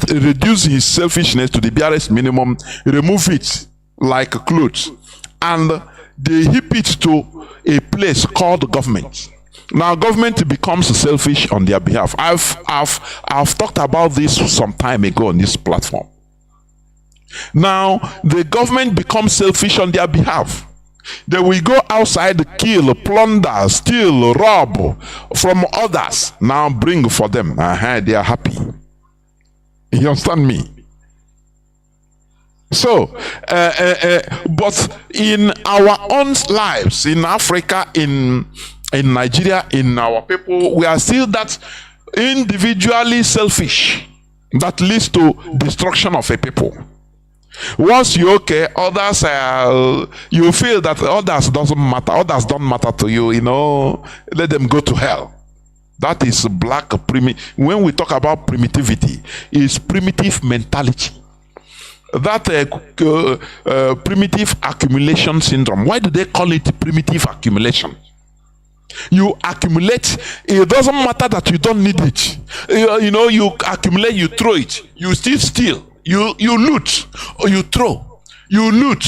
D: reduce his selfishness to the barest minimum, remove it like clothes, and they heap it to a place called government. Now government becomes selfish on their behalf. I've talked about this some time ago on this platform. Now the government becomes selfish on their behalf. They will go outside, kill, plunder, steal, rob from others. Now bring for them. They are happy. You understand me? So, but in our own lives, in Africa, in Nigeria, in our people, we are still that individually selfish that leads to destruction of a people. Once you okay, others you feel that others doesn't matter, others don't matter to you, you know, let them go to hell. That is black when we talk about primitivity, is primitive mentality. That primitive accumulation syndrome. Why do they call it primitive accumulation? You accumulate, it doesn't matter that you don't need it. You know, you accumulate, you throw it, you still steal, you loot, or you throw. You loot.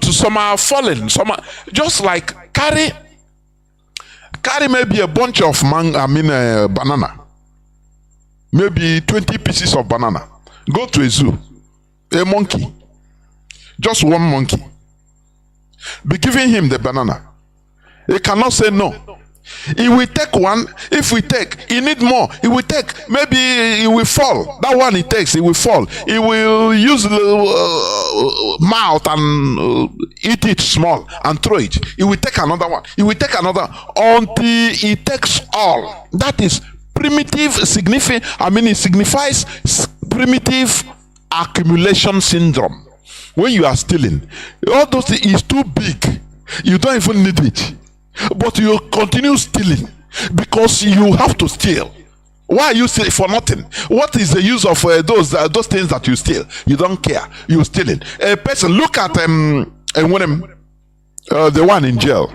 D: Some are fallen. Some are just like carry maybe a bunch of banana. Maybe 20 pieces of banana. Go to a zoo. A monkey. Just one monkey. Be giving him the banana. He cannot say no. He will take one. If we take, he need more. He will take. Maybe he will fall. That one he takes, he will fall. He will use the mouth and eat it small and throw it. He will take another one. He will take another until he takes all. That is primitive. It signifies primitive accumulation syndrome. When you are stealing, all those things is too big. You don't even need it. But you continue stealing because you have to steal. Why are you stealing? For nothing. What is the use of those things that you steal? You don't care. You're stealing. A person, look at the one in jail,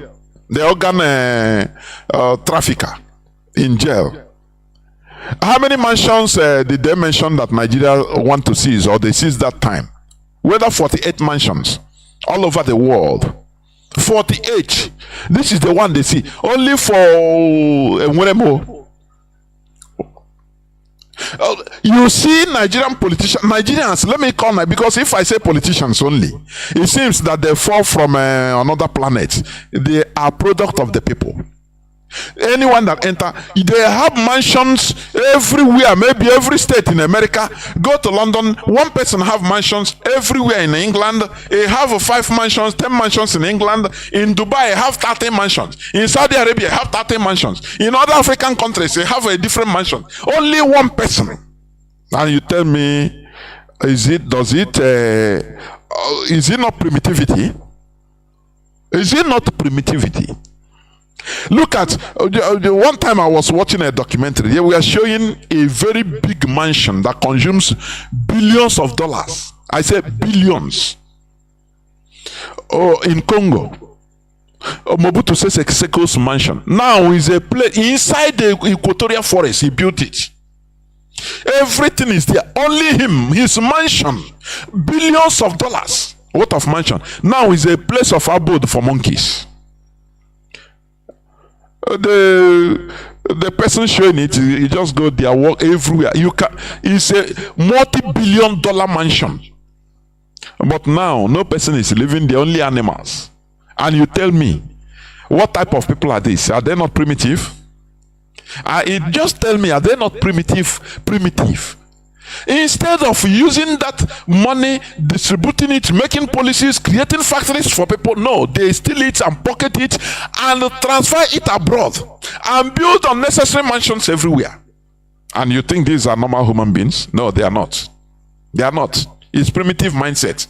D: the organ trafficker in jail. How many mansions did they mention that Nigeria want to seize, or they seized that time? Whether 48 mansions all over the world. 48. This is the one they see. Only for you see Nigerian politicians, Nigerians, let me call them, because if I say politicians only, it seems that they fall from another planet. They are product of the people. Anyone that enter, they have mansions everywhere, maybe every state in America. Go to London, one person have mansions everywhere in England. They have 5 mansions, 10 mansions in England. In Dubai, have 30 mansions. In Saudi Arabia, have 30 mansions. In other African countries, they have a different mansion. Only one person. And you tell me, is it not primitivity? Is it not primitivity? Look at one time I was watching a documentary. They were showing a very big mansion that consumes billions of dollars. I said billions. In Congo, Mobutu Sese Seko's mansion now is a place inside the equatorial forest. He built it. Everything is there. Only him, his mansion, billions of dollars worth of mansion, now is a place of abode for monkeys. The person showing it, you just go there, walk everywhere. It's a multi-billion-dollar mansion, but now no person is living there, only animals. And you tell me, what type of people are these? Are they not primitive? Just tell me, are they not primitive? Instead of using that money, distributing it, making policies, creating factories for people, no, they steal it and pocket it and transfer it abroad and build unnecessary mansions everywhere. And you think these are normal human beings? No, they are not. They are not. It's primitive mindset.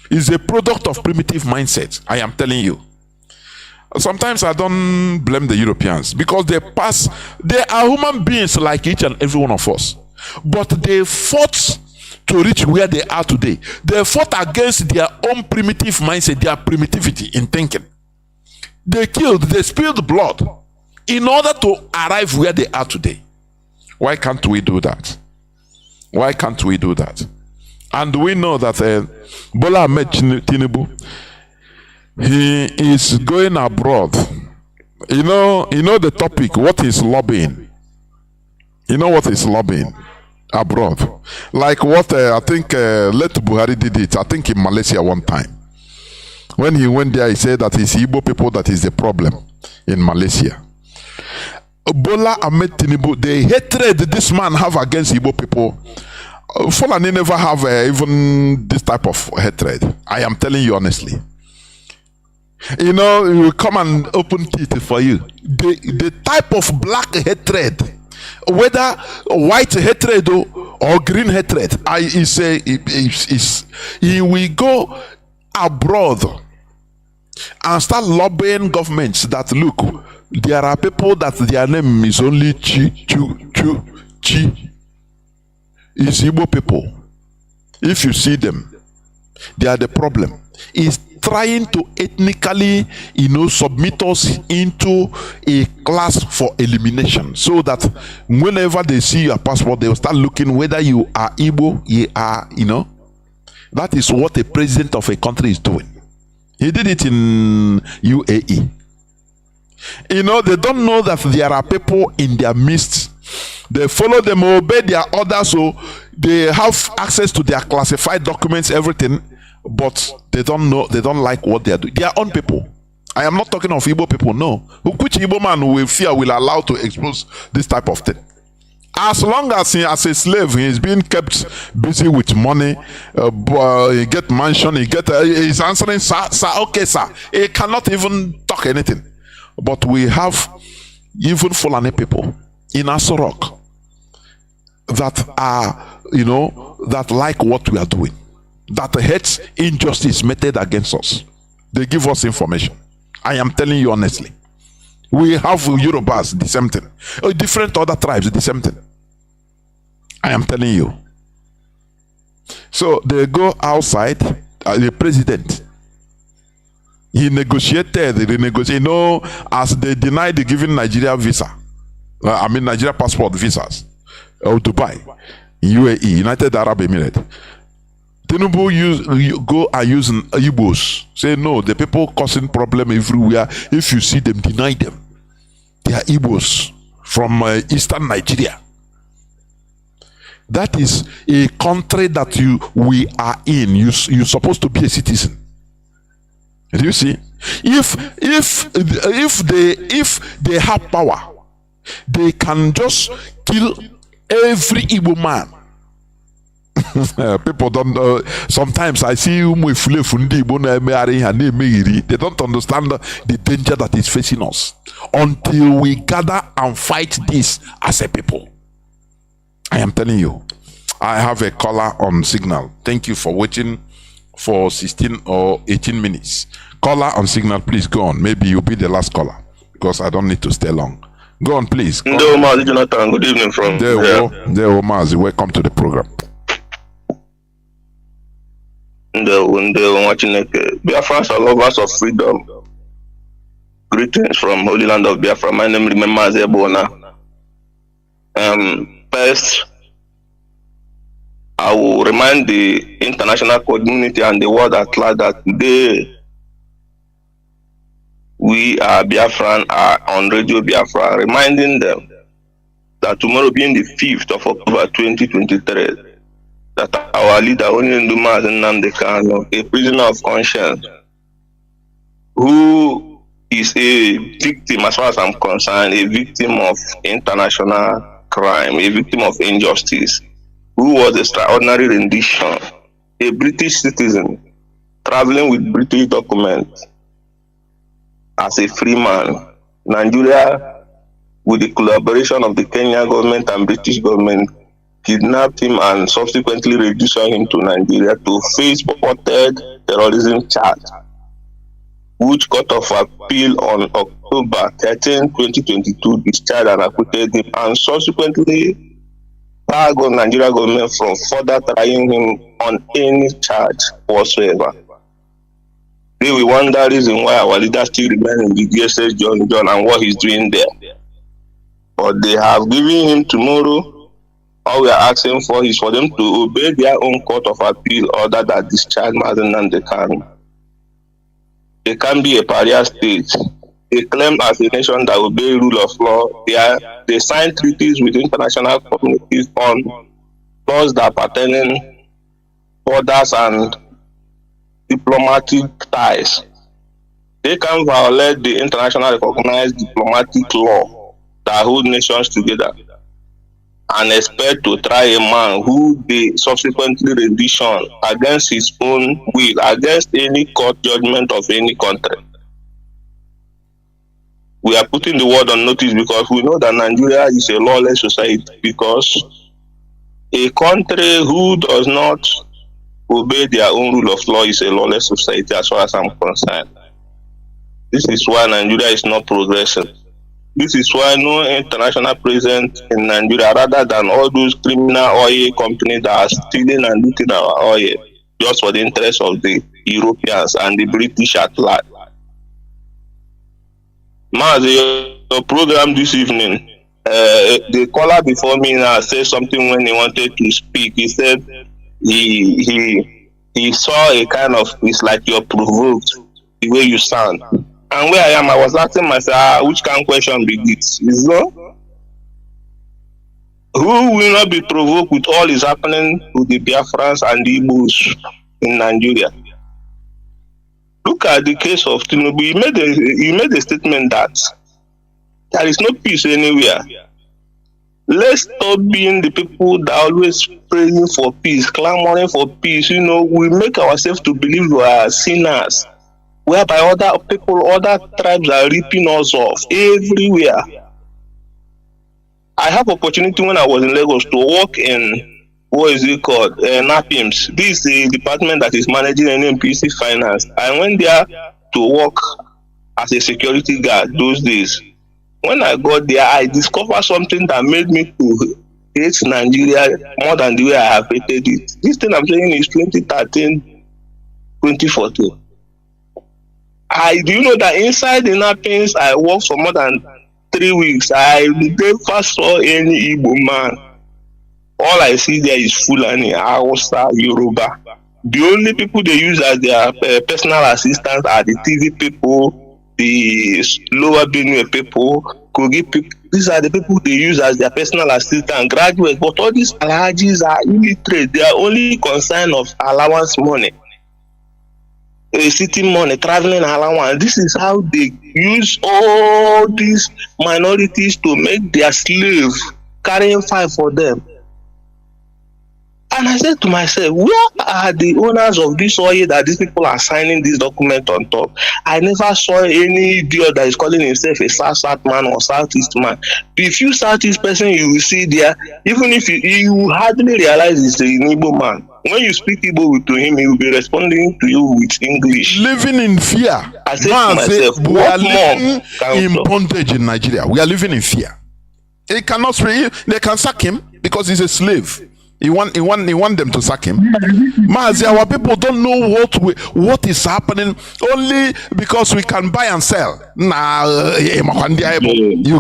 D: It's a product of primitive mindset. I am telling you. Sometimes I don't blame the Europeans, because they are human beings like each and every one of us. But they fought to reach where they are today. They fought against their own primitive mindset, their primitivity in thinking. They spilled blood in order to arrive where they are today. Why can't we do that? Why can't we do that? And we know that Bola Ahmed Tinubu, he is going abroad. You know the topic, what is lobbying? You know what is lobbying? Abroad. Like what I think Let Buhari did it, I think in Malaysia one time. When he went there, he said that it's Igbo people that is the problem in Malaysia. Bola Ahmed Tinubu, the hatred this man have against Igbo people, Fulani never have even this type of hatred. I am telling you honestly. You know, he will come and open teeth for you. The type of black hatred, whether white hatred or green hatred, he will go abroad and start lobbying governments that, look, there are people that their name is only Chi. It's Igbo people. If you see them, they are the problem. It's trying to ethnically, submit us into a class for elimination, so that whenever they see your passport, they will start looking whether you are Igbo, you are, That is what a president of a country is doing. He did it in UAE. You know, they don't know that there are people in their midst. They follow them, obey their orders, so they have access to their classified documents, everything, but they don't know, they don't like what they are doing. Their own people. I am not talking of Igbo people, no. Which Igbo man will fear will allow to expose this type of thing? As long as he, as a slave, he is being kept busy with money, he get mansion, he's answering, sir, okay, sir. He cannot even talk anything. But we have even Fulani people in Asorok that are, you know, that like what we are doing, that hates injustice meted against us. They give us information. I am telling you honestly. We have Yorubas, the same thing. Different other tribes, the same thing. I am telling you. So they go outside, the president, he negotiated, you know, as they denied the giving Nigeria visa, Nigeria passport visas, or Dubai, UAE, United Arab Emirates. Tinubu go and use Igbos. Say no, the people causing problem everywhere. If you see them, deny them. They are Igbos from eastern Nigeria. That is a country that we are in. You're supposed to be a citizen. Do you see? If they have power, they can just kill every Igbo man. People don't sometimes I see they don't understand the danger that is facing us until we gather and fight this as a people. I am telling you. I have a caller on signal. Thank you for waiting for 16 or 18 minutes. Caller on signal, please go on. Maybe you'll be the last caller because I don't need to stay long. Go on, please.
F: Mazi Jonathan, good evening from
D: there. Mazi, welcome to the program.
F: Biafrans are lovers of freedom. Greetings from Holy Land of Biafra. My name is Mazi Ebona. First, I will remind the international community and the world at large that today we are Biafran are on Radio Biafra, reminding them that tomorrow being the 5th of October 2023, that our leader, Mazi Nnamdi Kanu, a prisoner of conscience, who is a victim, as far as I'm concerned, a victim of international crime, a victim of injustice, who was extraordinary rendition, a British citizen traveling with British documents as a free man. Nigeria, with the collaboration of the Kenyan government and British government, kidnapped him and subsequently reduced him to Nigeria to face purported terrorism charge, which Court of Appeal on October 13, 2022 discharged and acquitted him, and subsequently tagged on Nigeria government from further trying him on any charge whatsoever. They will wonder the reason why our leader still remains in the DSS John and what he's doing there. But they have given him tomorrow. All we are asking for is for them to obey their own Court of Appeal order that discharged Mazi Nnamdi Kanu. They can be a pariah state. They claim as a nation that obey rule of law. They sign treaties with international communities on laws that pertain borders and diplomatic ties. They can violate the international recognized diplomatic law that hold nations together and expect to try a man who they subsequently rendition against his own will, against any court judgment of any country. We are putting the word on notice because we know that Nigeria is a lawless society, because a country who does not obey their own rule of law is a lawless society as far as I'm concerned. This is why Nigeria is not progressing. This is why no international presence in Nigeria, rather than all those criminal oil companies that are stealing and looting our oil just for the interest of the Europeans and the British at large. Mazi, your program this evening, the caller before me now said something when he wanted to speak. He said he
H: he saw a kind of, it's like you're provoked the way you sound. And where I am, I was asking myself, which kind of question be this? You know? Who will not be provoked with all is happening to the Biafrans and the Igbos in Nigeria? Look at the case of Chinedu. He made a statement that there is no peace anywhere. Let's stop being the people that are always praying for peace, clamoring for peace. You know, we make ourselves to believe we are sinners, whereby other people, other tribes are ripping us off everywhere. I have opportunity when I was in Lagos to work in, what is it called, NAPIMS. This is the department that is managing NNPC finance. I went there to work as a security guard those days. When I got there, I discovered something that made me to hate Nigeria more than the way I have hated it. This thing I'm saying is 2013, 2014. Do you know that inside the NAPIMS, I worked for more than 3 weeks. I never saw any Igbo man. All I see there is Fulani, Hausa, Yoruba. The only people they use as their personal assistants are the TV people, the lower Benue people, Kogi people. These are the people they use as their personal assistant, graduates. But all these Alhajis are illiterate. They are only concerned of allowance money, city money, traveling allowance. This is how they use all these minorities to make their slave carrying fire for them. And I said to myself, where are the owners of this oil that these people are signing this document on top? I never saw any idiot that is calling himself a South man or Southeast man. The few Southeast person you will see there, even if you hardly realize it's an Igbo man. When you speak Igbo to him, he will be responding to you with English.
D: Living in fear.
H: I said to myself,
D: we are living in bondage in Nigeria. We are living in fear. They cannot speak. They can sack him because he's a slave. He want them to sack him. Mazi, our people don't know what is happening only because we can buy and sell. You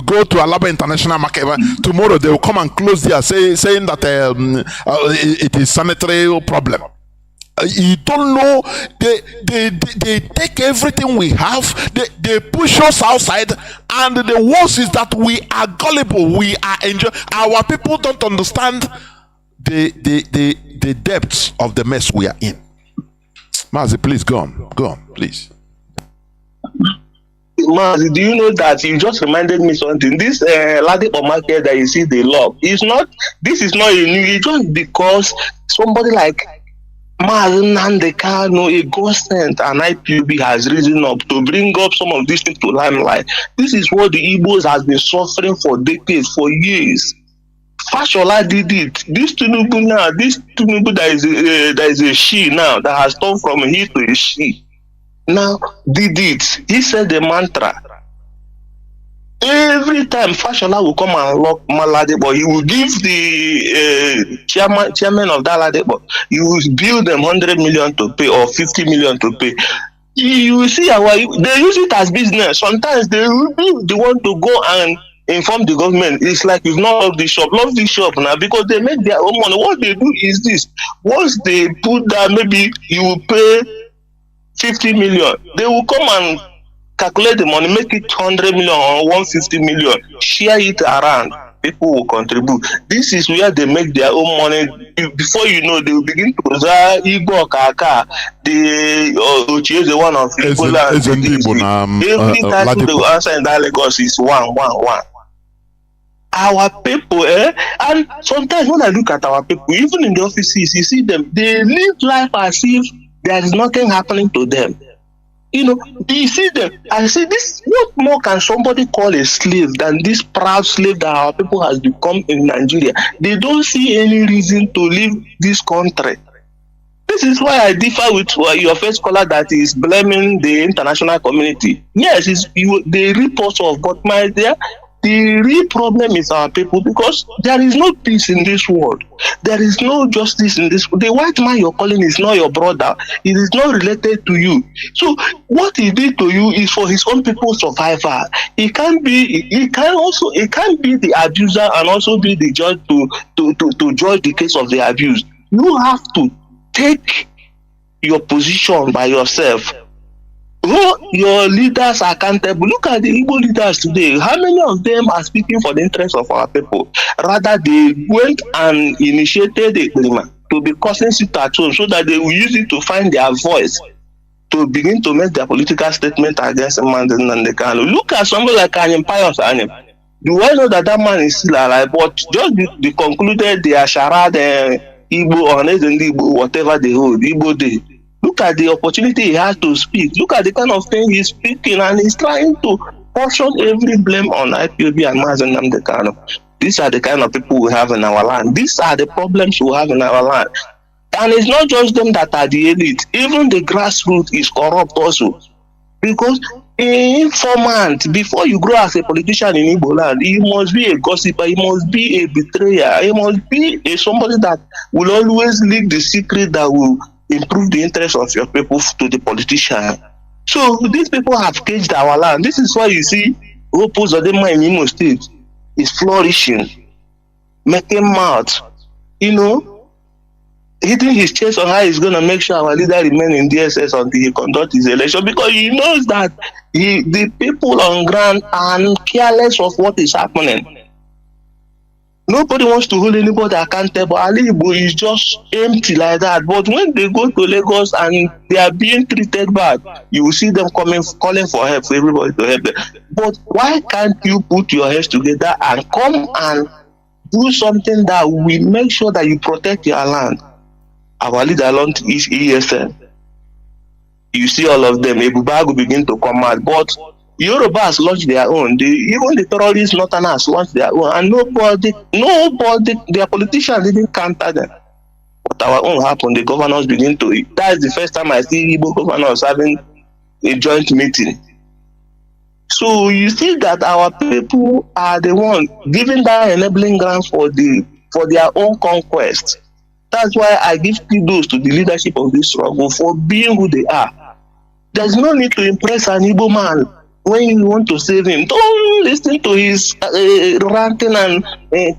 D: go to Alaba International Market tomorrow, they will come and close there, saying that it is sanitary problem. You don't know. They take everything we have. They push us outside, and the worst is that we are gullible. We are enjoying. Our people don't understand the depths of the mess we are in. Mazi, please go on, please.
H: Mazi, do you know that you just reminded me something? This Ladipo market that you see the law is not. This is not a new. It's just because somebody like Mazi Nnamdi Kanu, a government and IPOB has risen up to bring up some of these things to limelight. This is what the Igbos has been suffering for decades, for years. Fashola did it. This Tinubu now, that is a she now, that has turned from he to a she, now did it. He said the mantra. Every time Fashola will come and lock Ladebo, he will give the chairman of that Ladebo, he will bill them 100 million to pay or 50 million to pay. You will see how they use it as business. Sometimes they will be the one to go and inform the government. It's like you've not loved this shop. Love this shop now because they make their own money. What they do is this. Once they put that, maybe you will pay 50 million. They will come and calculate the money, make it 100 million or 150 million. Share it around. People will contribute. This is where they make their own money. Before you know, they will begin to say, Igbo Kaka, the one of Ebola. Every time they will answer in that Lagos is one. Our people, and sometimes when I look at our people, even in the offices, you see them, they live life as if there is nothing happening to them. You know, you see them, I say this, what more can somebody call a slave than this proud slave that our people has become in Nigeria? They don't see any reason to leave this country. This is why I differ with your first caller that is blaming the international community. Yes, they rip us off, but my dear, the real problem is our people, because there is no peace in this world. There is no justice in this world. The white man you're calling is not your brother. It is not related to you. So what he did to you is for his own people's survival. It can be the abuser and also be the judge to judge the case of the abuse. You have to take your position by yourself. Hold your leaders accountable. Look at the Igbo leaders today. How many of them are speaking for the interests of our people? Rather, they went and initiated a agreement to be causing sit at home so that they will use it to find their voice to begin to make their political statement against Nnamdi Kanu. Look at somebody like Anyim Pius Anyim. Do I know that that man is still alive? But just they concluded their charade, Igbo or Igbo, whatever they hold, Igbo Day. Look at the opportunity he has to speak. Look at the kind of thing he's speaking, and he's trying to portion every blame on IPOB and Mazi Nnamdi Kanu. These are the kind of people we have in our land. These are the problems we have in our land. And it's not just them that are the elite. Even the grassroots is corrupt also. Because informant, before you grow as a politician in Igbo land, you must be a gossiper, you must be a betrayer, you must be somebody that will always leak the secret that will improve the interest of your people to the politician. So these people have caged our land. This is why you see Opus Odema in Imo State is flourishing, making mouth, hitting his chest on how he's going to make sure our leader remain in DSS until he conduct his election, because he knows that the people on ground are careless of what is happening. Nobody wants to hold anybody accountable. Ali Igbo is just empty like that. But when they go to Lagos and they are being treated bad, you will see them calling for help, for everybody to help them. But why can't you put your heads together and come and do something that will make sure that you protect your land? Our leader along is ESN. You see all of them. Ebuba will begin to come out. But Yoruba has launched their own. Even the terrorist Northerners launched their own. And nobody, their politicians didn't counter them. But our own happened. The governors begin to eat. That's the first time I see Igbo governors having a joint meeting. So you see that our people are the one giving that enabling ground for their own conquest. That's why I give kudos to the leadership of this struggle for being who they are. There's no need to impress an Igbo man when you want to save him. Don't listen to his ranting and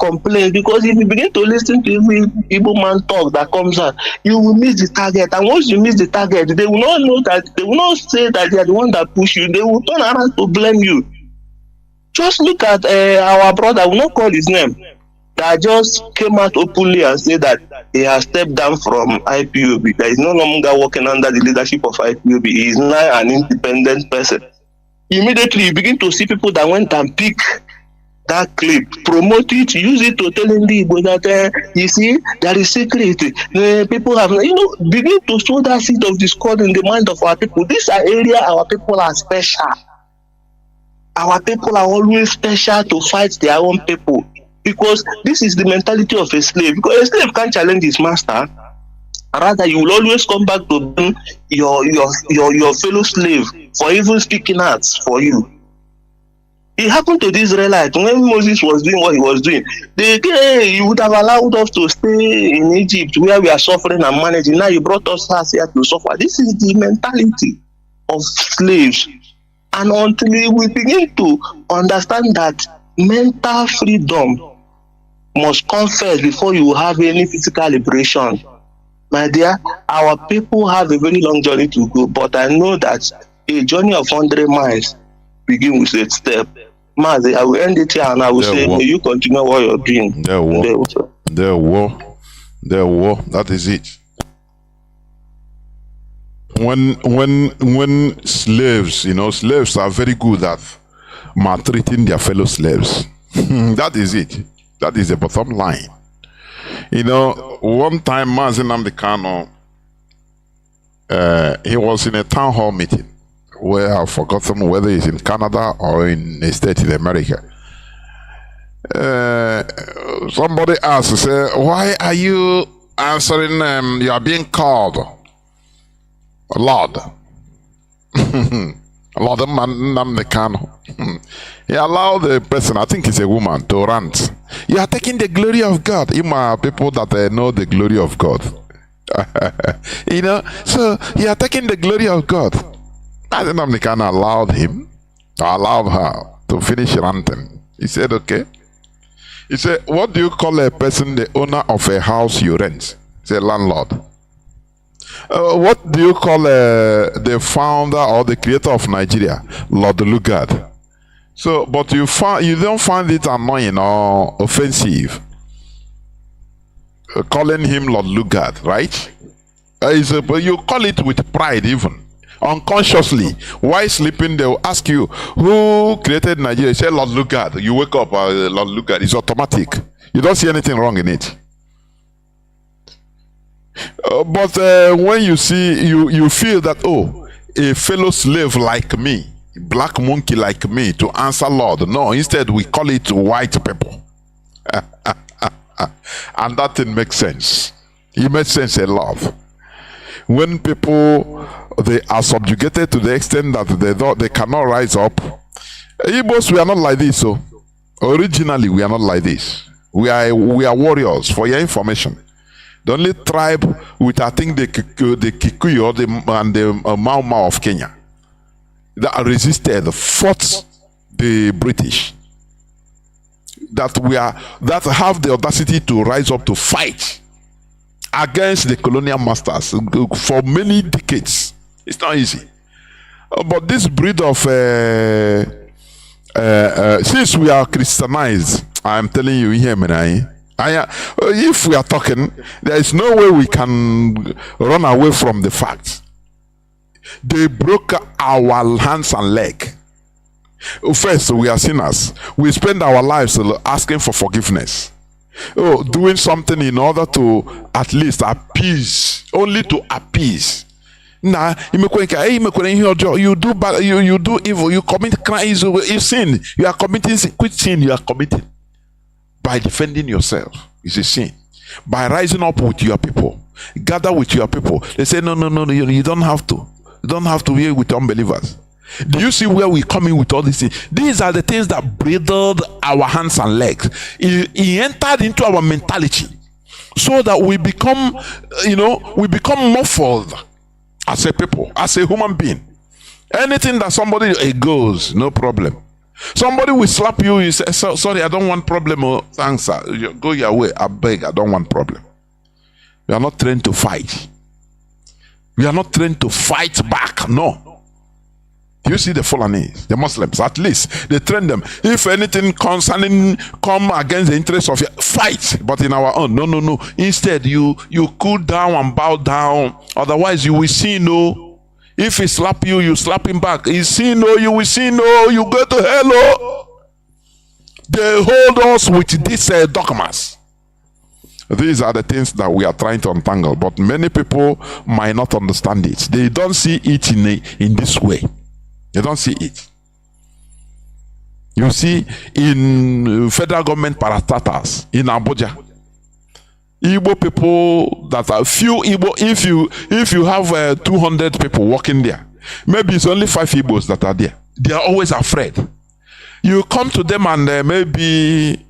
H: complaints, because if you begin to listen to every Igbo man talk that comes out, you will miss the target. And once you miss the target, they will not know that, they will not say that they are the one that push you. They will turn around to blame you. Just look at our brother, I will not call his name, that just came out openly and said that he has stepped down from IPOB. That is no longer working under the leadership of IPOB. He is now an independent person. Immediately you begin to see people that went and pick that clip, promote it, use it to tell Igbo that you see there is secret. People have, begin to sow that seed of discord in the mind of our people. This are area our people are special. Our people are always special to fight their own people, because this is the mentality of a slave. Because a slave can't challenge his master. Rather, you will always come back to your fellow slave for even speaking out for you. It happened to the Israelites when Moses was doing what he was doing. You would have allowed us to stay in Egypt where we are suffering and managing. Now you brought us here to suffer. This is the mentality of slaves. And until we begin to understand that mental freedom must come first before you have any physical liberation, my dear, our people have a very long journey to go, but I know that a journey of 100 miles begins with a step. Mazi, I will end it here and I will say, may you continue what you're doing.
D: There war. That is it. When slaves, slaves are very good at maltreating their fellow slaves. That is it. That is the bottom line. One time Mazi Nnamdi Kanu, he was in a town hall meeting where I've forgotten whether it's in Canada or in a state in America. Somebody asked, say, why are you answering, you are being called Lord? Lord Nnamdi Kanu. He allowed the person, I think it's a woman, to rant. You are taking the glory of God. You are people that know the glory of God. So you are taking the glory of God. Nnamdi Kanu allowed her to finish ranting. He said, okay. He said, what do you call a person the owner of a house you rent? He said, landlord. What do you call the founder or the creator of Nigeria, Lord Lugard? So, but you don't find it annoying or offensive calling him Lord Lugard, right? But you call it with pride, even unconsciously. While sleeping, they will ask you who created Nigeria. You say Lord Lugard. You wake up, Lord Lugard. It's automatic. You don't see anything wrong in it. But when you see, you feel that, oh, a fellow slave like me, black monkey like me, to answer Lord. No, instead we call it white people. And that thing makes sense. It makes sense a lot. When people, they are subjugated to the extent that they cannot rise up. Igbos, we are not like this. So originally we are not like this. We are warriors, for your information. The only tribe with, I think, the Kikuyu and the Mau Mau of Kenya that resisted, fought the British, that have the audacity to rise up to fight against the colonial masters for many decades. It's not easy. But this breed of since we are Christianized, I'm telling you here, if we are talking, there is no way we can run away from the fact. They broke our hands and legs. First, we are sinners. We spend our lives asking for forgiveness. Doing something in order to at least appease, only to appease. Nah, you do bad, you do evil, you commit crimes, you sin, you are committing quit sin, you are committing. By defending yourself is a sin. By rising up with your people, gather with your people. They say, no, you don't have to. You don't have to be with unbelievers. Do you see where we come in with all these things? These are the things that bridled our hands and legs. He entered into our mentality so that we become, we become muffled as a people, as a human being. Anything that somebody, it goes, no problem. Somebody will slap you, you say, sorry, I don't want problem. Oh, thanks, sir. Go your way. I beg, I don't want problem. We are not trained to fight. We are not trained to fight back. No. You see the Fulanese, the Muslims, at least they train them. If anything concerning come against the interests of your fight, but in our own, no. Instead, you cool down and bow down. Otherwise, you will see no. If he slap you, you slap him back. He see no, you will see no. You go to hell. Oh. They hold us with these dogmas. These are the things that we are trying to untangle, but many people might not understand it. They don't see it in this way. They don't see it. You see, in federal government parastatals in Abuja, Igbo people that are few Igbo, if you have 200 people working there, maybe it's only 5 Igbos that are there. They are always afraid. You come to them and maybe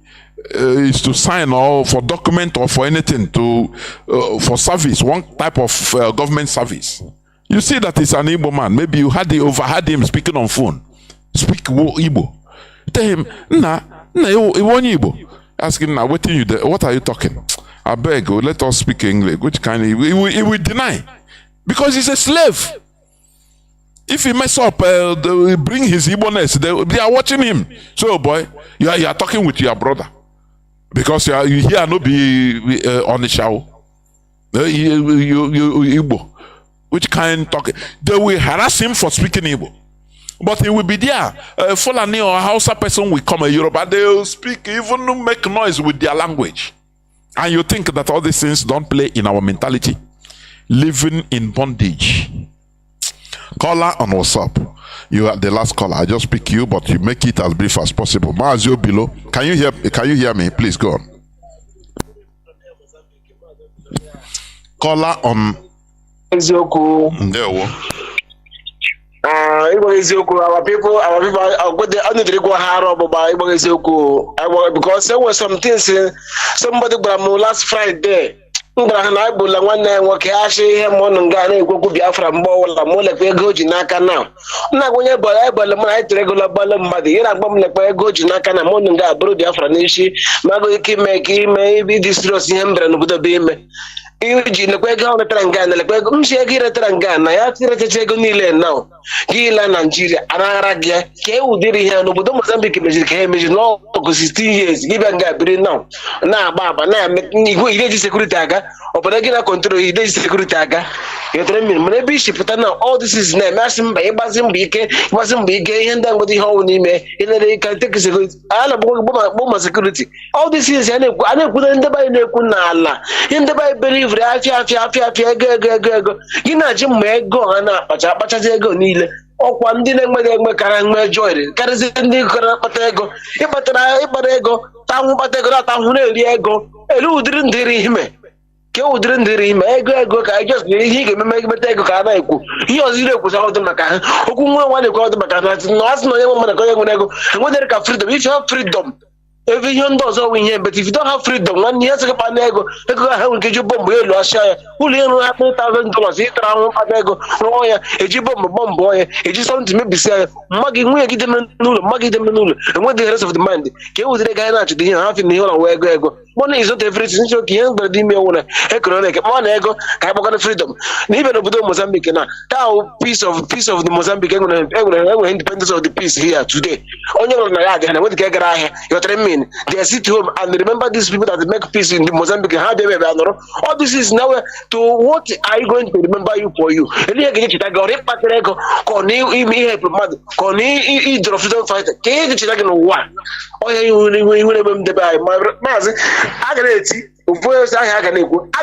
D: is to sign or for document or for anything for service, one type of government service. You see that it's an Igbo man. Maybe you overheard him speaking on phone. Speak Igbo. Tell him, he won't Igbo. Ask him, what are you talking? I beg, let us speak English. Which kind of, he will deny. Because he's a slave. If he mess up, they bring his Igbo-ness. They are watching him. So, boy, you are talking with your brother. Because you hear no be on the show. You Igbo. Which kind of talking? They will harass him for speaking Igbo. But he will be there. Fulani or Hausa person will come a Yoruba. They will speak, even make noise with their language. And you think that all these things don't play in our mentality? Living in bondage. Caller on WhatsApp. You are the last caller. I just pick you, but you make it as brief as possible. Mazi below. Can you hear me? Please go on. Caller on.
I: Our people are good. They go hard because there were some things. Somebody last Friday. ngara na agbụla nwanne ya nwoke achị ihe mụnụ nga na-ekwekwu Biafra mgbe ọbụla ma lekwa ego o ji n'aka na nna gwenye bọla ebọla mụ na anyị tere ego lọbalụ mmadụ ị na-agba m lekwa ego o ji n'aka na mụnụ nga bụrụ Biafra n'isi mago ike ime ibe ịdị sirios ihe m bere n'obodo bụ ime iji lekwa ego ahụ retara nga na lekwa ego mchi ego iretara nga na ya tirechacha ego niile na gị la Naijiria anaghara gị ka e ụdịrị ihe n'obodo Mozambique mejiri ka ha emejiri n'ọgụ 16 years gị bịa nga biri na-agba agba na-eme igwe ide ji sekuriti aga obodo gị na kontrol ide ji sekuriti aga etere mmiri mana ebe ishipụta na all this is na-eme asị mba ịgbazi mbọ ike ihe ndị mgbede ihe ọnwụ n'ime ilere ike tek sekuriti a na-agbụ ma sekuriti all this is a na-ekwu na ndebe anyị na-ekwu n'ala ihe ndebe anyị bere ivre afịa ego gị na-achị mma ego ha na-akpachazi ego niile ọkwa ndị na-enweghị egbe kara nwe joy karịsị ndị kara akpata ego ịkpara ego tanwụ kpata ego na-atanwụ na-eri ego elu ụdịrị ndịrị ime ke ụdịrị ndịrị ime ego ka anyị jọs ihe ị ga-ememe egbeta ego ka a na-ekwu ihe ọzọ ire ekwusa ọdụ maka ha okwu nwa nwa na-ekwu ọdụ maka na asị na onye nwe mmadụ ka onye nwere ego enwedere ka freedom if you have freedom ebe ihe ndị ọzọ nwe ihe but if you don't have freedom nwanne ihe sịgị kpana ego ha nwere ike iji bọmbụ elu asịa ya ụlọ ihe rụrụ $100,000 ịtara ahụ kpata ego rụọ ya eji bọmbụ ya eji sọntị mebisia ya mmadụ nwunye gị deme n'ụlọ enweghị rest of the mind ka e wụzire ga na-achụta ihe ha fi na ihe ụlọ wee ego mọna izot everything nche oke ihe mberede ime nwere ekere na eke ma na ego ka anyị gbakọrọ freedom na ibe n'obodo Mozambique na taa peace of the Mozambique enwere independence of the peace here today onye nọrọ na ya adịghị na nwedịka gara ahịa yọtara mmiri they sit home and remember these people that make peace in the Mozambique ha bịa ebe anọrọ all this is now to what are you going to remember you for you ihe ga echeta gị ọrụ ịkpatara ego ka ọ na ime ihe mmadụ ka ọ na idọrọ freedom fighter ka ihe ga-echeta gị n'ụwa ọhịa ihu na-eme m debe anyị maazị a ga na-eti ofu ahịa a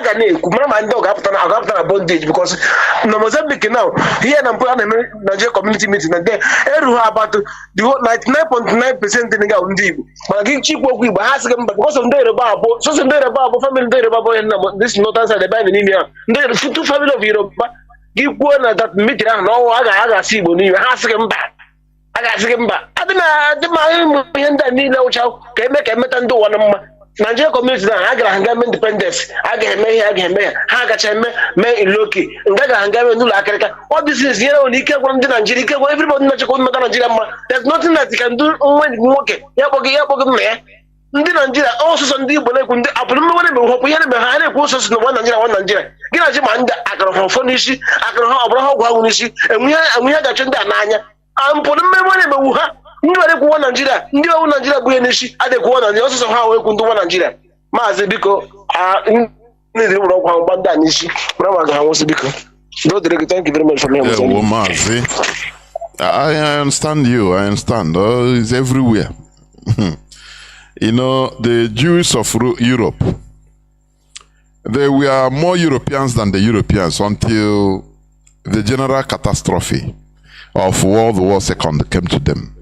I: ga na-ekwu mara ma ndị ọ ga-apụta na bondage because na Mozambique now ihe na mpụ a na-eme Nigeria community meeting na de erughị abatụ the 99.9% ndị ga ndị Igbo mana gị chikwu okwu Igbo ha sịghị mba because ndị Yoruba abụ family ndị Yoruba bụ na this northern side ebe anyị n'ime ha ndị two family of Yoruba gị kwuo na that meeting ahụ na ọnwụ a ga-asị Igbo n'ime ha sịghị mba adị ma ihe ndị a niile ụcha ka emeta ndị ụwa na mma Nigeria community na ha gara hanga independence a ga-eme ihe ha agacha mee iloki nga gara hanga n'ụlọ akịrịka all this is here only ike gwara ndị Nigeria ike gwara everybody na-achịkwa mmata Nigeria mma there's nothing that you can do nwa nwoke ya kpọgị nna ya ndị Nigeria ọsụsọ ndị Igbo na-ekwu ndị apụrụ mmewe na-eme họpụ ihe na-eme ha na-ekwu ọsụsọ na nwa Nigeria gị na-achị ma ndị akara ha ọfọ n'isi akara ha ọbụrụ ha ọgwụ ahụ n'isi enwe ihe ga-achụ ndị a n'anya mpụrụ mmewe na-emewu ha ndị were kwuwa Naijiria ndị owu Naijiria bụ ihe n'isi adịkwuwa Naijiria ọsụsọ ha wee kwu ndị nwa Naijiria maazị biko ndị were ọgwụ ahụ gba ndị a n'isi mara ma ha nwụsị biko thank you very much for me.
D: Mazi, I understand you. I understand. It's everywhere. You know, the Jews of Europe, they were more Europeans than the Europeans until the general catastrophe of World War II came to them.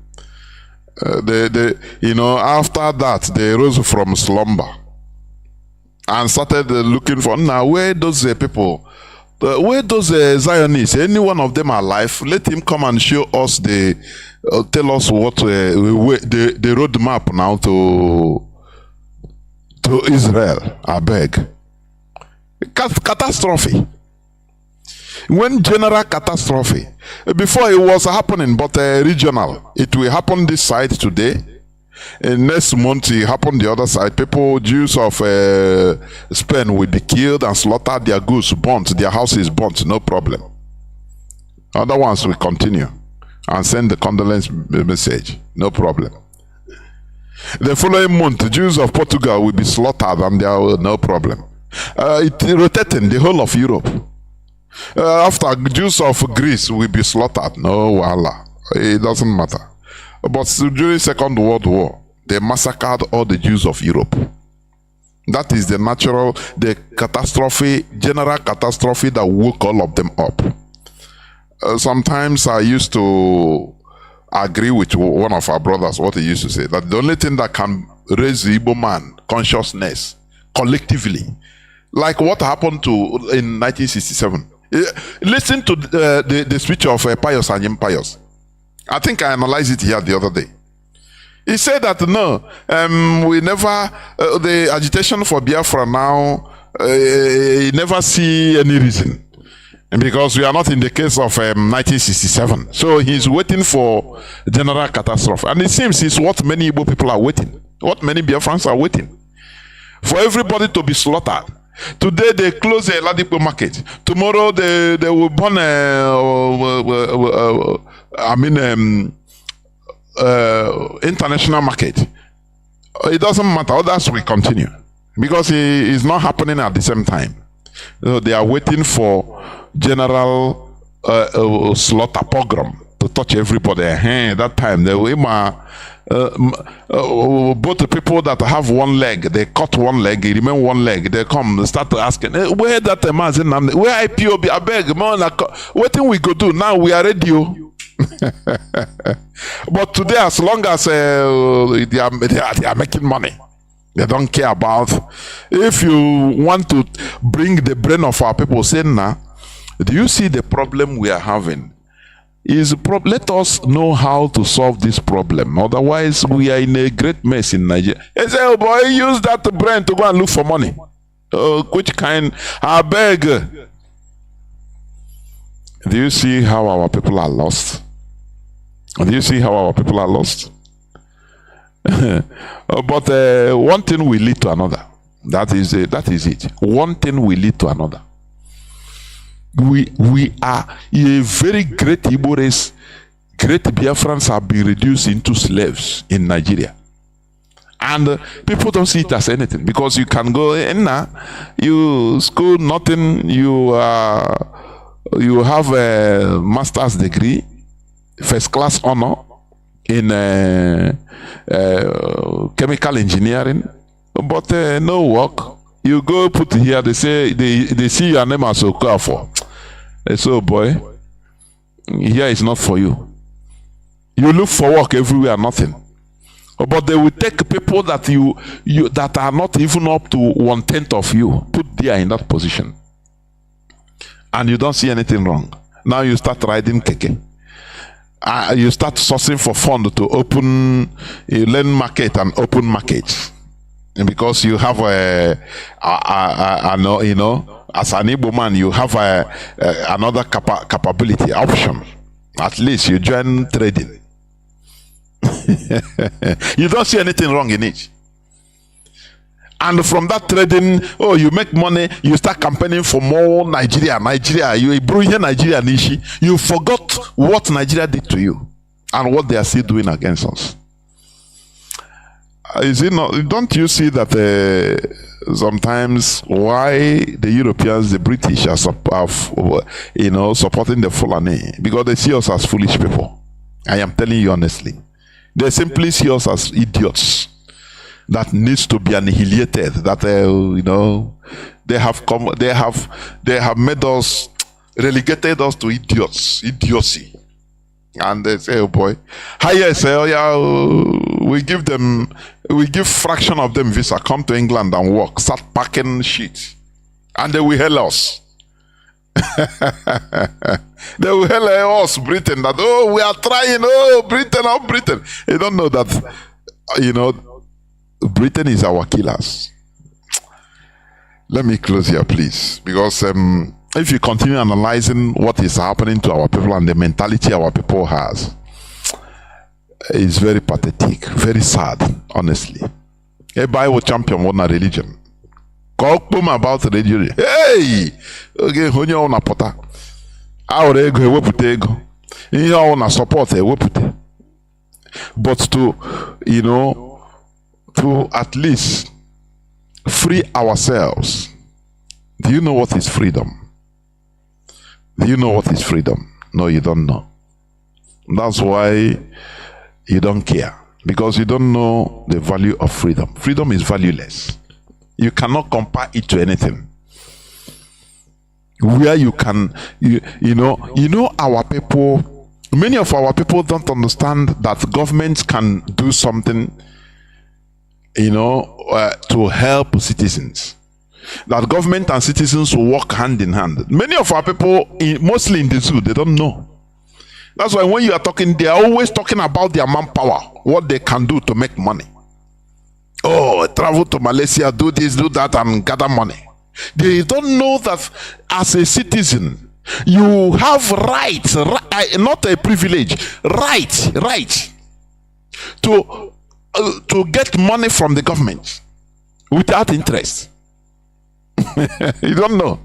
D: After that, they rose from slumber and started looking for, now, where those people, where those Zionists, any one of them alive, let him come and show us tell us what the roadmap now to Israel. I beg. Catastrophe. When general catastrophe, before it was happening, but regional, it will happen this side today. Next month, it happen the other side. People, Jews of Spain will be killed and slaughtered, their goods burnt, their houses burnt, no problem. Other ones will continue and send the condolence message, no problem. The following month, Jews of Portugal will be slaughtered and there will no problem. It rotating the whole of Europe. After Jews of Greece will be slaughtered, no wala, it doesn't matter. But during Second World War, they massacred all the Jews of Europe. That is the catastrophe, general catastrophe that woke all of them up. Sometimes I used to agree with one of our brothers, what he used to say, that the only thing that can raise the Igbo man consciousness collectively, like what happened in 1967. Listen to the speech of Pius and Pius. I think I analyzed it here the other day. He said that no, we never, the agitation for Biafra now you never see any reason. Because we are not in the case of 1967. So he's waiting for general catastrophe. And it seems it's what many Igbo people are waiting. What many Biafrans are waiting. For everybody to be slaughtered. Today they close the Ladipo market. Tomorrow they will burn international market. It doesn't matter. Others will continue. Because it is not happening at the same time. So they are waiting for general slaughter pogrom to touch everybody. That time they will both the people that have one leg, they cut one leg, it remain one leg. They come, they start asking, where that Mazi Nnamdi, where IPOB? I beg, man, what thing we go do now? We are ready. But today, as long as they are making money. They don't care about. If you want to bring the brain of our people, say now, do you see the problem we are having? Let us know how to solve this problem. Otherwise, we are in a great mess in Nigeria. They say, oh boy, use that brain to go and look for money. Which kind? I beg. Do you see how our people are lost? Do you see how our people are lost? But one thing will lead to another. That is it. One thing will lead to another. We are a very great Igbo race. Great Biafrans have been reduced into slaves in Nigeria. And people don't see it as anything. Because you can go in now, you school nothing, you have a master's degree, first class honor in chemical engineering, but no work. You go put here, they say they see your name as Okafor. They say, oh boy, here is not for you. You look for work everywhere, nothing. But they will take people that you that are not even up to 1/10 of you, put there in that position, and you don't see anything wrong. Now you start riding keke. You start sourcing for fund to open, you learn market and open markets, and because you have as an Igbo man, you have another capability option. At least you join trading. You don't see anything wrong in it. And from that trading, you make money, you start campaigning for more Nigeria, you bring Nigeria Nishi. You forgot what Nigeria did to you and what they are still doing against us. Is it not? Don't you see that sometimes why the Europeans, the British are supporting the Fulani? Because they see us as foolish people. I am telling you honestly. They simply see us as idiots that needs to be annihilated. That they have made us, relegated us to idiocy. And they say, oh boy, we give fraction of them visa, come to England and work, start packing shit, and they will hell us. They will hell us, Britain, that we are trying, Britain. You don't know that, Britain is our killers. Let me close here, please, because if you continue analyzing what is happening to our people and the mentality our people has, it's very pathetic, very sad, honestly. A Bible champion won a religion. Talk about religion. Hey, okay, who you wanna put? Our ego, we put ego. You wanna support a we put. But to at least free ourselves. Do you know what is freedom? Do you know what is freedom? No, you don't know. That's why you don't care. Because you don't know the value of freedom. Freedom is valueless. You cannot compare it to anything. Where you can, our people, many of our people don't understand that governments can do something, to help citizens. That government and citizens will work hand in hand. Many of our people, mostly in the zoo, they don't know. That's why when you are talking, they are always talking about their manpower, what they can do to make money. Oh, travel to Malaysia, do this, do that, and gather money. They don't know that as a citizen, you have rights, not a privilege, right to get money from the government without interest. You don't know.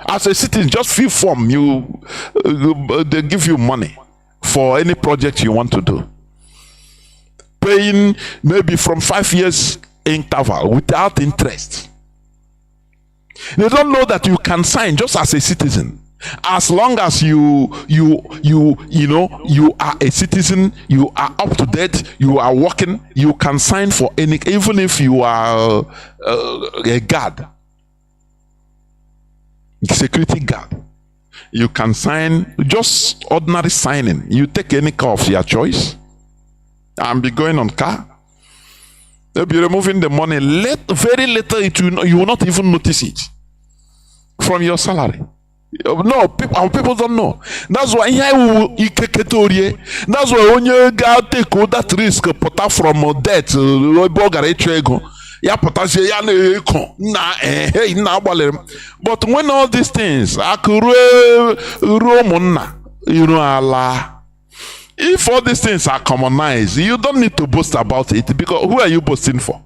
D: As a citizen, just fill form. They give you money for any project you want to do. Paying maybe from 5 years interval without interest. They don't know that you can sign just as a citizen. As long as you are a citizen, you are up to date, you are working, you can sign for any, even if you are a guard, security guard. You can sign just ordinary signing. You take any car of your choice and be going on car. They'll be removing the money very little. You will not even notice it from your salary. No, people don't know. That's why that's why when you take that risk put from debt, but when all these things, if all these things are commonized, you don't need to boast about it, because who are you boasting for?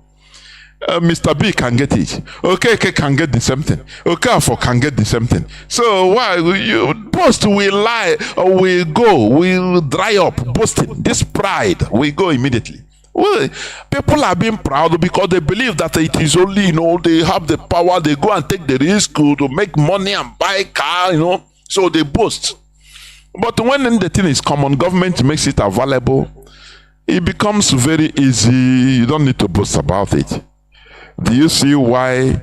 D: Mr. B can get it. Okay, can get the same thing. Okafor can get the same thing. So why you boast? We lie, or we go, we dry up boasting. This pride, we go immediately. Well, people are being proud because they believe that it is only, they have the power. They go and take the risk to make money and buy car, so they boast. But when the thing is common, government makes it available, it becomes very easy. You don't need to boast about it. Do you see why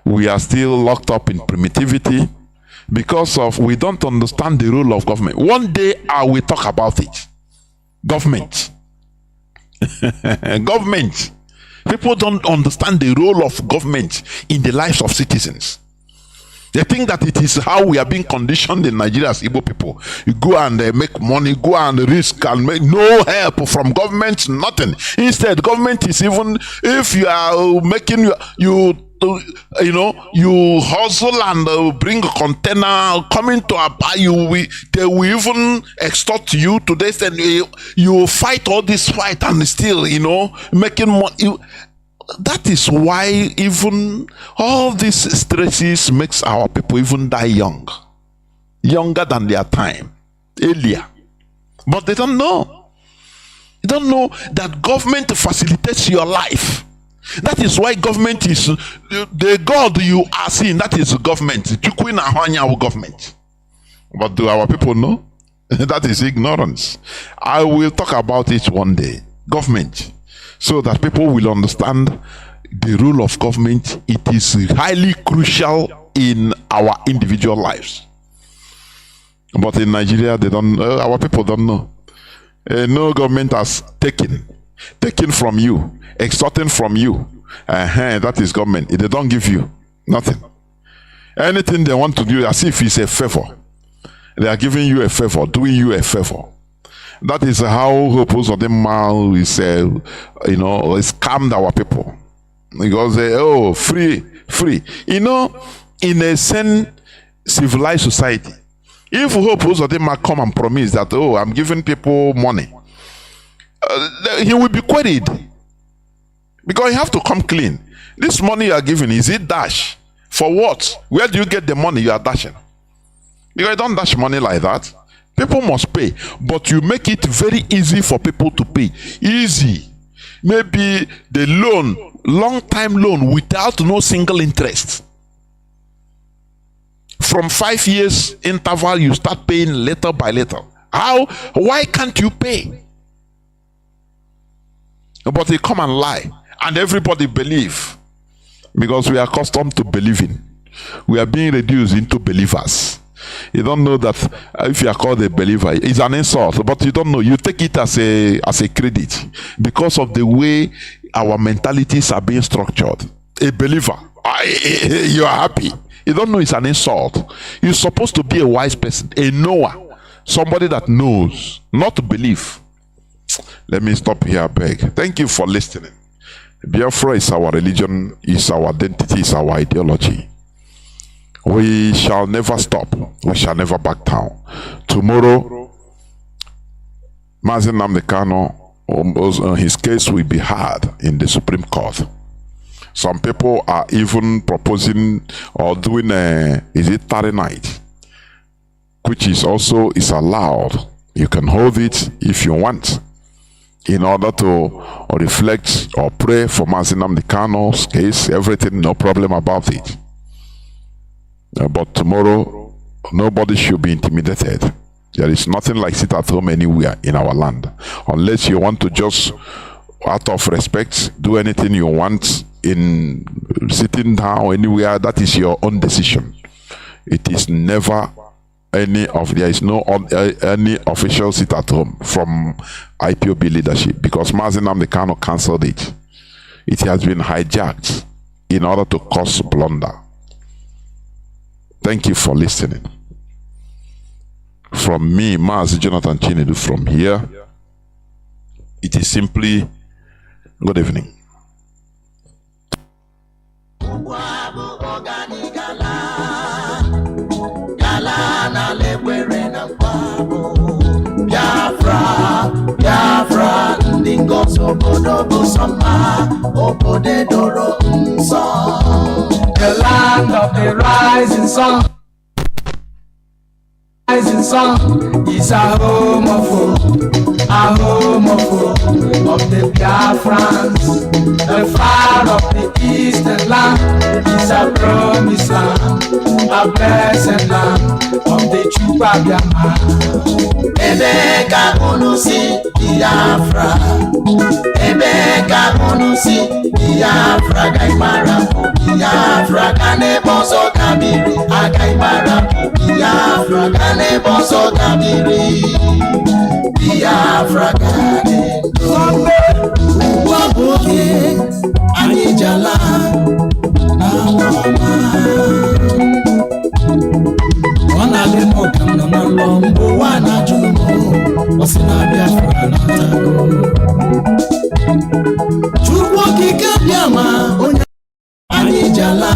D: we are still locked up in primitivity? Because we don't understand the role of government. One day I will talk about it. Government. Government. People don't understand the role of government in the lives of citizens. They think that it is how we are being conditioned in Nigeria as Igbo people. You go and make money, go and risk, and make no help from government, nothing. Instead, government is, even if you are making you hustle and bring a container coming to buy you, they will even extort you to this, and you fight all this fight and still making money. That is why even all these stresses makes our people even die younger than their time, earlier. But they don't know. They don't know that government facilitates your life. That is why government is the God you are seeing. That is government. Government. But do our people know? That is ignorance. I will talk about it one day. Government. So that people will understand the role of government. It is highly crucial in our individual lives. But in Nigeria, they don't. Our people don't know. No government has taken from you, extorting from you. That is government. They don't give you nothing. Anything they want to do, as if it's a favor. They are giving you a favor, doing you a favor. That is how HAUSA-SERVICE is scammed our people, because they free. In a sane civilized society, if HAUSA-SERVICE come and promise that I'm giving people money, he will be queried, because you have to come clean. This money you are giving, is it dash? For what? Where do you get the money you are dashing? Because you don't dash money like that. People must pay, but you make it very easy for people to pay. Easy. Maybe the loan, long time loan without no single interest. From 5 years interval, you start paying little by little. How? Why can't you pay? But they come and lie, and everybody believe, because we are accustomed to believing. We are being reduced into believers. You don't know that if you are called a believer, it's an insult, but you don't know. You take it as a credit because of the way our mentalities are being structured. A believer, you are happy. You don't know it's an insult. You're supposed to be a wise person, a knower, somebody that knows, not to believe. Let me stop here, I beg. Thank you for listening. Biafra is our religion, is our identity, is our ideology. We shall never stop. We shall never back down. Tomorrow, Mazi Nnamdi Kanu, his case will be heard in the Supreme Court. Some people are even proposing or doing is it Saturday night, which is also is allowed. You can hold it if you want, in order to reflect or pray for Mazi Nnamdi Kanu's case. Everything, no problem about it. But tomorrow, nobody should be intimidated. There is nothing like sit at home anywhere in our land, unless you want to just, out of respect, do anything you want in sitting down anywhere. That is your own decision. It is never there is no any official sit at home from IPOB leadership, because Mazi Nnamdi Kanu cancelled it. It has been hijacked in order to cause blunder. Thank you for listening. From me, Mazi Jonathan Chinedu, from here, it is simply good evening.
J: Biafra, ndị ngozi obodo bụ sọmma, obodo doro nsọ. The land of the rising sun. Rising sun is a home of the Biafrans. The fire of the eastern land is a promised land, a blessed land of the Chukwu Abịama. Ebe ka unu si Biafra, ebe ka unu si Biafra, gaimara Biafra, kane bozo kabiri, agaimara Biafra, kane bozo kabiri, Biafra kane waboke anijala na mama. Wana lemo kamna malombo wana jumo, wasina Biafra na tago. Chukwu kika Biama onya anijala.